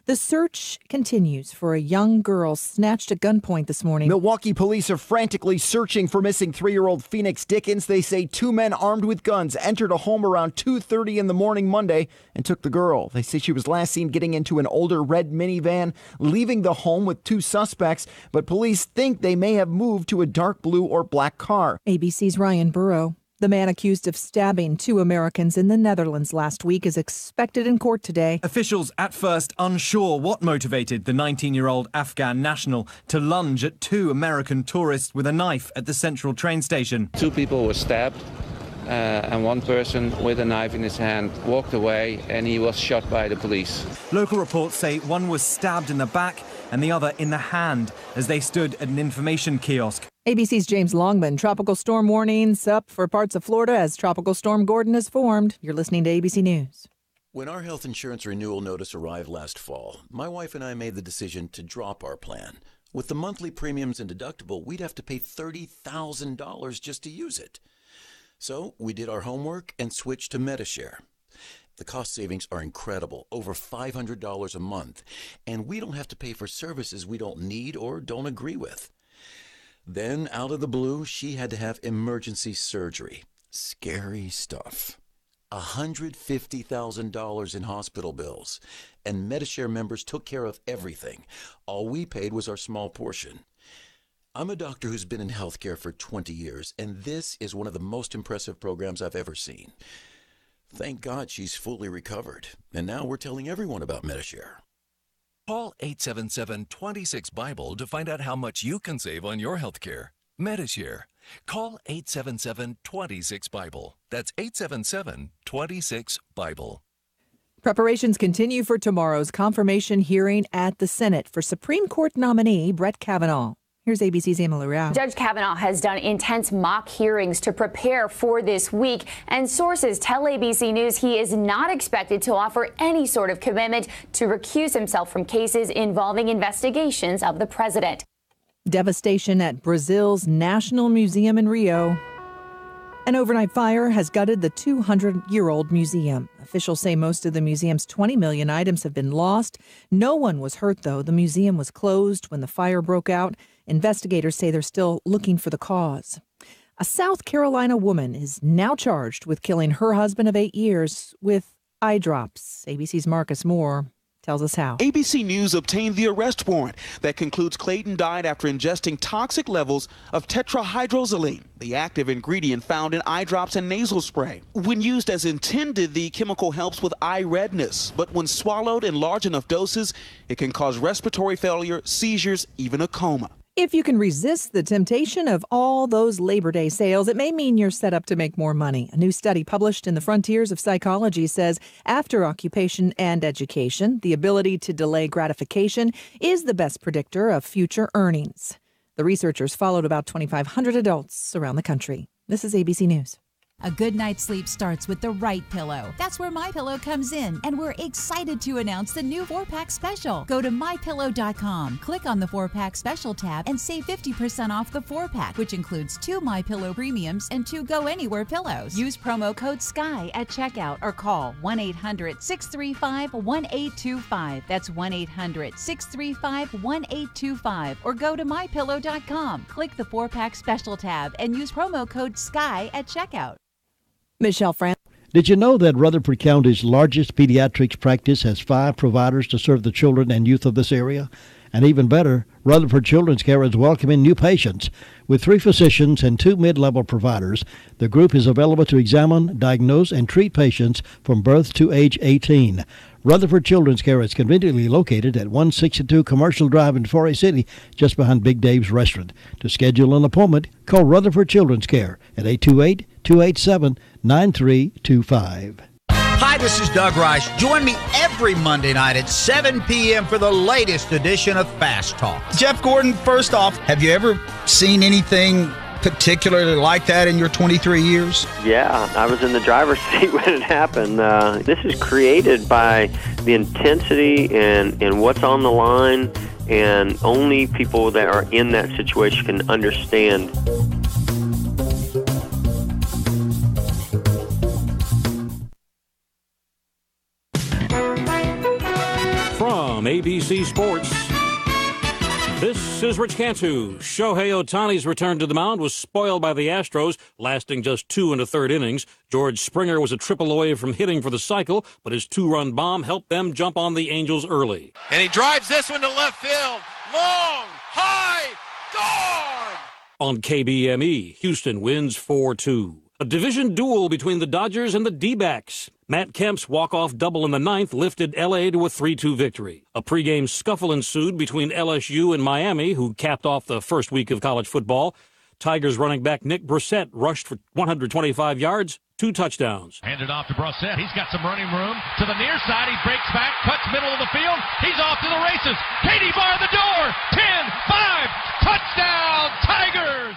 The search continues for a young girl snatched at gunpoint this morning. Milwaukee police are frantically searching for missing 3-year-old Phoenix Dickens. They say 2 men armed with guns entered a home around 2:30 in the morning Monday and took the girl. They say she was last seen getting into an older red minivan, leaving the home with 2 suspects, but police think they may have moved to a dark blue or black car. ABC's Ryan Burrow. The man accused of stabbing 2 Americans in the Netherlands last week is expected in court today. Officials at first unsure what motivated the 19-year-old Afghan national to lunge at 2 American tourists with a knife at the central train station. 2 people were stabbed and 1 person with a knife in his hand walked away and he was shot by the police. Local reports say one was stabbed in the back and the other in the hand as they stood at an information kiosk. ABC's James Longman. Tropical storm warnings up for parts of Florida as Tropical Storm Gordon has formed. You're listening to ABC News. When our health insurance renewal notice arrived last fall, my wife and I made the decision to drop our plan. With the monthly premiums and deductible, we'd have to pay $30,000 just to use it. So we did our homework and switched to MediShare. The cost savings are incredible, over $500 a month, and we don't have to pay for services we don't need or don't agree with. Then, out of the blue, she had to have emergency surgery. Scary stuff. $150,000 in hospital bills, and MediShare members took care of everything. All we paid was our small portion. I'm a doctor who's been in healthcare for 20 years, and this is one of the most impressive programs I've ever seen. Thank God she's fully recovered, and now we're telling everyone about MediShare. Call 877-26-BIBLE to find out how much you can save on your health care. MediShare. Call 877-26-BIBLE. That's 877-26-BIBLE. Preparations continue for tomorrow's confirmation hearing at the Senate for Supreme Court nominee Brett Kavanaugh. Here's ABC's Emily Rao. Judge Kavanaugh has done intense mock hearings to prepare for this week, and sources tell ABC News he is not expected to offer any sort of commitment to recuse himself from cases involving investigations of the president. Devastation at Brazil's National Museum in Rio. An overnight fire has gutted the 200-year-old museum. Officials say most of the museum's 20 million items have been lost. No one was hurt, though. The museum was closed when the fire broke out. Investigators say they're still looking for the cause. A South Carolina woman is now charged with killing her husband of 8 years with eye drops. ABC's Marcus Moore tells us how. ABC News obtained the arrest warrant that concludes Clayton died after ingesting toxic levels of tetrahydrozoline, the active ingredient found in eye drops and nasal spray. When used as intended, the chemical helps with eye redness, but when swallowed in large enough doses, it can cause respiratory failure, seizures, even a coma. If you can resist the temptation of all those Labor Day sales, it may mean you're set up to make more money. A new study published in the Frontiers of Psychology says after occupation and education, the ability to delay gratification is the best predictor of future earnings. The researchers followed about 2,500 adults around the country. This is ABC News. A good night's sleep starts with the right pillow. That's where MyPillow comes in, and we're excited to announce the new 4-pack special. Go to MyPillow.com, click on the 4-pack special tab, and save 50% off the 4-pack, which includes 2 MyPillow premiums and 2 Go Anywhere pillows. Use promo code SKY at checkout or call 1-800-635-1825. That's 1-800-635-1825. Or go to MyPillow.com, click the 4-pack special tab, and use promo code SKY at checkout. Michelle Fran. Did you know that Rutherford County's largest pediatrics practice has 5 providers to serve the children and youth of this area? And even better, Rutherford Children's Care is welcoming new patients. With 3 physicians and 2 mid-level providers, the group is available to examine, diagnose, and treat patients from birth to age 18. Rutherford Children's Care is conveniently located at 162 Commercial Drive in Forest City, just behind Big Dave's Restaurant. To schedule an appointment, call Rutherford Children's Care at 828-287-9325. Hi, this is Doug Rice. Join me every Monday night at 7 p.m. for the latest edition of Fast Talk. Jeff Gordon, first off, have you ever seen anything particularly like that in your 23 years? Yeah, I was in the driver's seat when it happened. This is created by the intensity and what's on the line, and only people that are in that situation can understand. From ABC Sports, this is Rich Cantu. Shohei Ohtani's return to the mound was spoiled by the Astros, lasting just 2 1/3 innings. George Springer was a triple away from hitting for the cycle, but his 2-run bomb helped them jump on the Angels early. And he drives this one to left field. Long, high, gone! On KBME, Houston wins 4-2. A division duel between the Dodgers and the D-backs. Matt Kemp's walk-off double in the 9th lifted L.A. to a 3-2 victory. A pregame scuffle ensued between LSU and Miami, who capped off the first week of college football. Tigers running back Nick Brissett rushed for 125 yards, 2 touchdowns. Handed off to Brissett. He's got some running room. To the near side, he breaks back, cuts middle of the field. He's off to the races. Katie bar the door. 10-5. Touchdown, Tigers!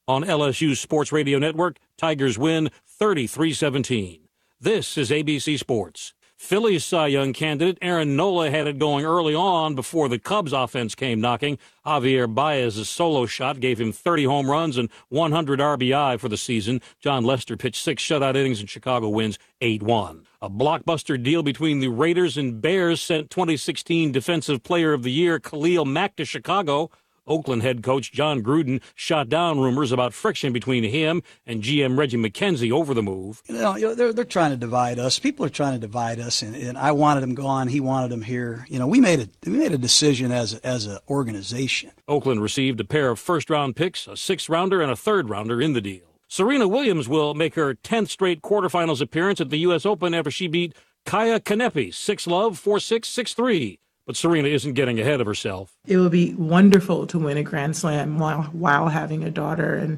On LSU's Sports Radio Network, Tigers win 33-17. This is ABC Sports. Phillies Cy Young candidate Aaron Nola had it going early on before the Cubs offense came knocking. Javier Baez's solo shot gave him 30 home runs and 100 RBI for the season. John Lester pitched 6 shutout innings and Chicago wins 8-1. A blockbuster deal between the Raiders and Bears sent 2016 Defensive Player of the Year Khalil Mack to Chicago. Oakland head coach John Gruden shot down rumors about friction between him and GM Reggie McKenzie over the move. They're trying to divide us. People are trying to divide us, and I wanted him gone. He wanted him here. We made a decision as an organization. Oakland received a pair of first-round picks, a 6th-rounder and a 3rd-rounder in the deal. Serena Williams will make her 10th straight quarterfinals appearance at the U.S. Open after she beat Kaya Kanepi 6-love, 4-6, 6-3. But Serena isn't getting ahead of herself. It would be wonderful to win a Grand Slam while having a daughter,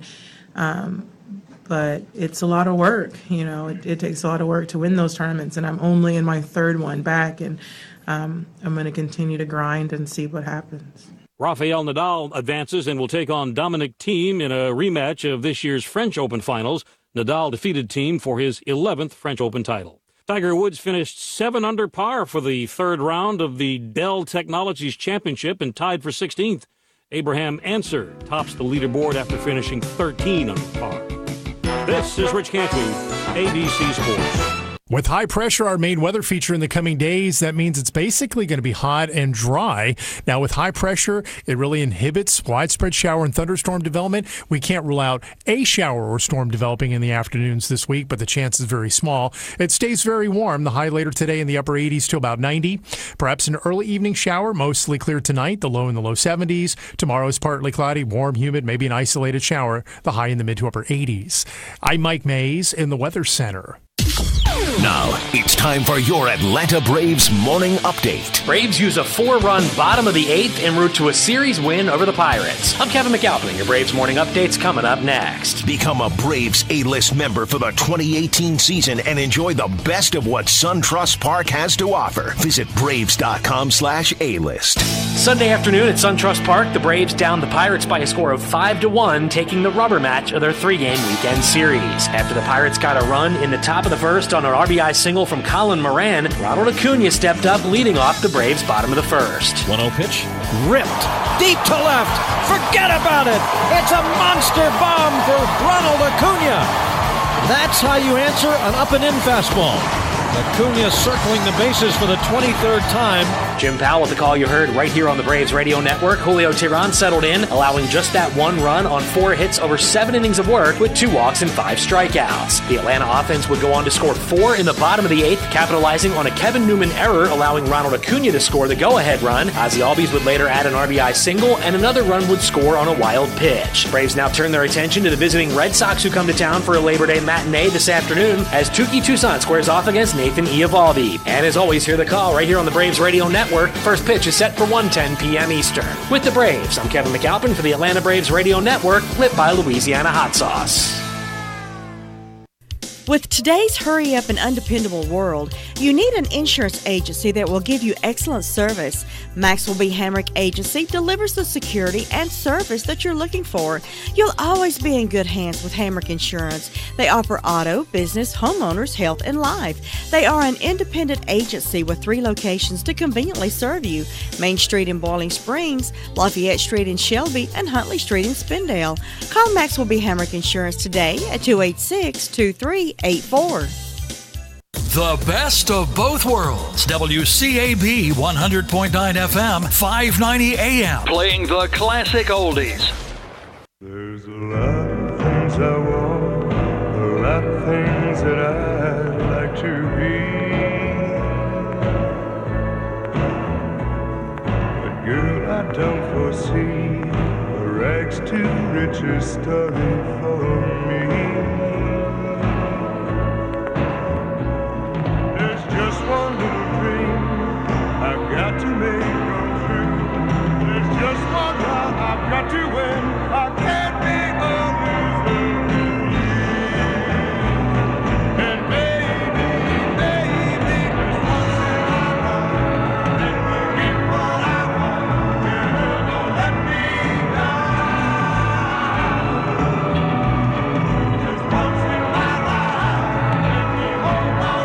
but it's a lot of work. It takes a lot of work to win those tournaments, and I'm only in my 3rd one back, and I'm going to continue to grind and see what happens. Rafael Nadal advances and will take on Dominic Thiem in a rematch of this year's French Open finals. Nadal defeated Thiem for his 11th French Open title. Tiger Woods finished 7 under par for the 3rd round of the Dell Technologies Championship and tied for 16th. Abraham Ancer tops the leaderboard after finishing 13 under par. This is Rich Cantu, ABC Sports. With high pressure, our main weather feature in the coming days, that means it's basically going to be hot and dry. Now, with high pressure, it really inhibits widespread shower and thunderstorm development. We can't rule out a shower or storm developing in the afternoons this week, but the chance is very small. It stays very warm. The high later today in the upper 80s to about 90. Perhaps an early evening shower, mostly clear tonight, the low in the low 70s. Tomorrow is partly cloudy, warm, humid, maybe an isolated shower, the high in the mid to upper 80s. I'm Mike Mays in the Weather Center. Now, it's time for your Atlanta Braves morning update. Braves use a 4-run bottom of the 8th en route to a series win over the Pirates. I'm Kevin McAlpin. Your Braves morning update's coming up next. Become a Braves A-list member for the 2018 season and enjoy the best of what SunTrust Park has to offer. Visit Braves.com/A-list. Sunday afternoon at SunTrust Park, the Braves downed the Pirates by a score of 5-1, taking the rubber match of their 3-game weekend series. After the Pirates got a run in the top of the first on an RBI single from Colin Moran, Ronald Acuna stepped up, leading off the Braves' bottom of the first. 1-0 pitch, ripped, deep to left, forget about it! It's a monster bomb for Ronald Acuna! That's how you answer an up-and-in fastball. Acuna circling the bases for the 23rd time. Jim Powell with the call you heard right here on the Braves Radio Network. Julio Teheran settled in, allowing just that one run on 4 hits over 7 innings of work with 2 walks and 5 strikeouts. The Atlanta offense would go on to score 4 in the bottom of the 8th, capitalizing on a Kevin Newman error, allowing Ronald Acuna to score the go-ahead run. Ozzie Albies would later add an RBI single, and another run would score on a wild pitch. Braves now turn their attention to the visiting Red Sox, who come to town for a Labor Day matinee this afternoon as Touki Toussaint squares off against Nathan Eovaldi. And as always, hear the call right here on the Braves Radio Network. First pitch is set for 1:10 p.m. Eastern. With the Braves, I'm Kevin McAlpin for the Atlanta Braves Radio Network, lit by Louisiana Hot Sauce. With today's hurry-up and undependable world, you need an insurance agency that will give you excellent service. Maxwell B. Hamrick Agency delivers the security and service that you're looking for. You'll always be in good hands with Hamrick Insurance. They offer auto, business, homeowners, health, and life. They are an independent agency with 3 locations to conveniently serve you: Main Street in Boiling Springs, Lafayette Street in Shelby, and Huntley Street in Spindale. Call Maxwell B. Hamrick Insurance today at 286-2384. The best of both worlds. WCAB 100.9 FM, 590 AM. Playing the classic oldies. There's a lot of things I want, a lot of things that I'd like to be. But girl, I don't foresee a rags to riches story for me. Just one little dream I've got to make come true. There's just one round I've got to win. I can't be a loser with you. And baby, just once in my life, let me get what I want. Girl, don't let me down. Just once in my life, let me hold on.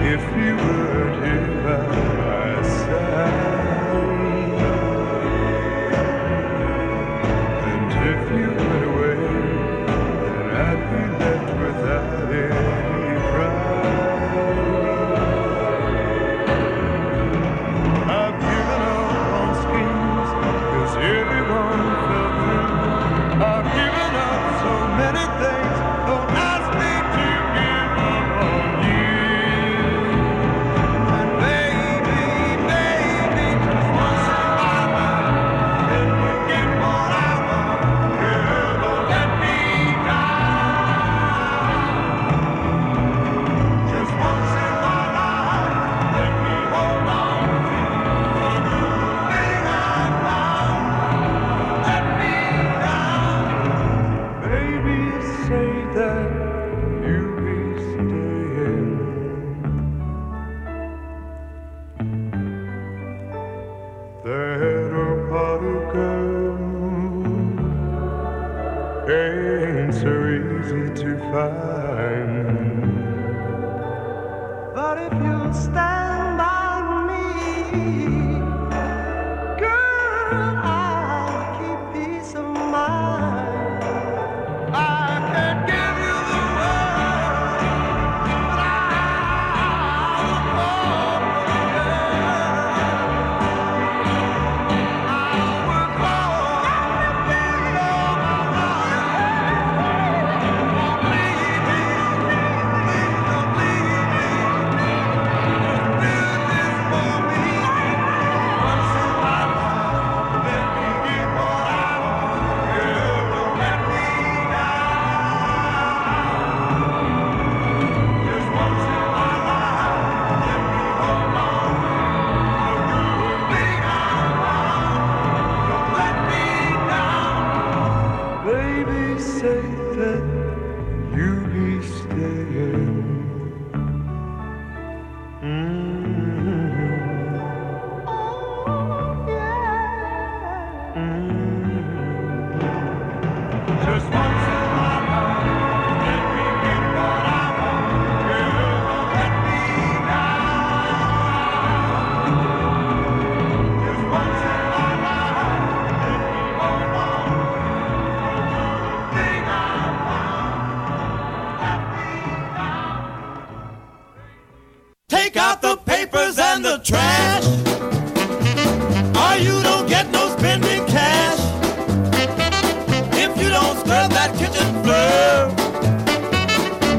If you weren't here by my side, and if you went away, then I'd be left without any pride. I've given up on schemes, 'cause everyone fell through. I've given up so many things, don't ask me to give up on you. Ain't so easy to find, but if you'll stand by me, girl, I'll keep peace of mind. I can't give you the world, but I'll work hard. papers and the trash, or you don't get no spending cash. If you don't scrub that kitchen floor,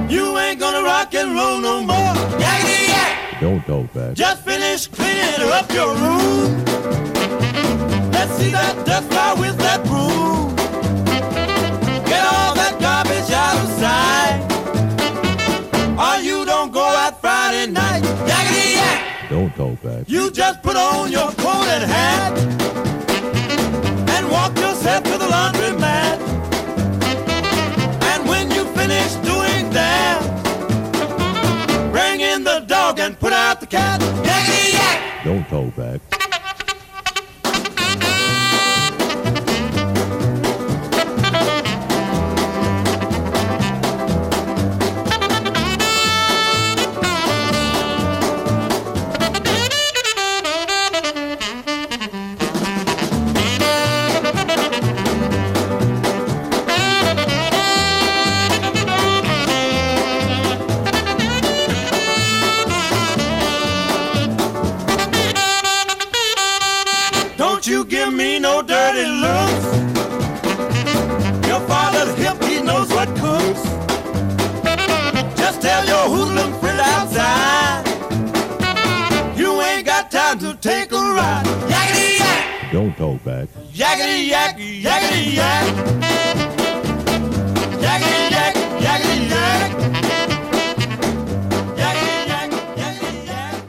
you ain't gonna rock and roll no more. Yakety yak! Don't talk back. Just finish cleaning up your room. Let's see that dust fly with that broom. Get all that garbage out of sight, or you don't go out Friday night. Yakety yak! Don't talk back. You just put on your coat and hat and walk yourself to the laundromat. And when you finish doing that, bring in the dog and put out the cat. Yakety yak! Don't talk back. Don't you give me no dirty looks. Your father's hip, he knows what cooks. Just tell your hoodlum friend outside, you ain't got time to take a ride. Yakety yak! Don't talk back. Yakety yak, yakety yak. Yakety yak, yakety yak. Yakety yak, yakety yak.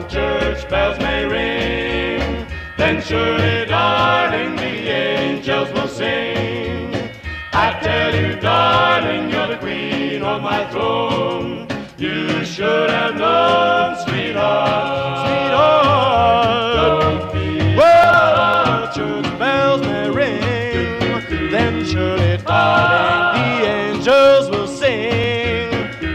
Church bells may ring, then surely, darling, the angels will sing. I tell you, darling, you're the queen of my throne. You should have known, sweetheart, Sweetheart, well, church bells may ring, then surely, darling, the angels will sing.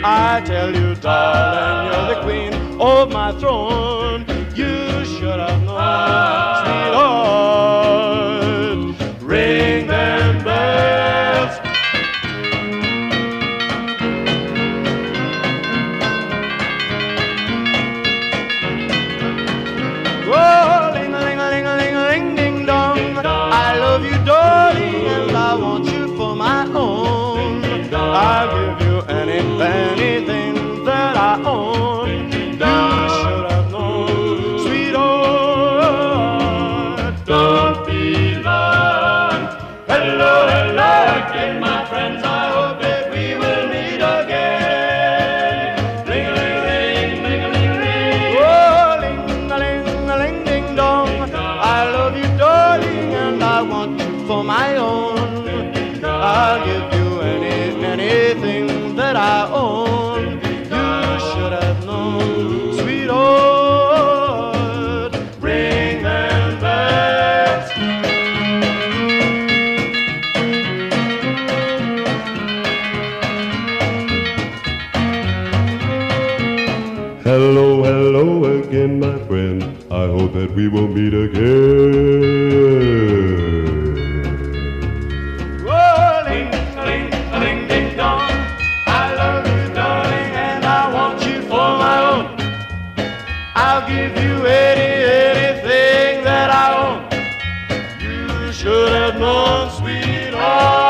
I tell you, darling, you're the queen of my throne. You should have known, sweetheart. Ring them bells. Oh, ling a ling a ling a ling a ling ding dong. I love you, darling, and I want you for my own. I'll give you anything that I own. You should have known, sweetheart. Don't be long. Hello, hello again, my friends. I hope that we will meet again. Ring a ling ling, ling a ling ling. Oh, ling a ling ding dong. I love you, darling, and I want you for my own. I'll give you anything that I own. You should have known, sweetheart. Ring them bells. Hello, hello again, my friend. I hope that we will meet again. Oh, ling ding dong. I love you, darling, and I want you for my own. I'll give you anything that I own. You should have known, sweetheart.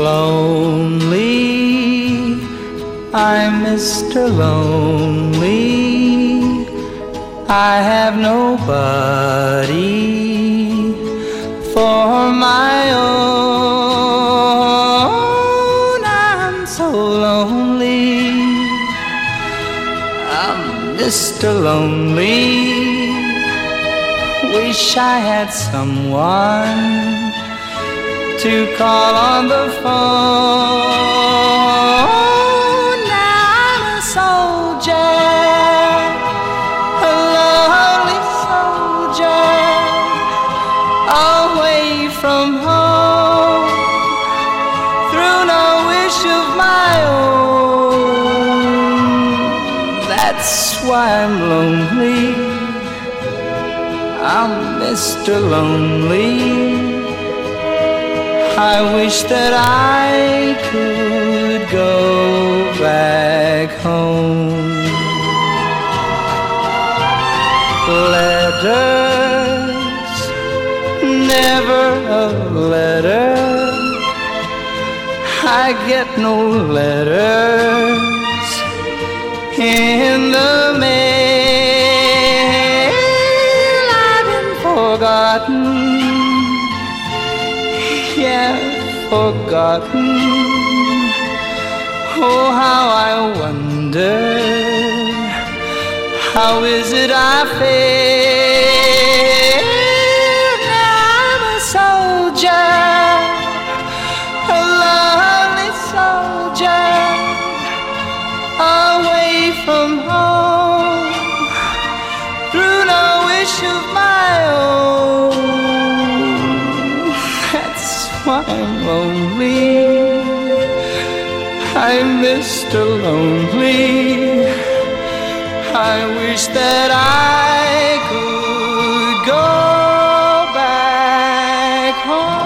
Lonely, I'm Mr. Lonely. I have nobody for my own. I'm so lonely. I'm Mr. Lonely. Wish I had someone to call on the phone. I'm a soldier, a lonely soldier. from home through no wish of my own. That's why I'm lonely. I'm Mr. Lonely. I wish that I could go back home. Letters, never a letter. I get no letters in the mail. I've been forgotten, yeah, forgotten. Oh, how I wonder, how is it I feel? Now I'm a soldier, a lonely soldier, away from home, through no wish of my own. That's why I'm lonely. I'm Mr. Lonely. I wish that I could go back home.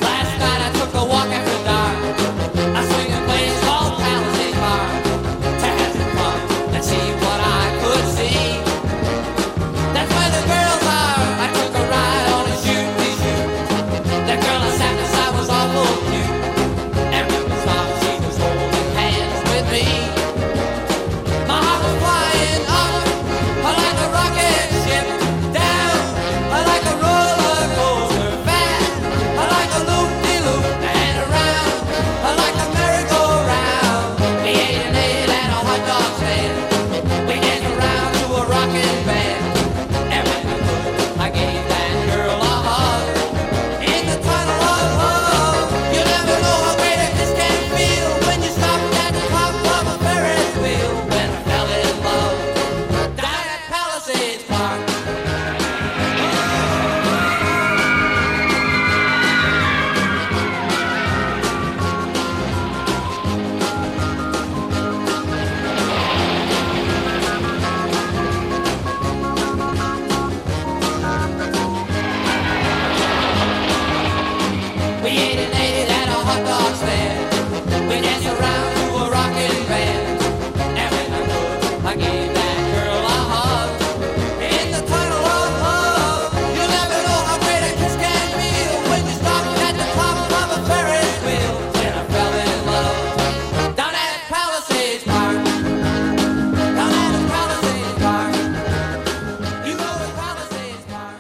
Last night I took a walk after dark. I swing a place called Palisade Bar to have some fun and see what I could see. That's where the girls are. I took a ride on a shoot-de-shoot. That girl I sat beside was awful cute. And when we stopped, she was holding hands with me. My heart was flying up, like a rocket ship, down, like a roller coaster, fast, like a loop-de-loop, and around, like a merry-go-round. We ate and ate at a hot dog stand. We danced around to a rockin' band. And when I could, I gave that girl a hug. In the tunnel of love, you never know how great a kiss can feel when you stop at the top of a Ferris wheel. When I fell in love down at Palisades Park. We ate and ate it at a hot dog stand. We danced around to a rockin' band. And when I could, I gave that girl a hug. In the tunnel of love, you never know how great a kiss can feel when you stop at the top of a Ferris wheel. When I fell in love down at Palisades Park. Down at Palisades Park. You know it's Palisades Park.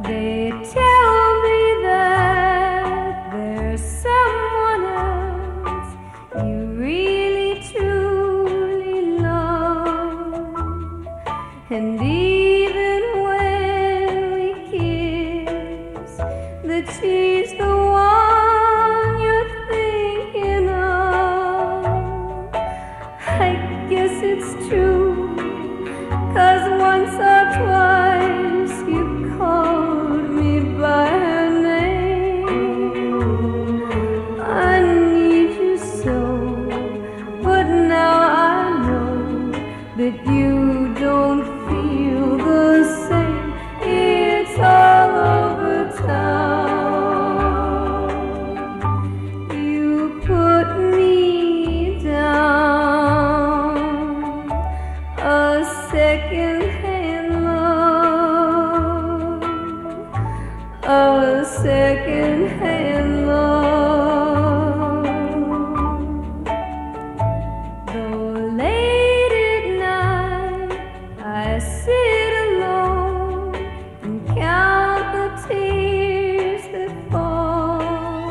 They tell me that there's someone else you really truly love, and even when we kiss, that she's the one you're thinking of. I guess it's true, 'cause once or twice you called me by her name. I need you so, but now I know that you don't feel the same. It's all over town. You put me down, a second-hand love, a second-hand love. Though late at night I sit alone and count the tears that fall,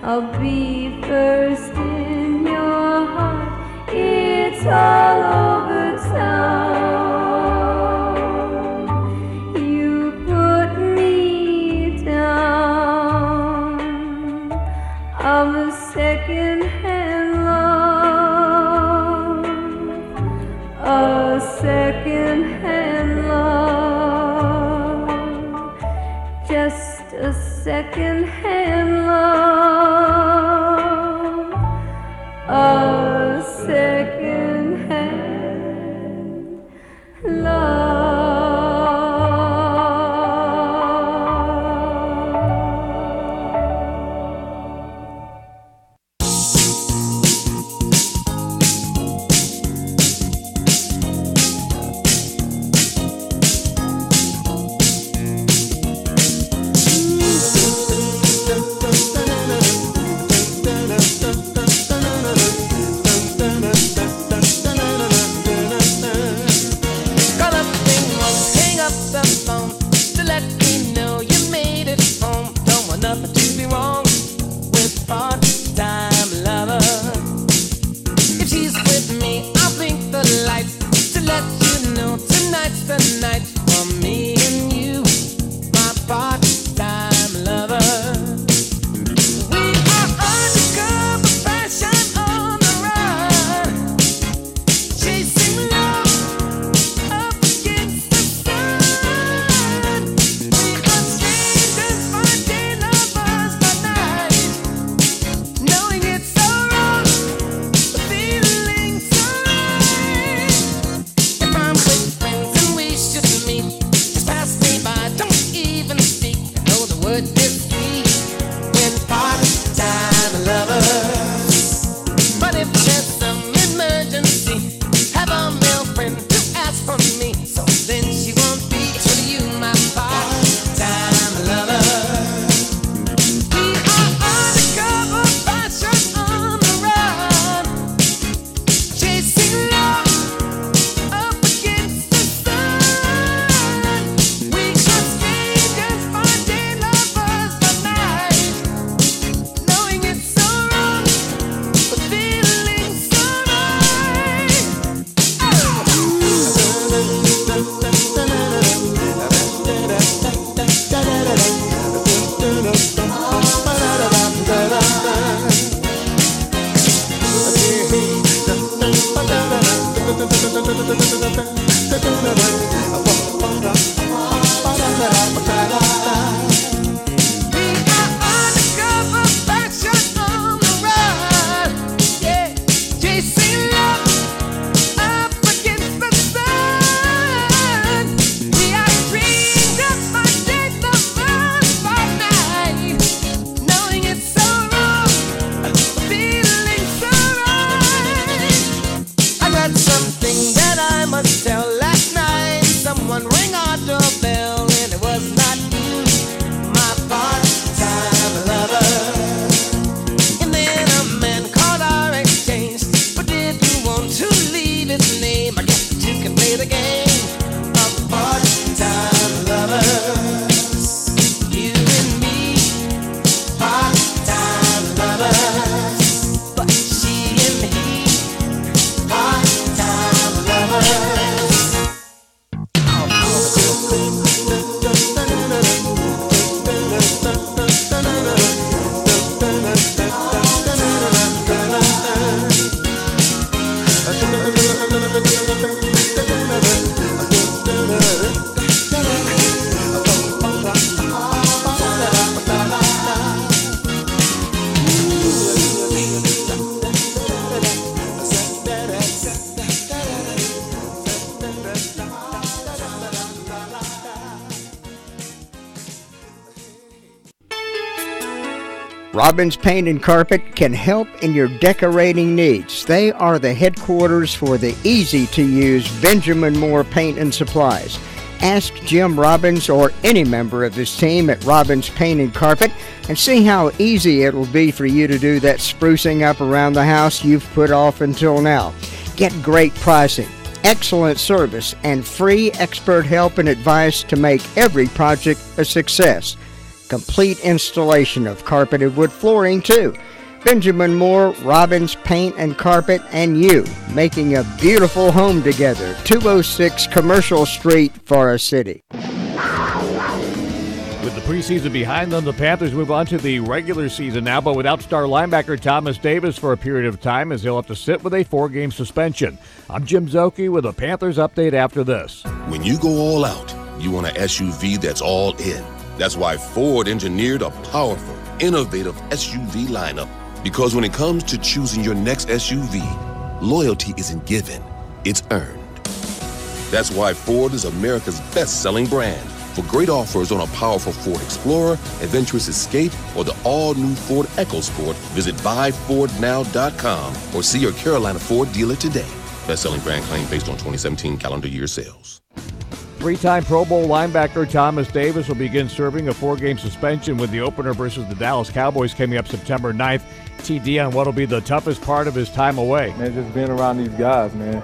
I'll be first in your heart. It's all over town. You put me down. I'm a second-hand love. A second-hand love. Just a second-hand love. A second-hand love. Robbins Paint and Carpet can help in your decorating needs. They are the headquarters for the easy-to-use Benjamin Moore Paint and Supplies. Ask Jim Robbins or any member of his team at Robbins Paint and Carpet and see how easy it will be for you to do that sprucing up around the house you've put off until now. Get great pricing, excellent service, and free expert help and advice to make every project a success. Complete installation of carpeted wood flooring, too. Benjamin Moore, Robbins Paint and Carpet, and you, making a beautiful home together. 206 Commercial Street, Forest City. With the preseason behind them, the Panthers move on to the regular season now, but without star linebacker Thomas Davis for a period of time, as he'll have to sit with a 4-game suspension. I'm Jim Zoki with a Panthers update after this. When you go all out, you want an SUV that's all in. That's why Ford engineered a powerful, innovative SUV lineup. Because when it comes to choosing your next SUV, loyalty isn't given, it's earned. That's why Ford is America's best-selling brand. For great offers on a powerful Ford Explorer, adventurous Escape, or the all-new Ford EcoSport, visit buyfordnow.com or see your Carolina Ford dealer today. Best-selling brand claim based on 2017 calendar year sales. 3-time Pro Bowl linebacker Thomas Davis will begin serving a 4-game suspension with the opener versus the Dallas Cowboys coming up September 9th. TD on what will be the toughest part of his time away. Man, just being around these guys, man.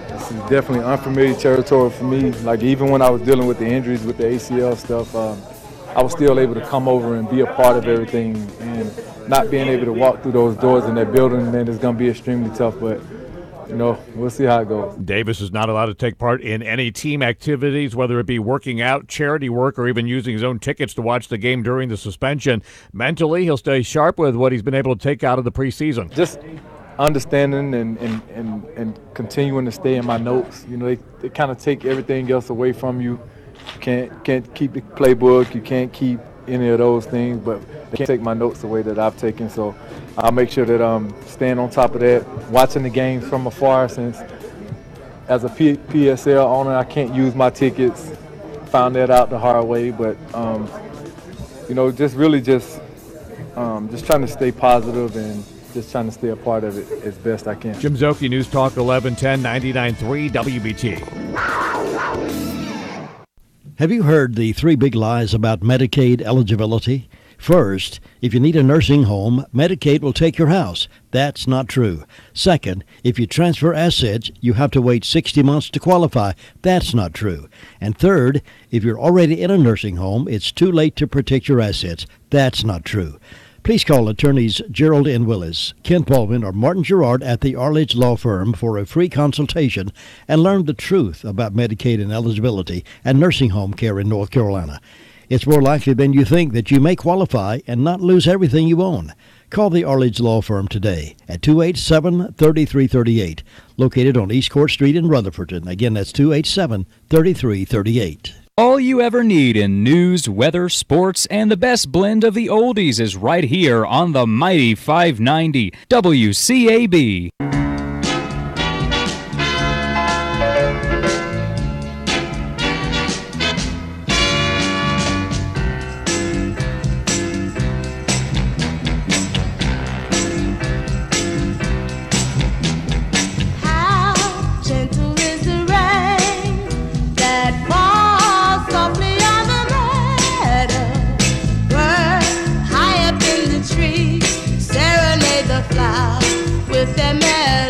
This is definitely unfamiliar territory for me. Like, even when I was dealing with the injuries with the ACL stuff, I was still able to come over and be a part of everything. And not being able to walk through those doors in that building, man, it's going to be extremely tough. But we'll see how it goes. Davis is not allowed to take part in any team activities, whether it be working out, charity work, or even using his own tickets to watch the game during the suspension. Mentally, he'll stay sharp with what he's been able to take out of the preseason. Just understanding and continuing to stay in my notes. They kind of take everything else away from you. You can't keep the playbook. You can't keep any of those things, but they can't take my notes away that I've taken. So I'll make sure that I'm staying on top of that, watching the games from afar, since as a PSL owner, I can't use my tickets. Found that out the hard way, but just trying to stay positive and just trying to stay a part of it as best I can. Jim Zoki, News Talk 1110 99.3 WBT. Have you heard the 3 big lies about Medicaid eligibility? First, if you need a nursing home, Medicaid will take your house. That's not true. Second, if you transfer assets, you have to wait 60 months to qualify. That's not true. And third, if you're already in a nursing home, it's too late to protect your assets. That's not true. Please call attorneys Gerald N. Willis, Ken Baldwin, or Martin Gerard at the Arledge Law Firm for a free consultation and learn the truth about Medicaid and eligibility and nursing home care in North Carolina. It's more likely than you think that you may qualify and not lose everything you own. Call the Arledge Law Firm today at 287-3338, located on East Court Street in Rutherfordton. Again, that's 287-3338. All you ever need in news, weather, sports, and the best blend of the oldies is right here on the mighty 590 WCAB. Serenade the flower with their melody.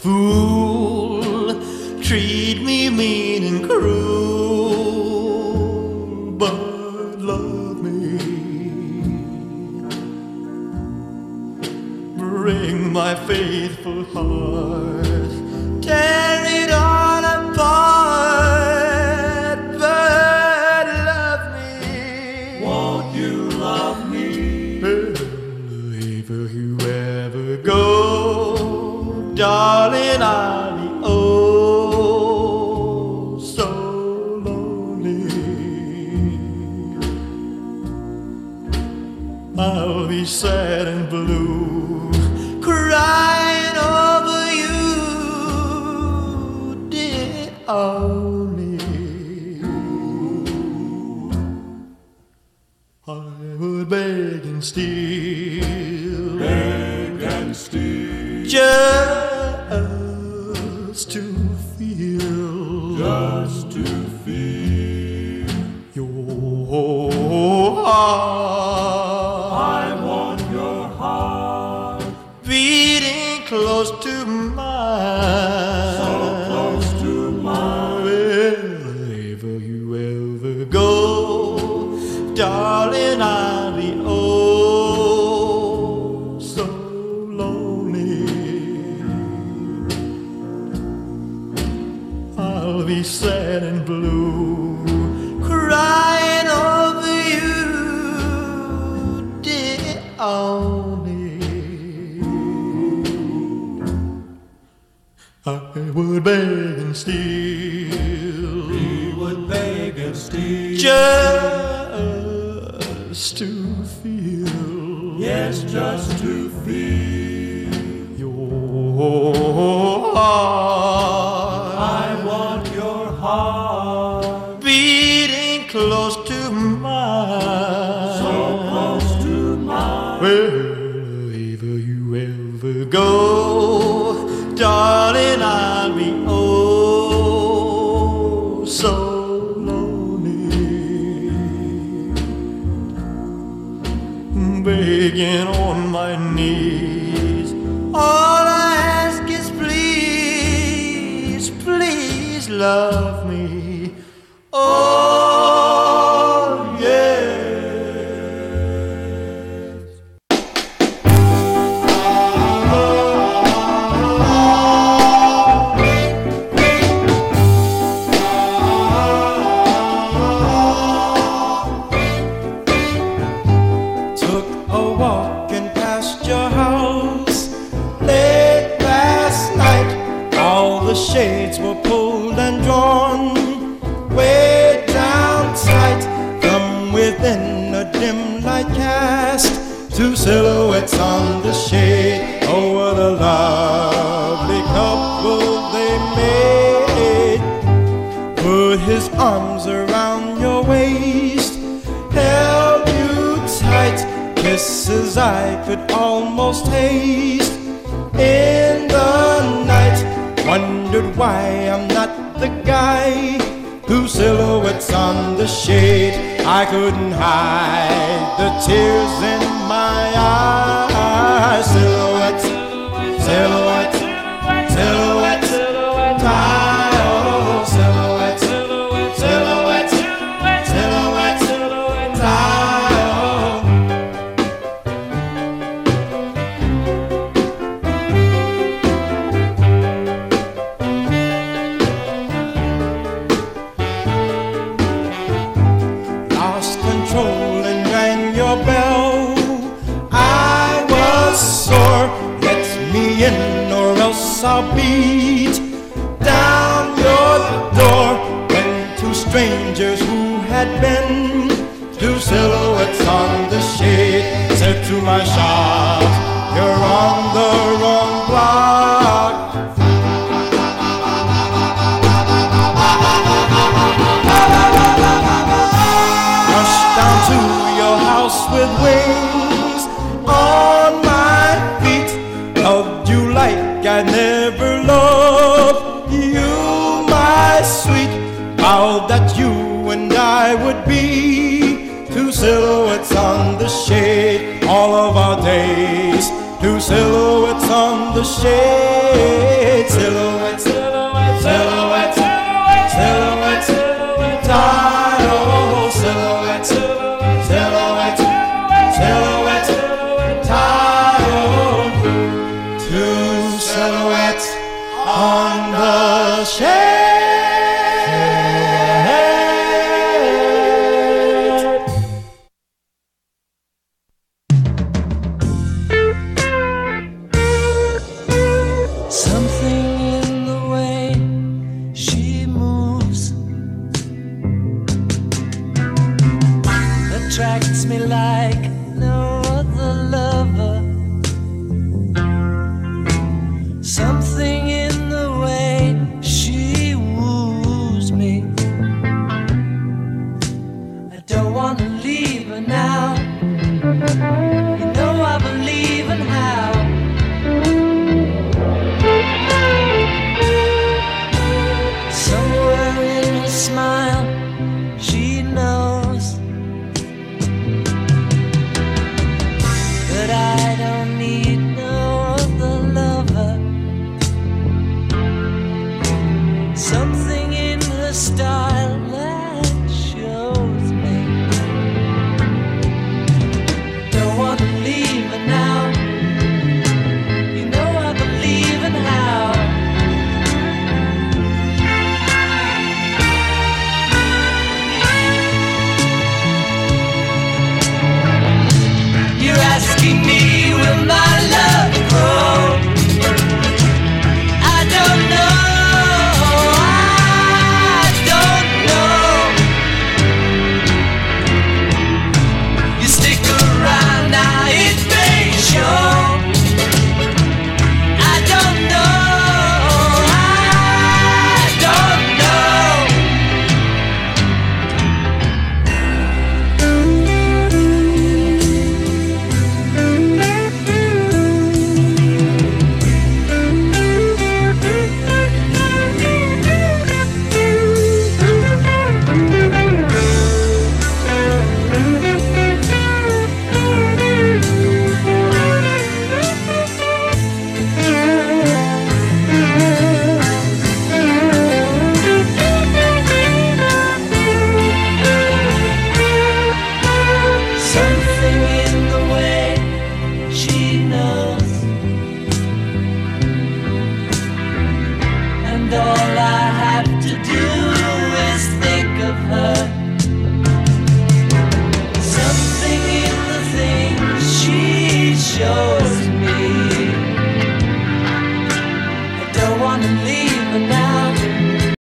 fool, treat me mean and cruel, but love me. Bring my faithful heart, tear it all apart, but love me. Won't you love me? If you ever go, darling, I'll be oh so lonely. I'll be sad and blue, crying over you, dear only. I would beg and steal, just to feel, your heart. I want your heart beating close to mine, so close to mine. Wherever you ever go, darling, I'll be oh so lonely. I'll be sad and blue, crying over you, dear only. I would beg and steal, we would beg and steal, just to feel, yes, just to feel your heart. I want your heart beating close to mine, so close to mine. Wherever you ever go, darling, I'll be oh so begging on my knees. All I ask is please, please love me. Oh, yes. Shades were pulled and drawn way down tight. From within a dim light cast two silhouettes on the shade. Oh, what a lovely couple they made. Put his arms around your waist, held you tight, kisses I could almost taste in the night. Wondered why I'm not the guy whose silhouette's on the shade. I couldn't hide the tears in my eyes. Silhouette, silhouette, silhouette, silhouette, oh, silhouette, silhouette, silhouette, silhouette, silhouette, I'll beat down your door. When two strangers who had been two silhouettes on the shade said to my shop, you're on the wrong block. Rushed down to your house with wings on my feet. Loved you like I never loved you, my sweet. Vowed that you and I would be two silhouettes on the shade all of our days. Two silhouettes on the shade. on the shed. Something in the way she moves attracts me like no other lover. Something in the way she woos me. I don't want to leave her now. You know I believe in how. Somewhere in her smile, she knows that I don't need no other lover. Something in the stars